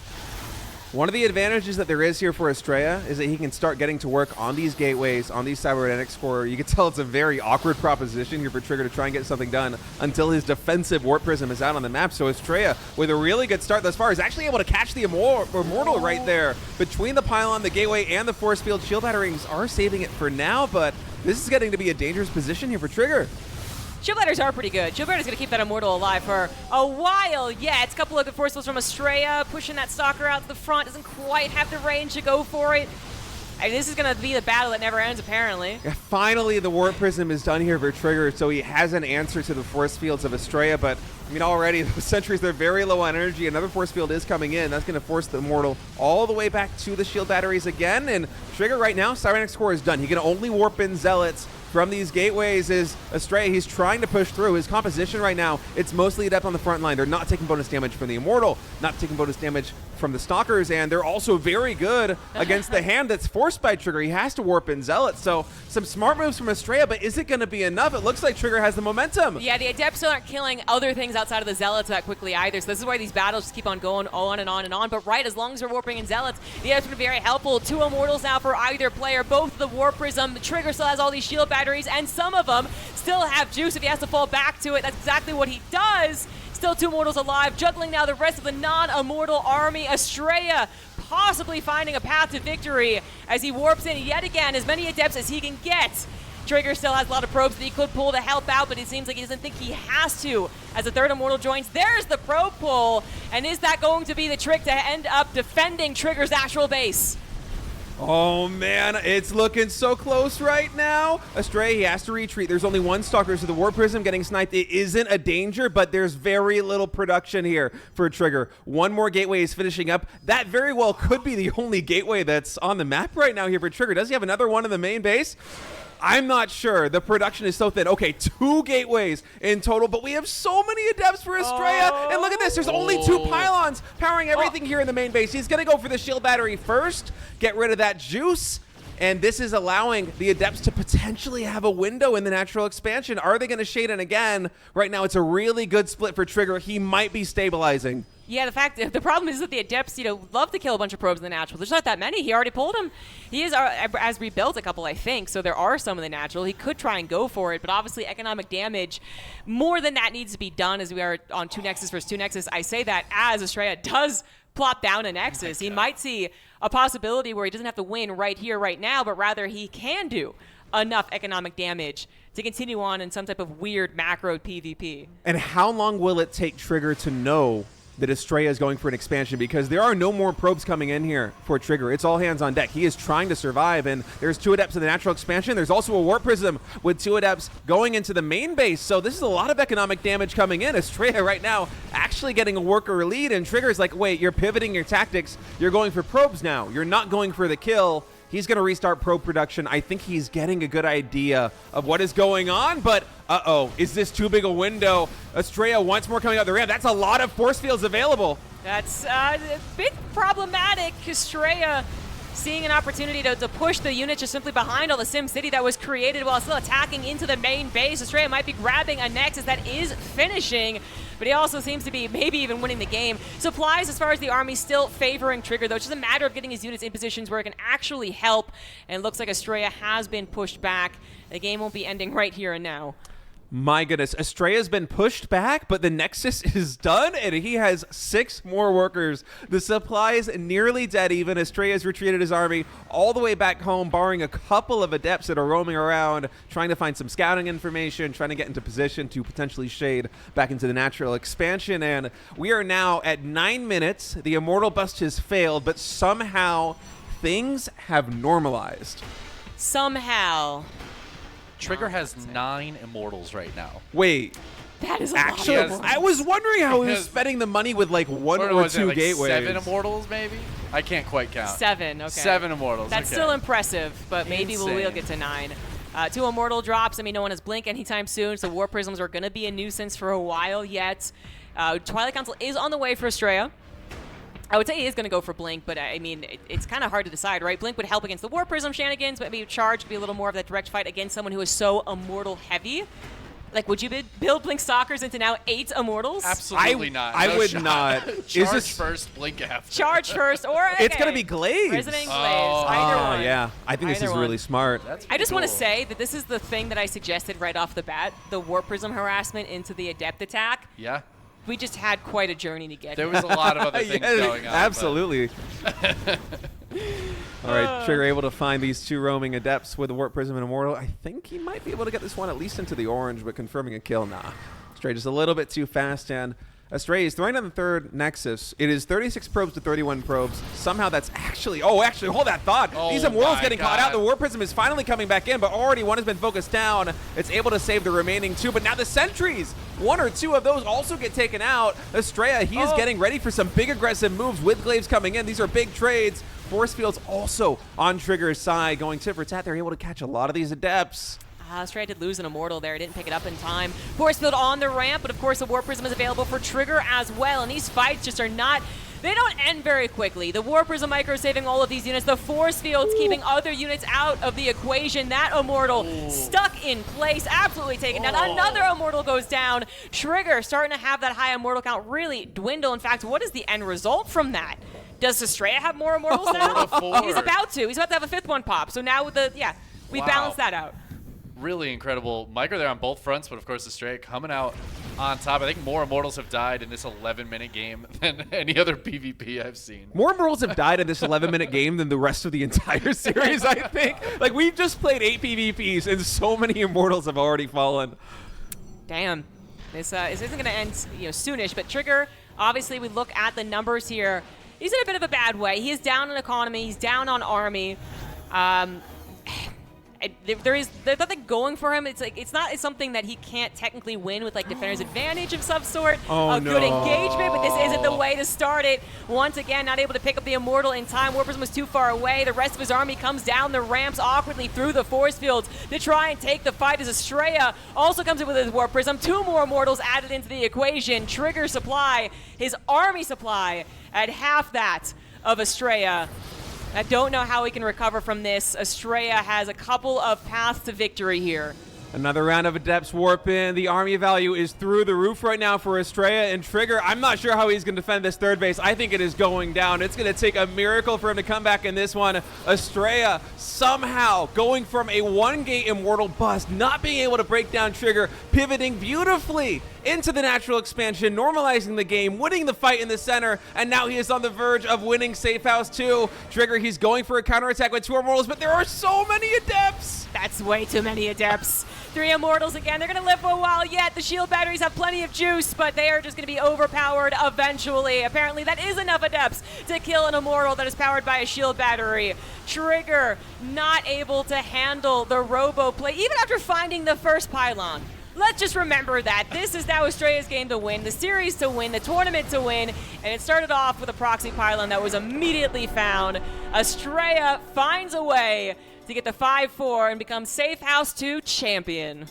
One of the advantages that there is here for Astrea is that he can start getting to work on these gateways, on these cybernetics core. You can tell it's a very awkward proposition here for Trigger to try and get something done until his defensive Warp Prism is out on the map. So Astrea, with a really good start thus far, is actually able to catch the Immortal right there. Between the pylon, the gateway, and the force field, shield batterings are saving it for now, but this is getting to be a dangerous position here for Trigger. Shield Batters are pretty good. Shield Batter's going to keep that Immortal alive for a while. Yeah, it's a couple of good force fields from Astrea, pushing that Stalker out to the front. Doesn't quite have the range to go for it. This is going to be the battle that never ends, apparently. Yeah, finally, the Warp Prism is done here for Trigger, so he has an answer to the force fields of Astrea, but I mean, already the sentries, they're very low on energy. Another force field is coming in. That's going to force the Immortal all the way back to the shield batteries again, and Trigger right now, Cybernetic core is done. He can only warp in Zealots from these gateways. Is Astrea. He's trying to push through. His composition right now, it's mostly Adept on the front line. They're not taking bonus damage from the Immortal, not taking bonus damage from the Stalkers, and they're also very good against the hand that's forced by Trigger. He has to warp in Zealot, so some smart moves from Astrea, but is it going to be enough? It looks like Trigger has the momentum. Yeah, the Adepts aren't killing other things outside of the Zealots that quickly either, so this is why these battles just keep on going on and on and on. But right, as long as we're warping in Zealots, the Adepts have been very helpful. 2 Immortals now for either player, both the Warp Prism. Trigger still has all these shield batteries, and some of them still have juice if he has to fall back to it. That's exactly what he does. Still 2 Immortals alive, juggling now the rest of the non-Immortal army. Astrea possibly finding a path to victory as he warps in yet again as many Adepts as he can get. Trigger still has a lot of probes that he could pull to help out, but it seems like he doesn't think he has to. As the 3rd Immortal joins, there's the probe pull, and is that going to be the trick to end up defending Trigger's actual base? Oh man, it's looking so close right now. Astrea, he has to retreat. There's only 1 Stalker, so the Warp Prism getting sniped, it isn't a danger, but there's very little production here for Trigger. 1 more gateway is finishing up. That very well could be the only gateway that's on the map right now here for Trigger. Does he have another one in the main base? I'm not sure. The production is so thin. Okay, 2 gateways in total, but we have so many Adepts for Astrea. And look at this. There's only 2 pylons powering everything here in the main base. He's going to go for the shield battery first, get rid of that juice. And this is allowing the Adepts to potentially have a window in the natural expansion. Are they going to shade in again? Right now, it's a really good split for Trigger. He might be stabilizing. Yeah, the problem is that the Adepts, love to kill a bunch of probes in the natural. There's not that many. He already pulled them. He has rebuilt a couple, I think, so there are some in the natural. He could try and go for it, but obviously economic damage, more than that needs to be done as we are on 2 Nexus versus 2 Nexus. I say that as Astrea does plop down a Nexus. He might see a possibility where he doesn't have to win right here, right now, but rather he can do enough economic damage to continue on in some type of weird macro PvP. And how long will it take Trigger to know that Astrea is going for an expansion? Because there are no more probes coming in here for Trigger. It's all hands on deck. He is trying to survive, and there's 2 Adepts in the natural expansion. There's also a Warp Prism with 2 Adepts going into the main base. So this is a lot of economic damage coming in. Astrea right now actually getting a worker lead, and Trigger's like, wait, you're pivoting your tactics. You're going for probes now. You're not going for the kill. He's going to restart probe production. I think he's getting a good idea of what is going on, but uh-oh, is this too big a window? Astrea once more coming out the ramp. That's a lot of force fields available. That's a bit problematic. Astrea seeing an opportunity to push the unit just simply behind all the Sim City that was created while still attacking into the main base. Astrea might be grabbing a Nexus that is finishing, but he also seems to be maybe even winning the game. Supplies as far as the army still favoring Trigger, though. It's just a matter of getting his units in positions where it can actually help, and it looks like Astrea has been pushed back. The game won't be ending right here and now. My goodness, Astrea's been pushed back, but the Nexus is done, and he has 6 more workers. The supply is nearly dead even. Astrea's retreated his army all the way back home, barring a couple of Adepts that are roaming around, trying to find some scouting information, trying to get into position to potentially shade back into the natural expansion. And we are now at 9 minutes. The Immortal Bust has failed, but somehow things have normalized. Somehow. Trigger has 9 Immortals right now. Wait. That is a Actually, lot. I was wondering how he was spending the money with like 1 or 2 gateways. 7 Immortals, maybe? I can't quite count. 7, okay. 7 Immortals. That's okay. still impressive, but maybe we'll Insane. get to 9. 2 Immortal drops. I mean, no one has Blink anytime soon, so War Prisms are going to be a nuisance for a while yet. Twilight Council is on the way for Astrea. I would say he is going to go for Blink, but I mean, it's kind of hard to decide, right? Blink would help against the War Prism shenanigans, but maybe Charge would be a little more of that direct fight against someone who is so Immortal heavy. Like, would you build Blink Stalkers into now 8 Immortals? Absolutely not. I No would shot. not. Charge first, Blink after. Charge first, or okay. It's going to be Glaives. Resident Glaives. Oh. Either Oh, one. yeah. I think this Either is one. really smart. That's I just want to cool. say that this is the thing that I suggested right off the bat, the Warp Prism harassment into the Adept attack. Yeah. We just had quite a journey to get There here. was a lot of other things Yeah, going on. absolutely. All right, Trigger able to find these 2 roaming Adepts with the Warp Prism and Immortal. I think he might be able to get this one at least into the orange, but confirming a kill, nah. Straight just a little bit too fast, and Astrea is throwing down the third Nexus. It is 36 probes to 31 probes. Somehow that's actually hold that thought. Oh These Immortals my getting caught God. out. The War Prism is finally coming back in, but already one has been focused down. It's able to save the remaining two, but now the sentries, one or two of those also get taken out. Astrea, he is getting ready for some big aggressive moves with Glaives coming in. These are big trades. Force Field's also on Trigger's side, going tit for tat. They're able to catch a lot of these Adepts. Astrea did lose an Immortal there. Didn't pick it up in time. Force Field on the ramp, but of course the War Prism is available for Trigger as well. And these fights just are not... They don't end very quickly. The War Prism micro saving all of these units. The Force Field's keeping other units out of the equation. That Immortal stuck in place, absolutely taken down. Another Immortal goes down. Trigger starting to have that high Immortal count really dwindle. In fact, what is the end result from that? Does Astrea have more Immortals now? He's about to. He's about to have a fifth one pop. So now with the, we balanced that out. Really incredible micro there on both fronts, but of course Astrea coming out on top. I think more Immortals have died in this 11-minute game than any other PvP I've seen. More Immortals have died in this 11-minute game than the rest of the entire series, I think. Like, we've just played 8 PvPs, and so many Immortals have already fallen. Damn. This isn't going to end soonish, but Trigger, obviously we look at the numbers here. He's in a bit of a bad way. He is down in economy. He's down on army. There's nothing going for him. It's something that he can't technically win with defender's advantage of some sort. Good engagement, but this isn't the way to start it. Once again, not able to pick up the Immortal in time. War Prism was too far away. The rest of his army comes down the ramps awkwardly through the force fields to try and take the fight as Astrea also comes in with his War Prism. 2 more Immortals added into the equation. Trigger supply, his army supply at half that of Astrea. I don't know how we can recover from this. Astrea has a couple of paths to victory here. Another round of Adepts warp in. The army value is through the roof right now for Astrea and Trigger. I'm not sure how he's going to defend this third base. I think it is going down. It's going to take a miracle for him to come back in this one. Astrea somehow going from a 1-gate Immortal bust, not being able to break down Trigger, pivoting beautifully into the natural expansion, normalizing the game, winning the fight in the center, and now he is on the verge of winning Safe House 2. Trigger, he's going for a counterattack with 2 Immortals, but there are so many Adepts! That's way too many Adepts. 3 Immortals again. They're going to live for a while yet. The shield batteries have plenty of juice, but they are just going to be overpowered eventually. Apparently, that is enough Adepts to kill an Immortal that is powered by a shield battery. Trigger not able to handle the Robo play, even after finding the first pylon. Let's just remember that this is now Astrea's game to win, the series to win, the tournament to win, and it started off with a proxy pylon that was immediately found. Astrea finds a way to get the 5-4 and become Safe House 2 champion.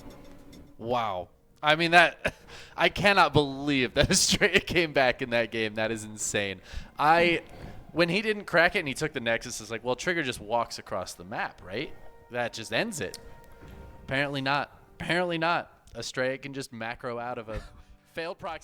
Wow. I mean, I cannot believe that Astrea came back in that game. That is insane. When he didn't crack it and he took the Nexus, it's like, well, Trigger just walks across the map, right? That just ends it. Apparently not. Apparently not. Astrea can just macro out of a failed proxy.